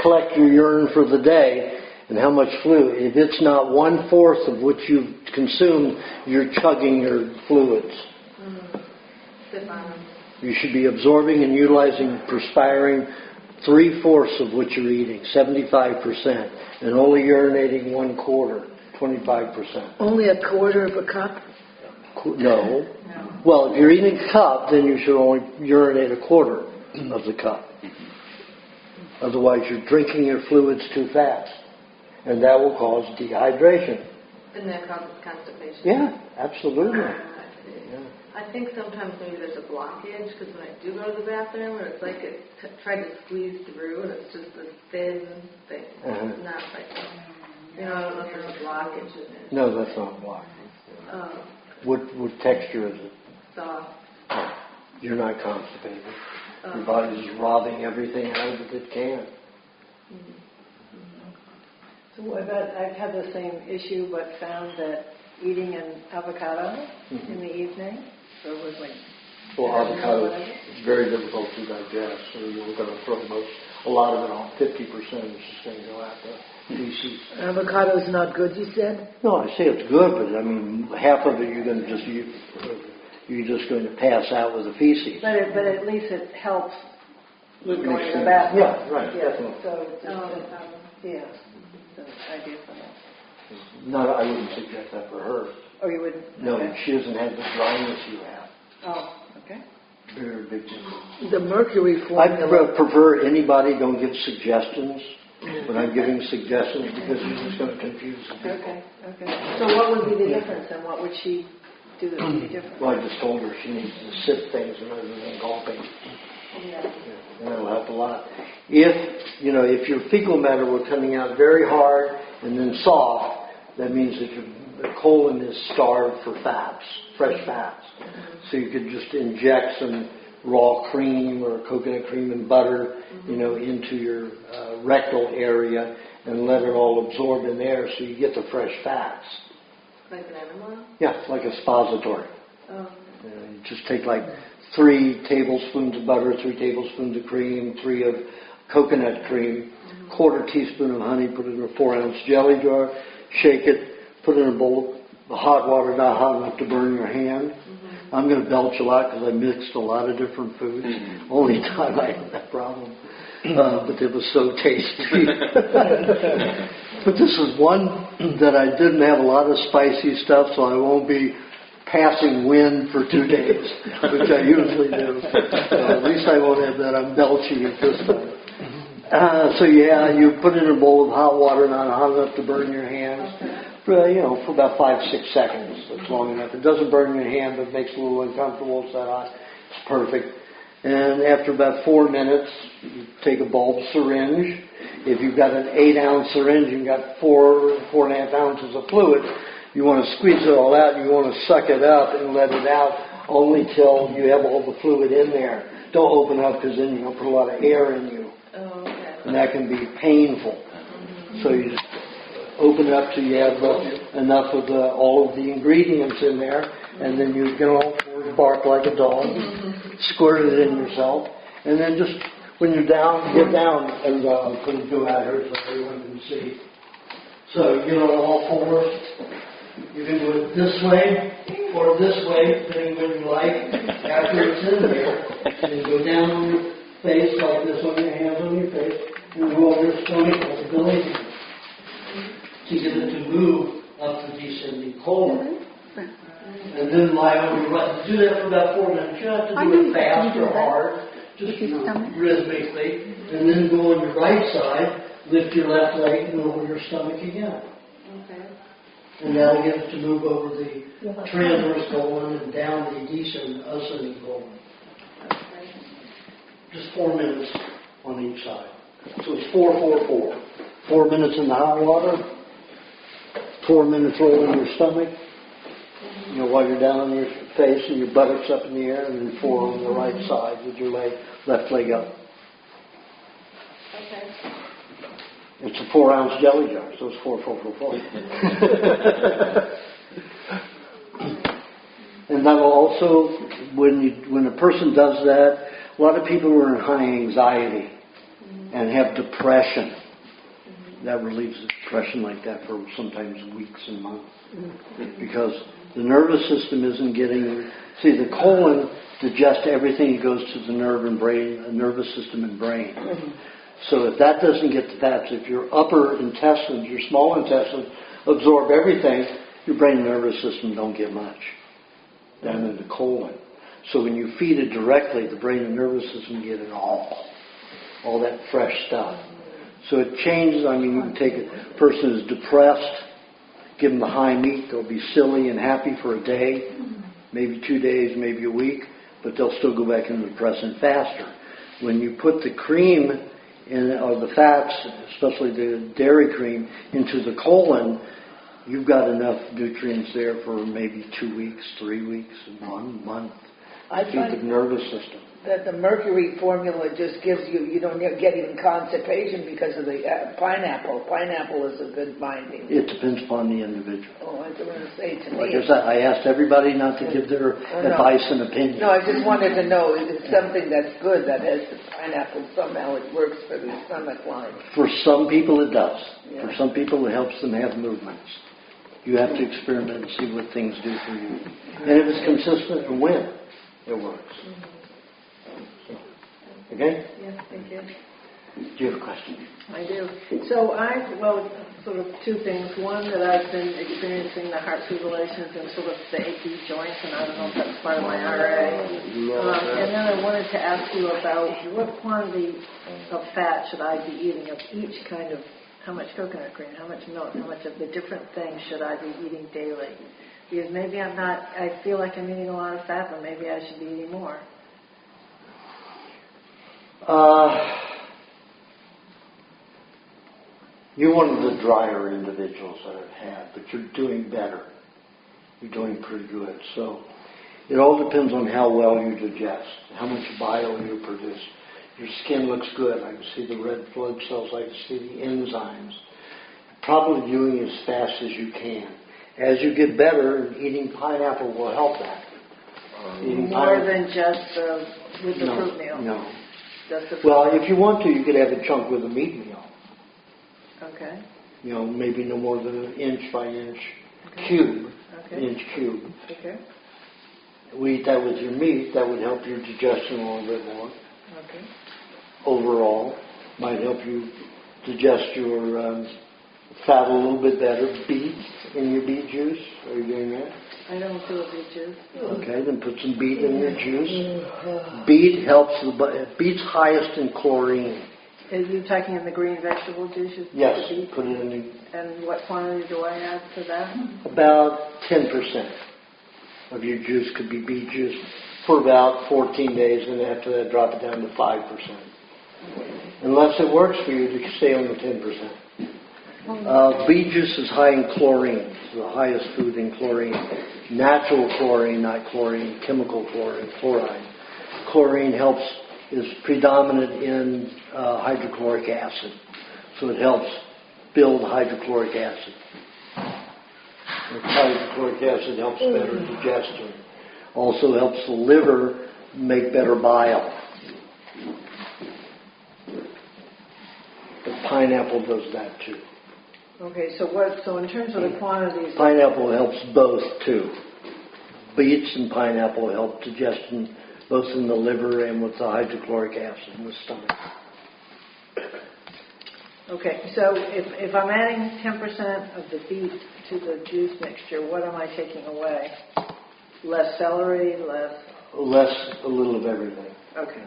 collect your urine for the day and how much fluid, if it's not 1/4 of what you've consumed, you're chugging your fluids. You should be absorbing and utilizing, perspiring 3/4 of what you're eating, 75%, and only urinating 1/4, 25%. Only a quarter of a cup? No. Well, if you're eating a cup, then you should only urinate a quarter of the cup. Otherwise, you're drinking your fluids too fast, and that will cause dehydration. And that causes constipation? Yeah, absolutely. I think sometimes maybe there's a blockage, because when I do go to the bathroom, it's like it tried to squeeze through, and it's just this thin thing. It's not like, I don't know if there's a blockage in it. No, that's not a blockage. What texture is it? Soft. You're not constipated. Your body's robbing everything out of it it can. So what about, I've had the same issue, but found that eating an avocado in the evening, so it was like... Well, avocado is very difficult to digest, so you're going to throw a lot of it on. 50% is just going to go out the feces. Avocado is not good, you said? No, I say it's good, but half of it you're going to you're just going to pass out with the feces. But at least it helps with going to the bathroom. Yeah, right, definitely. So it's it's idea for that. No, I wouldn't suggest that for her. Oh, you wouldn't? No, okay. she doesn't have the dryness you have. Oh, okay. Very big difference. The mercury I formula. prefer anybody don't give suggestions when I'm giving suggestions because you're just going to confuse people. Okay. So what would be the difference, and what would she do that would be different? Well, I just told her she needs to sip things rather than gulping. Yeah. And that'll help a lot. If your fecal matter were coming out very hard and then soft, that means that your colon is starved for fats, fresh fats. So you could just inject some raw cream or coconut cream and butter, into your rectal area and let it all absorb in there so you get the fresh fats. Like an enema? Yeah, like a suppository. Oh. You just take like 3 tablespoons of butter, 3 tablespoons of cream, 3 of coconut cream, quarter teaspoon of honey, put it in a 4-ounce jelly jar, shake it, put it in a bowl of hot water, not hot enough to burn your hand. I'm going to belch a lot because I mixed a lot of different foods. Only time I had that problem. But it was so tasty. But this is one that I didn't have a lot of spicy stuff, so I won't be passing wind for 2 days, which I usually do. At least I won't have that. I'm belching at this time. You put it in a bowl of hot water, not hot enough to burn your hands, for about 5-6 seconds. That's long enough. It doesn't burn your hand, but makes it a little uncomfortable. It's that hot. It's perfect. And after about 4 minutes, you take a bulb syringe. If you've got an 8-ounce syringe, you've got 4.5 ounces of fluid. You want to squeeze it all out. You want to suck it up and let it out only till you have all the fluid in there. Don't open up because then you're going to put a lot of air in you. Oh, okay. And that can be painful. So you just open it up till you have enough of all of the ingredients in there, and then you get all bark like a dog, squirt it in yourself, and then just when you're down, get down, and I'll put it out here so everyone can see. So you get on all fours. You can do it this way or this way, depending when you like. After it's in there, and you go down on your face like this, on your hands on your face, and go over your stomach like a belly button. To get it to move up the descending colon. And then lie on your right. Do that for about 4 minutes. You don't have to do it fast or hard, just rhythmically. And then go on your right side, lift your left leg and over your stomach again. Okay. And that'll get it to move over the transverse colon and down the ascending colon. Okay. Just 4 minutes on each side. So it's 4-4-4. 4 minutes in the hot water, 4 minutes rolling your stomach, while you're down on your face and your buttocks up in the air, and then 4 on the right side with your left leg up. Okay. It's a 4-ounce jelly jar, so it's 4-4-4-4. And that'll also, when a person does that, a lot of people are in high anxiety and have depression. That relieves the depression like that for sometimes weeks and months. Because the nervous system isn't getting... See, the colon digests everything that goes to the nervous system and brain. So if that doesn't get the fats, if your upper intestines, your small intestines, absorb everything, your brain and nervous system don't get much down in the colon. So when you feed it directly, the brain and nervous system get it all that fresh stuff. So it changes. I mean, you can take a person who's depressed, give them the high meat, they'll be silly and happy for a day, maybe 2 days, maybe a week, but they'll still go back into depression faster. When you put the cream or the fats, especially the dairy cream, into the colon, you've got enough nutrients there for maybe 2 weeks, 3 weeks, 1 month. I Feed the nervous system. That the mercury formula just gives you don't get even constipation because of the pineapple. Pineapple is a good binding. It depends upon the individual. Oh, I was going to say to Like me. I said, I asked everybody not to give their advice and opinion. No, I just wanted to know, is it something that's good that has the pineapple, somehow it works for the stomach line? For some people it does. Yeah. For some people it helps them have movements. You have to experiment and see what things do for you. And if it's consistent and when it works. Okay? Yes, thank you. Do you have a question? I do. So sort of two things. One, that I've been experiencing the heart fibrillations and sort of the achy joints, and I don't know if that's part of my RA. And then I wanted to ask you about what quantity of fat should I be eating of each kind of, how much coconut cream, how much milk, how much of the different things should I be eating daily? Because maybe I feel like I'm eating a lot of fat, but maybe I should be eating more. You're one of the drier individuals that I've had, but you're doing better. You're doing pretty good. So it all depends on how well you digest, how much bile you produce. Your skin looks good. I can see the red blood cells. I can see the enzymes. Probably doing as fast as you can. As you get better, eating pineapple will help that. More than just with the fruit meal? No. Well, if you want to, you could have a chunk with a meat meal. Okay. Maybe no more than an inch by inch cube. Okay. Inch cube. Okay. We eat that with your meat. That would help your digestion a little bit more. Okay. Overall, might help you digest your fat a little bit better. Beet in your beet juice. Are you doing that? I don't do a beet juice. Okay, then put some beet in your juice. Beet helps beet's highest in chlorine. Are you talking in the green vegetable juices? Yes, put it in the... And what quantity do I add to that? About 10% of your juice could be beet juice for about 14 days, and after that drop it down to 5%. Unless it works for you, you can stay on the 10%. Beet juice is high in chlorine. It's the highest food in chlorine. Natural chlorine, not chlorine, chemical chloride. Chlorine is predominant in hydrochloric acid. So it helps build hydrochloric acid. And hydrochloric acid helps better digestion. Also helps the liver make better bile. The pineapple does that too. Okay, so in terms of the quantities... Pineapple helps both too. Beets and pineapple help digestion both in the liver and with the hydrochloric acid in the stomach. Okay, so if I'm adding 10% of the beet to the juice mixture, what am I taking away? Less celery, less... A little of everything. Okay.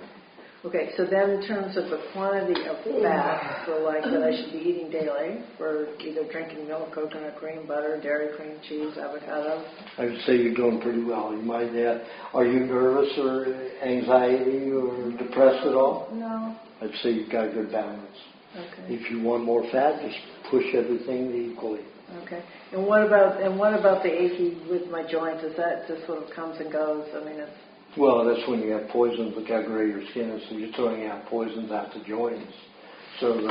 Okay, so then in terms of the quantity of fat, so like that I should be eating daily for either drinking milk, coconut cream, butter, dairy cream, cheese, avocado. I would say you're doing pretty well. You might add, are you nervous or anxiety or depressed at all? No. I'd say you've got a good balance. Okay. If you want more fat, just push everything equally. Okay. And what about the achy with my joints? Is that just sort of comes and goes? I mean, it's... Well, that's when you have poisons. Look how gray your skin is. So you're throwing out poisons out the joints. So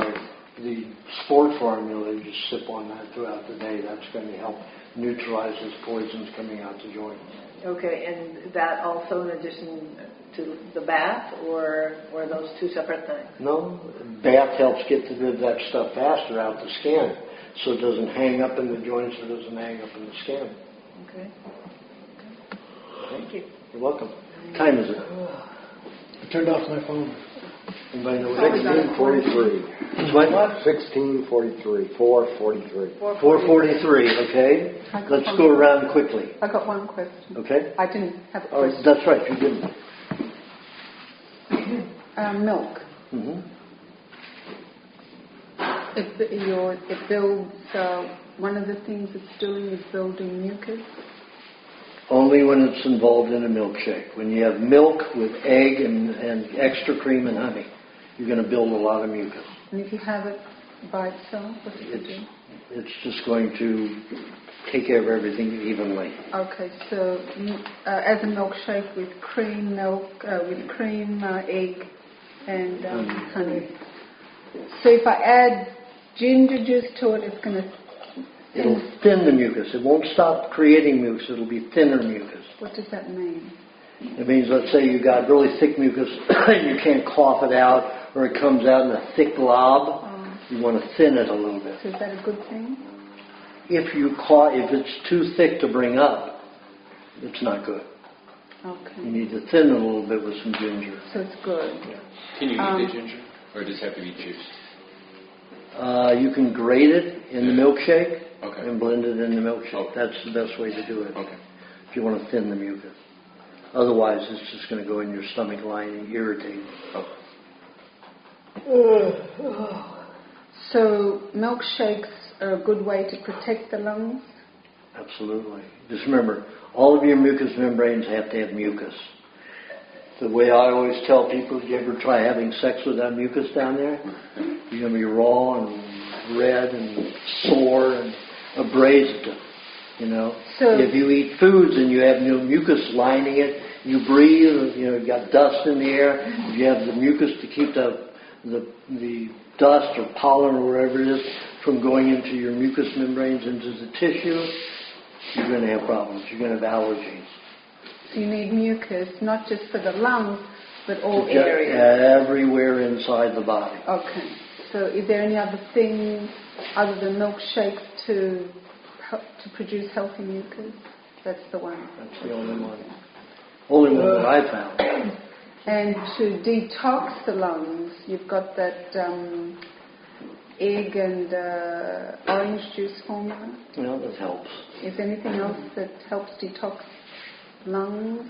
the sport formula, you just sip on that throughout the day. That's going to help neutralize those poisons coming out the joints. Okay, and that also in addition to the bath, or those two separate things? No, bath helps get rid of that stuff faster out the skin, so it doesn't hang up in the joints, it doesn't hang up in the skin. Okay. Thank you. You're welcome. Time is it? I turned off my phone. Anybody know what 16:43. It's what? 16:43. 4:43. 4:43. Okay. Let's go around quickly. I got one question. Okay. I didn't have a Oh, question. that's right. You didn't. Milk. Mm-hmm. It builds. One of the things it's doing is building mucus. Only when it's involved in a milkshake. When you have milk with egg and extra cream and honey, you're going to build a lot of mucus. And if you have it by itself, what does it do? It's just going to take care of everything evenly. Okay, so as a milkshake with cream, egg, and honey. So if I add ginger juice to it, it's going to... It'll thin the mucus. It won't stop creating mucus. It'll be thinner mucus. What does that mean? It means, let's say you got really thick mucus and you can't cough it out, or it comes out in a thick glob. You want to thin it a little bit. So is that a good thing? If it's too thick to bring up, it's not good. Okay. You need to thin it a little bit with some ginger. So it's good. Yeah. Can you eat the ginger? Or does it have to be juiced? You can grate it in the milkshake Okay. and blend it in the milkshake. Okay. That's the best way to do it. Okay. If you want to thin the mucus. Otherwise, it's just going to go in your stomach lining, irritate. So milkshakes are a good way to protect the lungs? Absolutely. Just remember, all of your mucous membranes have to have mucus. The way I always tell people, if you ever try having sex without mucus down there, you're going to be raw and red and sore and abrased. You know, So if you eat foods and you have no mucus lining it, you breathe. You know, you got dust in the air. If you have the mucus to keep the dust or pollen or whatever it is from going into your mucous membranes into the tissue, you're going to have problems. You're going to have allergies. So you need mucus, not just for the lungs, but all Just areas. everywhere inside the body. Okay. So is there any other things other than milkshakes to produce healthy mucus? That's the one. That's the only one. Only one that I found. And to detox the lungs, you've got that egg and orange juice formula. Well, that helps. Is there anything else that helps detox lungs?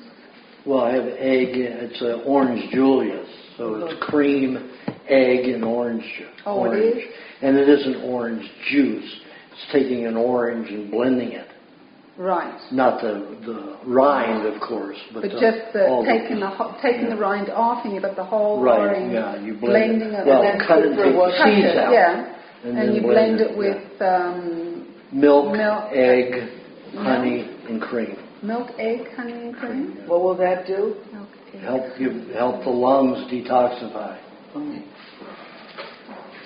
Well, I have egg. It's an orange Julius, so it's cream, egg, and orange. Oh, orange. it is? And it isn't orange juice. It's taking an orange and blending it. Right. Not the rind, of course, but But the, just all taking the rind off and you've got the whole right. orange, Yeah, you blend blending it. Well, and then cut it, take the seeds out. Yeah. And And then you blend it yeah. with milk, egg, honey, and cream. milk, egg, honey, and cream. What will that do? Milk, egg. Help the lungs detoxify.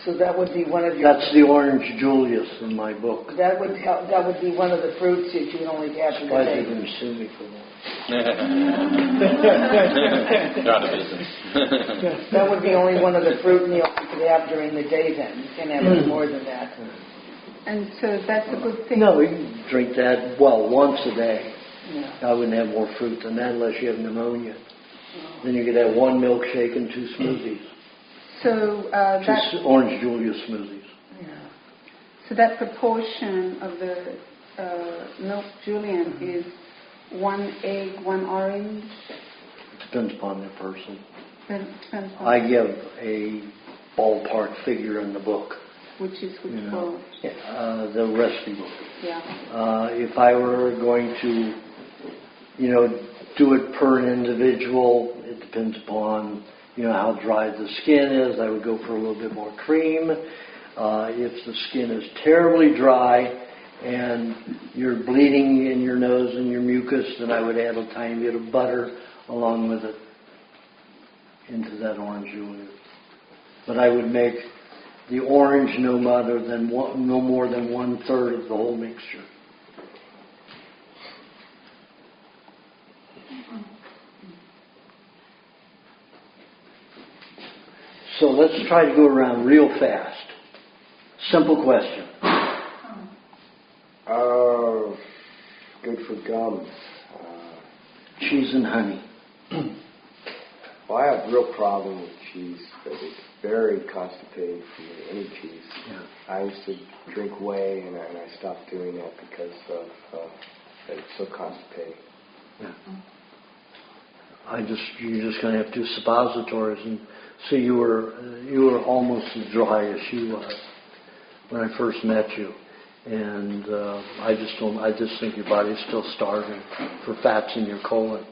So that would be one of your. That's the orange Julius in my book. That would help. That would be one of the fruits that you can only have in the Surprised day. they didn't sue me for that. They're out of business. That would be only one of the fruit meals you could have during the day. Then you can't have any more than that. And so that's a good thing. No, you can drink that, once a day. Yeah. I wouldn't have more fruit than that unless you have pneumonia. Then you could have one milkshake and two smoothies. So Two orange Julius smoothies. Yeah. so that proportion of the milk julienne is 1 egg, 1 orange. It depends upon the person. Then it depends on I give a ballpark figure in the book. which is which You know, one? the recipe book. Yeah. If I were going to, do it per individual, it depends upon, how dry the skin is. I would go for a little bit more cream. If the skin is terribly dry and you're bleeding in your nose and your mucus, then I would add a tiny bit of butter along with it into that orange julienne. But I would make the orange no more than 1/3 of the whole mixture. So let's try to go around real fast. Simple question. Good for gums. Cheese and honey. Well, I have a real problem with cheese, but it's very constipating for me, any cheese. Yeah. I used to drink whey, and I stopped doing that because of that it's so constipating. Yeah. You're just going to have to do suppositories, and see, you were almost as dry as she was when I first met you, and I just think your body's still starving for fats in your colon.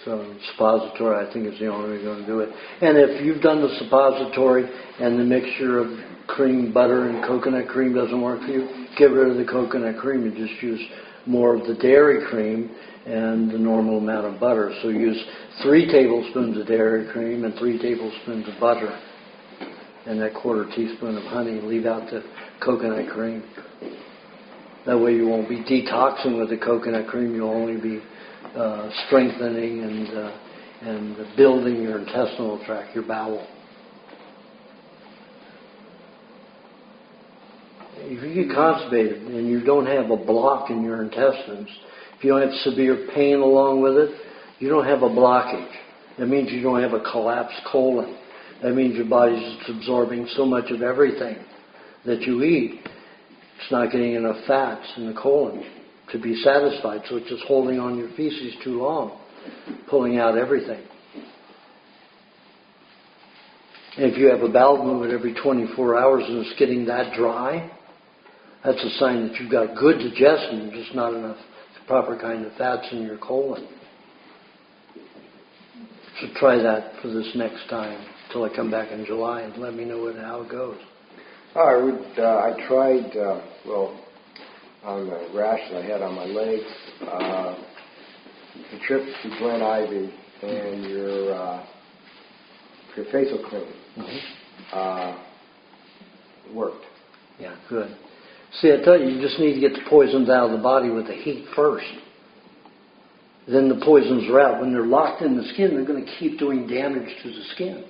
So suppository, I think, is the only way you're going to do it. And if you've done the suppository and the mixture of cream, butter, and coconut cream doesn't work for you, get rid of the coconut cream and just use more of the dairy cream and the normal amount of butter. So use 3 tablespoons of dairy cream and 3 tablespoons of butter and that 1/4 teaspoon of honey. Leave out the coconut cream. That way you won't be detoxing with the coconut cream. You'll only be strengthening and building your intestinal tract, your bowel. If you get constipated and you don't have a block in your intestines, if you don't have severe pain along with it, you don't have a blockage. That means you don't have a collapsed colon. That means your body's just absorbing so much of everything that you eat. It's not getting enough fats in the colon to be satisfied, so it's just holding on your feces too long, pulling out everything. And if you have a bowel movement every 24 hours and it's getting that dry, that's a sign that you've got good digestion, just not enough proper kind of fats in your colon. So try that for this next time till I come back in July and let me know how it goes. I tried, on the rash that I had on my legs, the trip to Glen Ivy and your facial cream worked. Yeah, good. See, I tell you, you just need to get the poisons out of the body with the heat first. Then the poisons are out. When they're locked in the skin, they're going to keep doing damage to the skin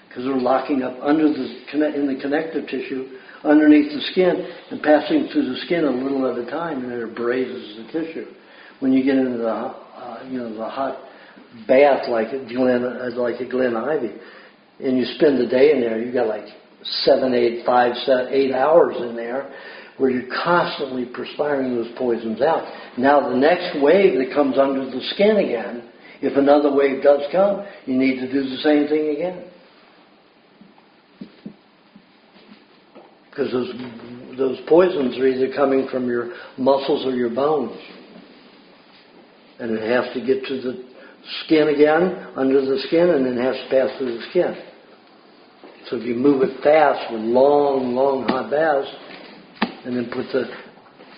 because they're locking up in the connective tissue underneath the skin and passing through the skin a little at a time, and it abrases the tissue. When you get into the hot bath like at Glen Ivy, and you spend the day in there, you got like 8 hours in there, where you're constantly perspiring those poisons out. Now the next wave that comes under the skin again, if another wave does come, you need to do the same thing again. Because those poisons are either coming from your muscles or your bones. And it has to get to the skin again, under the skin, and then has to pass through the skin. So if you move it fast with long hot baths, and then put the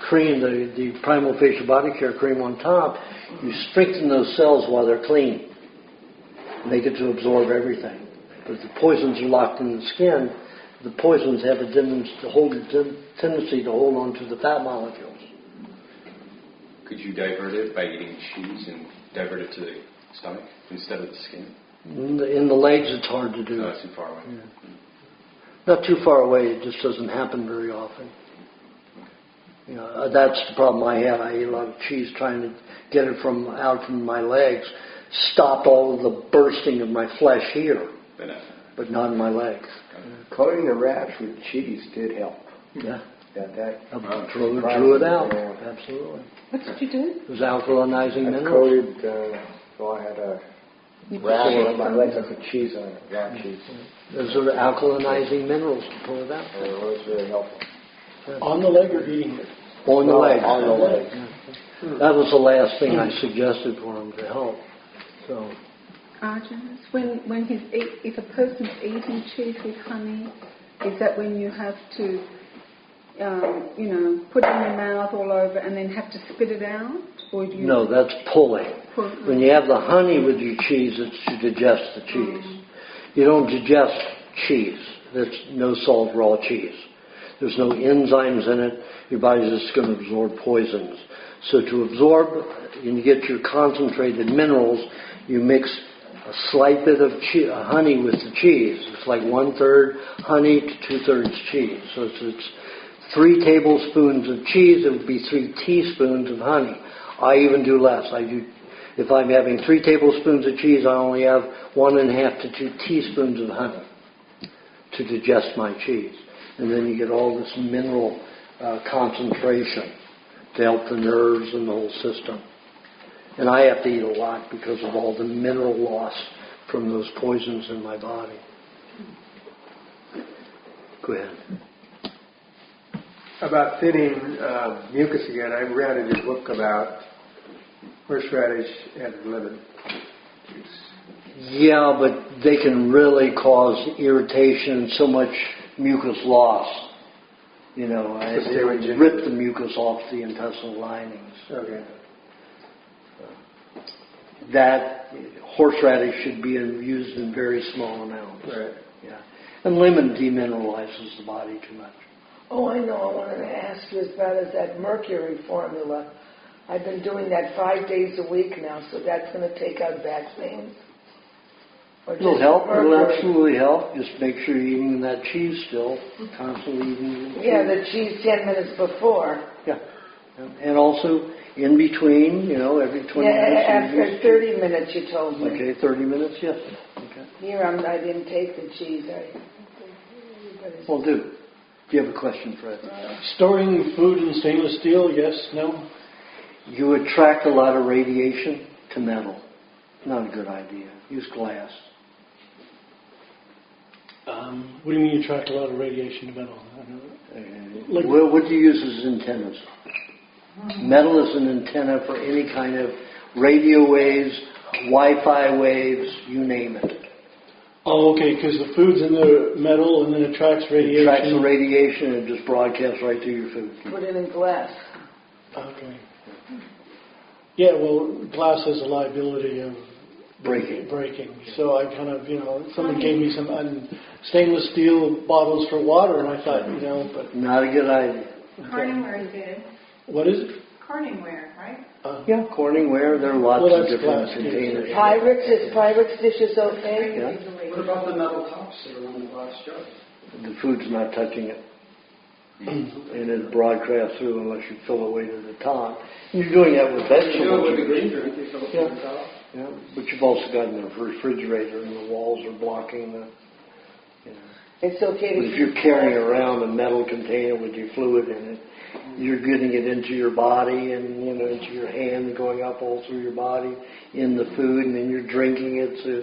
cream, the Primal Facial Body Care cream on top, you strengthen those cells while they're clean. And they get to absorb everything. But if the poisons are locked in the skin, the poisons have a tendency to hold on to the fat molecules. Could you divert it by eating cheese and divert it to the stomach instead of the skin? In the legs, it's hard to do. No, it's too far away. Yeah. Not too far away. It just doesn't happen very often. That's the problem I had. I ate a lot of cheese trying to get it out from my legs. Stopped all of the bursting of my flesh here, but not in my legs. Coating the rash with cheese did help. Yeah. That drew it out. Yeah. Absolutely. What did you do? It was alkalizing I minerals. I had a rash on my legs. I put cheese on it, raw cheese. Those are alkalizing minerals to pull it out. And it was very helpful. On the leg or eating it? On the leg. On the leg. Yeah. That was the last thing I suggested for him to help. So. Aajonus, if a person's eating cheese with honey, is that when you have to, put it in your mouth all over and then have to spit it out? Or do you? No, that's pulling. When you have the honey with your cheese, it's to digest the cheese. You don't digest cheese. That's no salt raw cheese. There's no enzymes in it. Your body's just going to absorb poisons. So to absorb and get your concentrated minerals, you mix a slight bit of honey with the cheese. It's like 1/3 honey to 2/3 cheese. So it's 3 tablespoons of cheese. It would be 3 teaspoons of honey. I even do less. If I'm having 3 tablespoons of cheese, I only have 1.5 to 2 teaspoons of honey to digest my cheese. And then you get all this mineral concentration to help the nerves and the whole system. And I have to eat a lot because of all the mineral loss from those poisons in my body. Go ahead. About thinning mucus again, I read in your book about horseradish and lemon juice. Yeah, but they can really cause irritation and so much mucus loss. It rip the mucus off the intestinal linings. Okay. That horseradish should be used in very small amounts. Right. Yeah. And lemon demineralizes the body too much. Oh, I know. I wanted to ask you about that mercury formula. I've been doing that 5 days a week now, so that's going to take out back pain. It'll help. It'll absolutely help. Just make sure you're eating that cheese still. Constantly eating the cheese. Yeah, the cheese 10 minutes before. Yeah. And also in between, every 20 minutes. Yeah, after 30 minutes, you told me. Okay, 30 minutes, yes. Okay. Here, I didn't take the cheese. Well, do you have a question, Fred? Storing food in stainless steel, yes, no? You attract a lot of radiation to metal. Not a good idea. Use glass. What do you mean you attract a lot of radiation to metal? What do you use as antennas? Metal is an antenna for any kind of radio waves, Wi-Fi waves, you name it. Oh, okay, because the food's in the metal and then it attracts radiation. It attracts the radiation and it just broadcasts right through your food. Put it in glass. Okay. Yeah, well, glass has a liability of breaking. So I kind of, someone gave me some stainless steel bottles for water, and I thought, but not a good idea. Corningware is good. What is it? Corningware, right? Yeah, Corningware. There are lots of different containers. Pyrex dishes okay? Yeah. What about the metal tops that are on the glass jars? The food's not touching it. And it broadcasts through unless you fill it way to the top. You're doing that with vegetables. You do it with the green drink, you fill it to the top. Yeah, but you've also got the refrigerator and the walls are blocking the... It's okay to... But if you're carrying around a metal container with your fluid in it, you're getting it into your body and, into your hand, going up all through your body, in the food, and then you're drinking it, so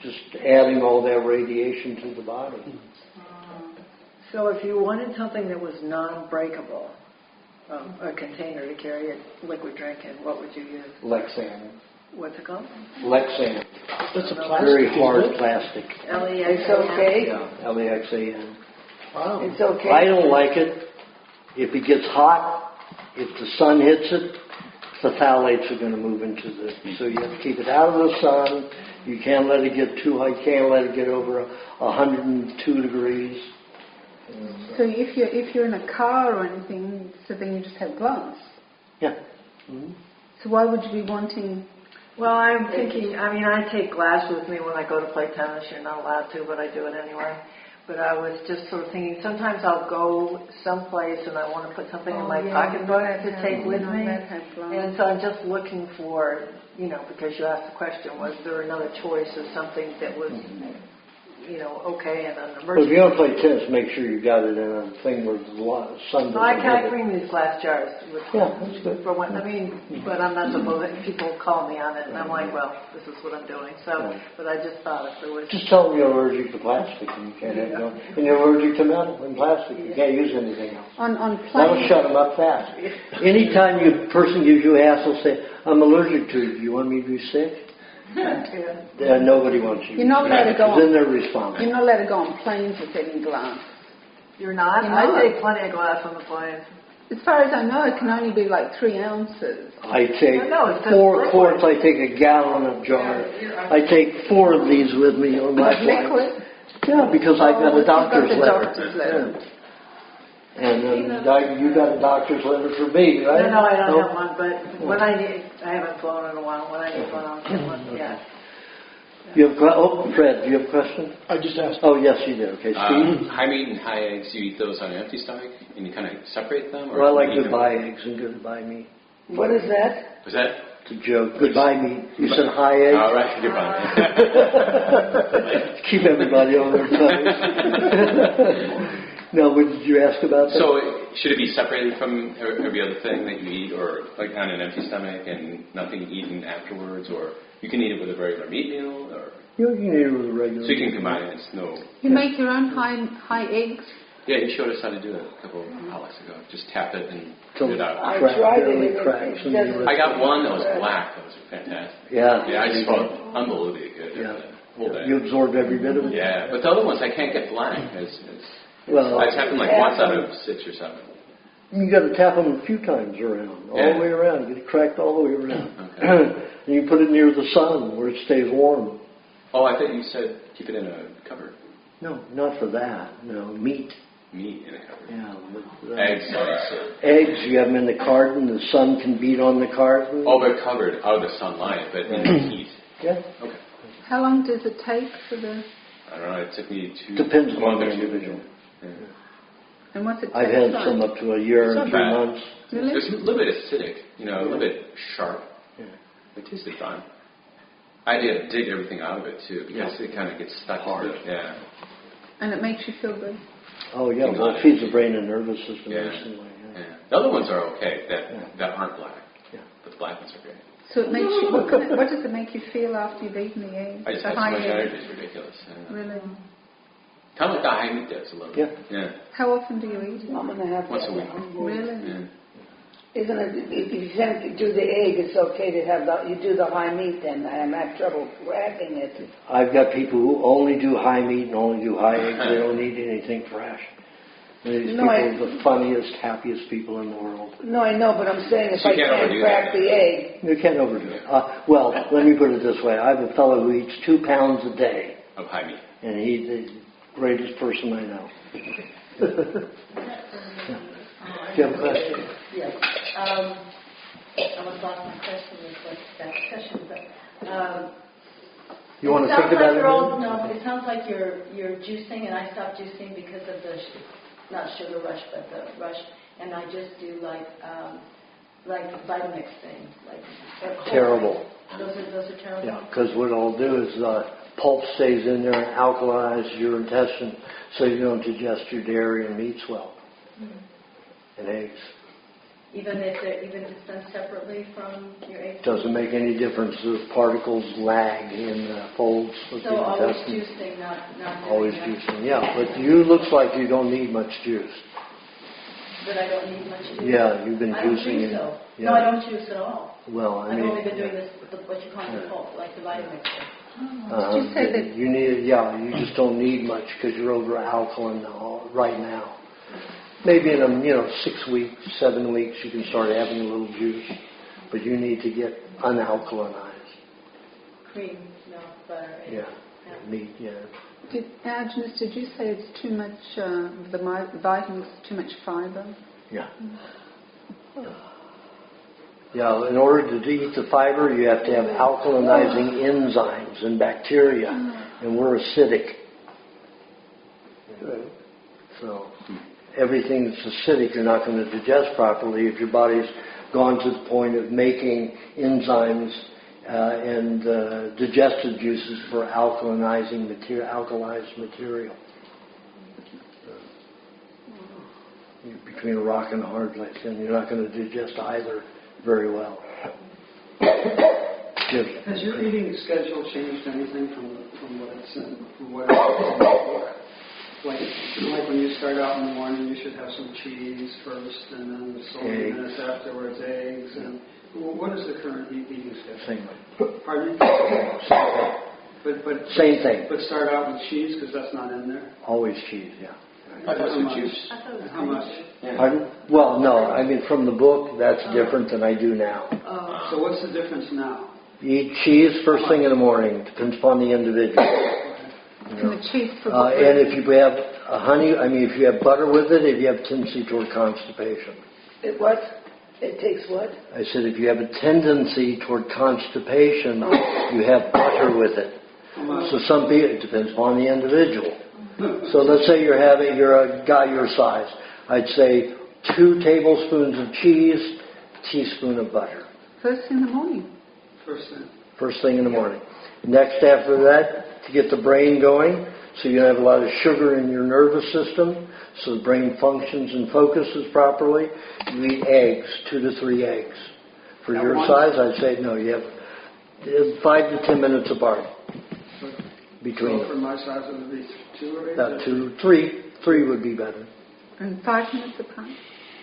just adding all that radiation to the body. So if you wanted something that was non-breakable, a container to carry a liquid drink in, what would you use? Lexan. What's it called? Lexan. That's a plastic. Very hard plastic. It's okay? Yeah, Lexan. Wow. It's okay? I don't like it. If it gets hot, if the sun hits it, the phthalates are going to move into the... So you have to keep it out of the sun. You can't let it get too hot. You can't let it get over 102 degrees. So if you're in a car or anything, so then you just have glass? Yeah. Mm-hmm. So why would you be wanting... Well, I'm thinking, I take glass with me when I go to play tennis. You're not allowed to, but I do it anyway. But I was just sort of thinking, sometimes I'll go someplace and I want to put something in my pocketbook to take with me. And so I'm just looking for, because you asked the question, was there another choice of something that was... okay, and an emergency. Well, if you don't play tennis, make sure you got it in a thing where the sun doesn't I bring these glass jars with me. Yeah, that's good. For when, but I'm not supposed to, people call me on it, and I'm like, well, this is what I'm doing. So, but I just thought if there was... Just tell them you're allergic to plastic, and you can't have no, and you're allergic to metal and plastic. You can't use anything else. On That'll shut them up fast. Anytime a person gives you a hassle, say, I'm allergic to it. Do you want me to be sick? Nobody wants you. You're not allowed to go on. Then they're responsible. You're not allowed to go on planes with any glass. You're not? I take plenty of glass on the plane. As far as I know, it can only be like 3 ounces. I take 4 quarts. I take a gallon of jar. I take 4 of these with me on my flight. Liquid? Yeah, because I got a doctor's letter. letter. And you got a doctor's letter for me, right? No, I don't have one, but when I need, I haven't flown in a while. When I need one, I'll get one. Yeah. Fred, do you have a question? I just asked. Oh, yes, you did. Okay, Steve? High meat and high eggs, you eat those on an empty stomach and you kind of separate them? Or Well, I like goodbye eggs and goodbye meat. What is that? Was that? It's a joke. Goodbye meat. You said high eggs? All right, goodbye. Keep everybody on their toes. No, what did you ask about that? So should it be separated from every other thing that you eat, or like on an empty stomach and nothing eaten afterwards, or you can eat it with a regular meat meal, or you can eat it with a regular. So you can combine it. It's no. You make your own high eggs. Yeah, he showed us how to do it a couple of hours ago. Just tap it and put it out. I tried it. I got one that was black. That was fantastic. Yeah. Yeah, I just felt unbelievably good. Yeah. You absorbed every bit of it. Yeah, but the other ones I can't get black. Well, I tap them like once out of 6 or 7. You got to tap them a few times around, all the way around. Get it cracked all the way around. Okay. And you put it near the sun where it stays warm. Oh, I thought you said keep it in a cupboard. No, not for that. No, meat. Meat in a cupboard. Yeah. But, eggs. Eggs, you have them in the carton. The sun can beat on the carton. Oh, they're covered out of the sunlight, but in the heat. Yeah. Okay. How long does it take for the... I don't know. It took me 2 Depends months on the or 2. individual. Yeah. And what's it? I've had some up to a year and 2 months. Really? It's a little bit acidic, a little bit sharp. Yeah. It tasted fine. I had to dig everything out of it too because it kind of gets stuck hard. Yeah. And it makes you feel good. Oh yeah, well, it feeds the brain and nervous system. Yeah. Recently, Yeah. The other ones are okay that aren't black. Yeah. But the black ones are great. So it makes you. What does it make you feel after you've eaten the egg? I just have so much energy. It's ridiculous. Yeah. Really? Kind of like the high meat does a little bit. Yeah. How often do you eat it? Once a week. Really? Yeah. Isn't it, if you do the egg, it's okay to have you do the high meat then. I have trouble wrapping it. I've got people who only do high meat and only do high eggs. They don't eat anything fresh. These people are the funniest, happiest people in the world. No, I know, but I'm saying if I can't crack the egg. You can't overdo it. Well, let me put it this way. I have a fellow who eats 2 pounds a day. Of high meat. And he's the greatest person I know. Do you have a question? Yes. I almost lost my question with that discussion, but you want to think about it? No, it sounds like you're juicing, and I stopped juicing because of the not sugar rush, but the rush, and I just do like Vitamix things, like terrible. Those are terrible. Yeah, because what it'll do is pulp stays in there and alkalizes your intestine, so you don't digest your dairy and meats well, and eggs. Even if it's done separately from your eggs? Doesn't make any difference. The particles lag in the folds of the intestine. So always juicing, not always juicing, yeah. But you looks like you don't need much juice. That I don't need much juice? Yeah, you've been juicing. I don't think so. Yeah. No, I don't juice at all. Well, I mean... I've only been doing this, what you call the pulp, like the Vitamix. Did you say that... You need, you just don't need much because you're over alkaline right now. Maybe in 6 weeks, 7 weeks, you can start having a little juice, but you need to get unalkalinized. Cream, milk, butter. Yeah, meat. Yeah. Aajonus, did you say it's too much? The vitamins, too much fiber? Yeah. Yeah. In order to eat the fiber, you have to have alkalinizing enzymes and bacteria, and we're acidic. So. Everything that's acidic you're not going to digest properly if your body's gone to the point of making enzymes and digestive juices for alkalized material. You're between a rock and a hard place, and you're not going to digest either very well. Has your eating schedule changed anything from what it's in the book? Like when you start out in the morning, you should have some cheese first, and then so many minutes afterwards, eggs. And what is the current eating schedule? Same way. Pardon me? Same thing. But start out with cheese because that's not in there. Always cheese, yeah. I thought it was juice. How much? Yeah. Pardon? Well, no. I mean, from the book, that's different than I do now. So what's the difference now? You eat cheese first thing in the morning. Depends upon the individual. And the cheese for and if you have if you have butter with it, if you have a tendency toward constipation. It takes what? I said if you have a tendency toward constipation, you have butter with it. So some people, it depends upon the individual. So let's say you're a guy your size. I'd say 2 tablespoons of cheese, a teaspoon of butter. First thing in the morning. First thing in the morning. Next after that, to get the brain going, so you don't have a lot of sugar in your nervous system, so the brain functions and focuses properly, you eat eggs, 2 to 3 eggs. For your size, I'd say no, you have 5 to 10 minutes apart between them. For my size, it would be 2 or 8? About 2, 3. 3 would be better. And 5 minutes apart?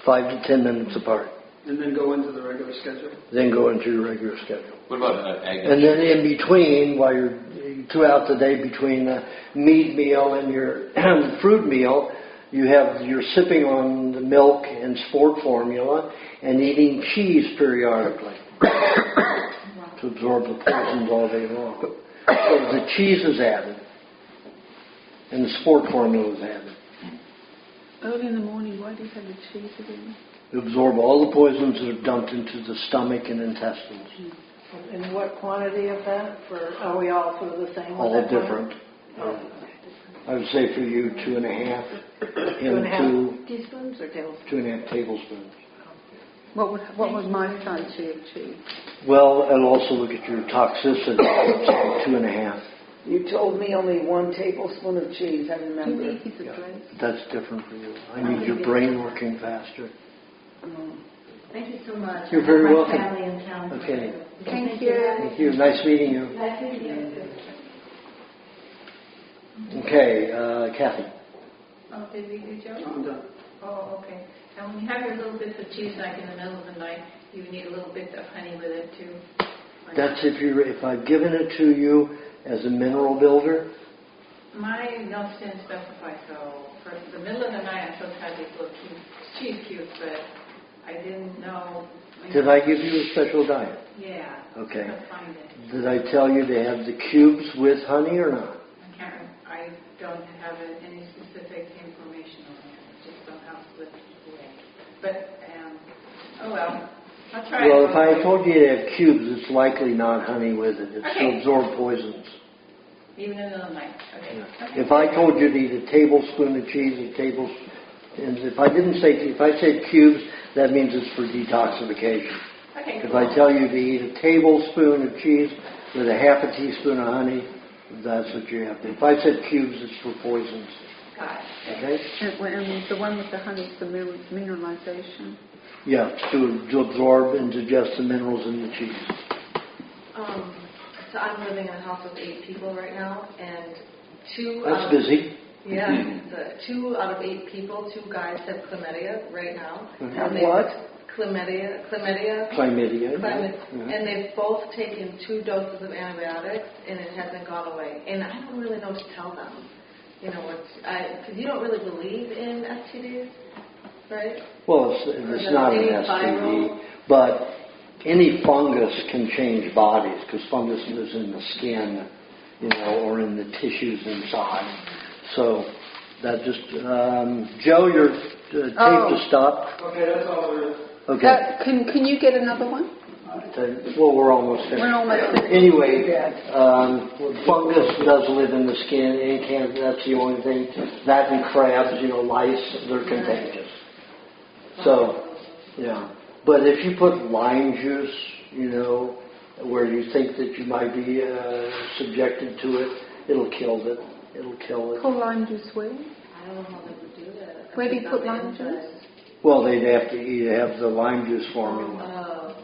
5 to 10 minutes apart. And then go into the regular schedule? Then go into your regular schedule. What about egg? And then in between, while you're throughout the day between the meat meal and your fruit meal, you're sipping on the milk and sport formula and eating cheese periodically to absorb the poisons all day long. So the cheese is added and the sport formula is added. Early in the morning, why do you have the cheese again? To absorb all the poisons that are dumped into the stomach and intestines. And what quantity of that? Are we all sort of the same? All different. I would say for you 2.5 2.5 teaspoons or tablespoons? 2.5 tablespoons. What would my son achieve? Well, and also look at your toxicity. It's like 2.5. You told me only 1 tablespoon of cheese, I remember. That's different for you. I need your brain working faster. Thank you so much. You're very My welcome. family in town. Okay. Thank you. Thank you. Nice meeting you. Nice meeting you. Okay, Kathy. Oh, did we do Joe? I'm done. Oh, okay. And when you have your little bits of cheese, like in the middle of the night, you need a little bit of honey with it too. That's if I've given it to you as a mineral builder. My notes didn't specify, so for the middle of the night, I'm supposed to have these little cheese cubes, but I didn't know. Did I give you a special diet? Yeah. Okay. I couldn't find it. Did I tell you to have the cubes with honey or not? I don't have any specific information on it. It just somehow slipped away. But, oh well. I'll try Well, it. if I told you to have cubes, it's likely not honey with it. It's Okay. to absorb poisons. Even in the middle of the night. Okay. Yeah. Okay. If I told you to eat a tablespoon of cheese, and if I said cubes, that means it's for detoxification. Okay, If cool. I tell you to eat a tablespoon of cheese with a half a teaspoon of honey, that's what you have to. If I said cubes, it's for poisons. Got it. Okay? And the one with the honey is the mineralization. Yeah, to absorb and digest the minerals in the cheese. So I'm living in a house with 8 people right now, and 2. That's busy. Yeah, 2 out of 8 people, 2 guys have chlamydia right now. Have And what? Chlamydia. Chlamydia. And they've both taken 2 doses of antibiotics, and it hasn't gone away. And I don't really know what to tell them. You know, because you don't really believe in STDs, right? Well, it's not an STD, but any fungus can change bodies because fungus lives in the skin, or in the tissues inside. So that just, Joe, your tape to stop. Okay, that's all there is. Okay. Can you get another one? Well, we're almost finished. We're almost finished. Anyway, fungus does live in the skin, and that's the only thing. That and crabs, lice, they're contagious. So, yeah. But if you put lime juice, where you think that you might be subjected to it, it'll kill it. It'll kill it. Put lime juice where? I don't know how they would do that. Where do you put lime juice? Well, they'd have to have the lime juice formula.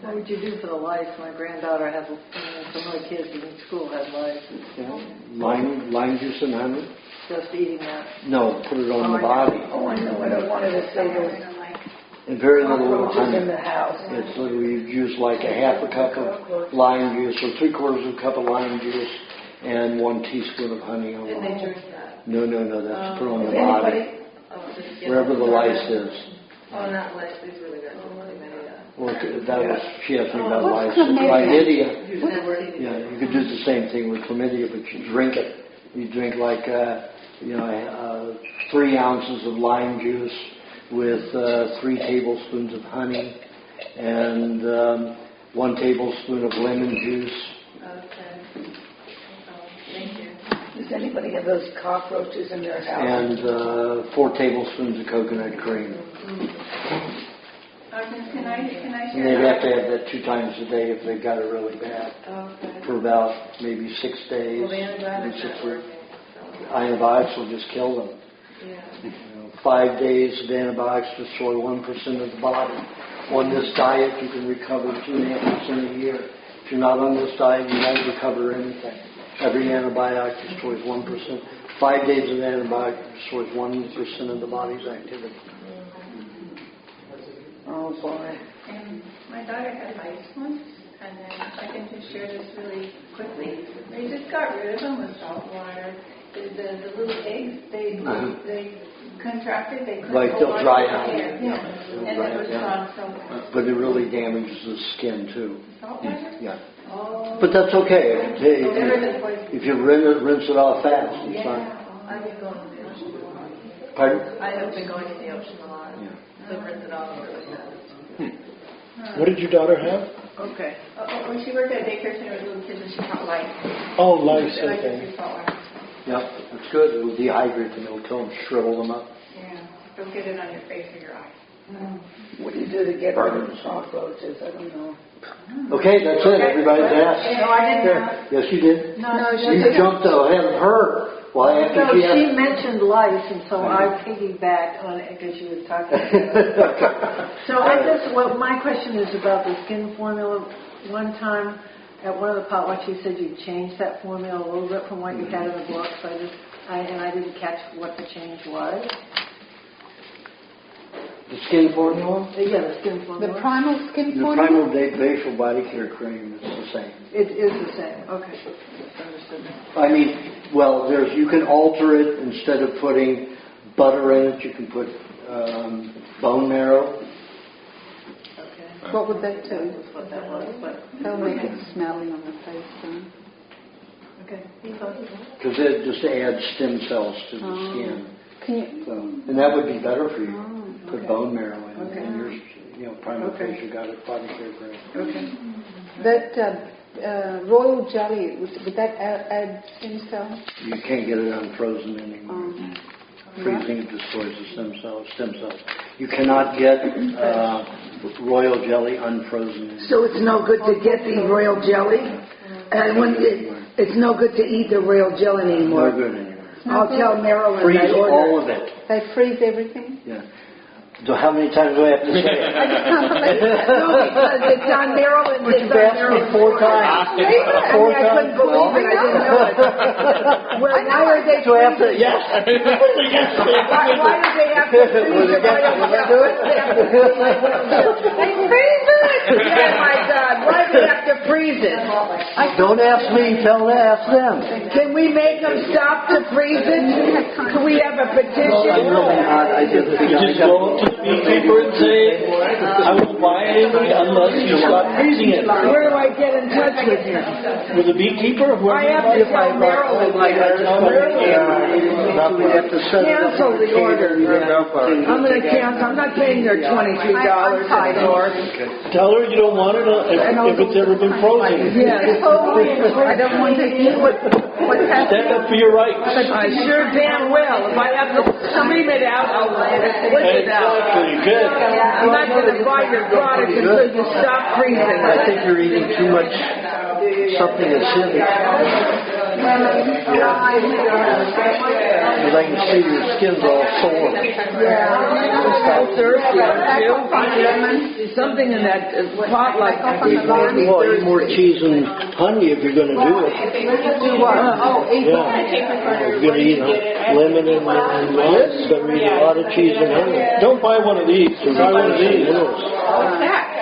What would you do for the lice? My granddaughter has, some of the kids in school had lice. Lime juice and honey? Just eating that. No, put it on the body. Oh, I know what I wanted to say was And very little cockroaches honey. in the house. It's literally you use like a half a cup of lime juice or 3/4 of a cup of lime juice and 1 teaspoon of honey on And they it. drink that. No, that's put on the Anybody? body. Just get Wherever the lice is. Oh, not lice. These really good. Chlamydia. Well, that was, she asked me about lice. What's chlamydia? Chlamydia. Yeah, you could do the same thing with chlamydia, but you drink it. You drink like, 3 ounces of lime juice with 3 tablespoons of honey and 1 tablespoon of lemon juice. Okay. Thank you. Does anybody have those cockroaches in their house? And 4 tablespoons of coconut cream. Can I And share they'd that? have to have that 2 times a day if they got it really bad. Okay. For about maybe 6 days. Well, the antibiotics maybe 6 aren't weeks. working. Antibiotics will just kill them. Yeah. 5 days of antibiotics destroy 1% of the body. On this diet, you can recover 2.5% a year. If you're not on this diet, you won't recover anything. Every antibiotic destroys 1%. 5 days of antibiotic destroys 1% of the body's activity. Oh, boy. And my daughter had lice once, and then I can just share this really quickly. They just got rid of them with salt water. The little eggs, they contracted. They couldn't Right, hold they'll on dry to out. the hair. Yeah, They'll and dry it out, was yeah. gone so But it really damages the skin too. salt water. Yeah. Oh. But that's okay. If you rinse it off fast, it's Yeah. fine. I've been going to the ocean a lot. Pardon? I have been going to the ocean a lot. So rinse it off really fast. What did your daughter have? Okay. When she worked at a daycare center with little kids, and she caught lice. Oh, lice, Like okay. through salt water. Yep, that's good. It'll dehydrate them. It'll kill them, shrivel them up. Yeah. Don't get it on your face or your eye. What do you do to get rid of the cockroaches? I don't know. Okay, that's it. Everybody's asked. No, I didn't ask. Yes, you did. No, You jumped ahead of her. Well, after No, she she asked. mentioned lice, and so I piggybacked on it because she was talking about it. So my question is about the skin formula. One time, at one of the potlucks, you said you changed that formula a little bit from what you had in the book, so I didn't catch what the change was. The skin formula? Yeah, the skin formula. The primal skin The formula? primal facial body care cream is the same. It is the same. Okay. Understood. I mean, well, you can alter it. Instead of putting butter in it, you can put bone marrow. Okay. What would that do? That's what that was, but That'll make it smelly on the face, then. okay. Because it just adds stem cells to the skin. Can you? So, and that would be better for you. Put okay. bone marrow in. Okay. And yours, primal facial got it, body care cream. Okay. That royal jelly, would that add stem cells? You can't get it unfrozen anymore. Freezing it destroys the stem cells. You cannot get royal jelly unfrozen. So it's no good to get the royal jelly? It's no good to eat the royal jelly anymore. No good anymore. I'll tell Marilyn. Freeze all of it. They freeze everything? Yeah. So how many times do I have to say it? No, because it's on Maryland. But you've asked me 4 times. I couldn't believe it. I didn't know it. Well, why are they So I have to, yes. Why do they have to freeze it? They freeze it! Oh my God, why do they have to freeze it? Don't ask me, ask them. Can we make them stop to freeze it? Can we have a petition? I just go to the beekeeper and say, I won't buy anything unless you stop freezing it. Where do I get in touch with him? With the beekeeper? I have to tell Marilyn. Cancel the order. I'm going to cancel. I'm not paying their $23 anymore. Tell her you don't want it if it's ever been frozen. Yes. I don't want to eat what's happening. Stand up for your rights. I sure damn will. If I have to scream it out, I'll push it out. Exactly. Good. I'm not going to buy your product until you stop freezing. I think you're eating too much something acidic. Because I can see your skin's all sore. Yeah, I'm so thirsty, aren't you? Something in that pot like that. Well, eat more cheese and honey if you're going to do it. Do what? Yeah. If you're going to eat lemon and this, you're going to eat a lot of cheese and honey. Don't buy one of these. Buy one of these. What's that?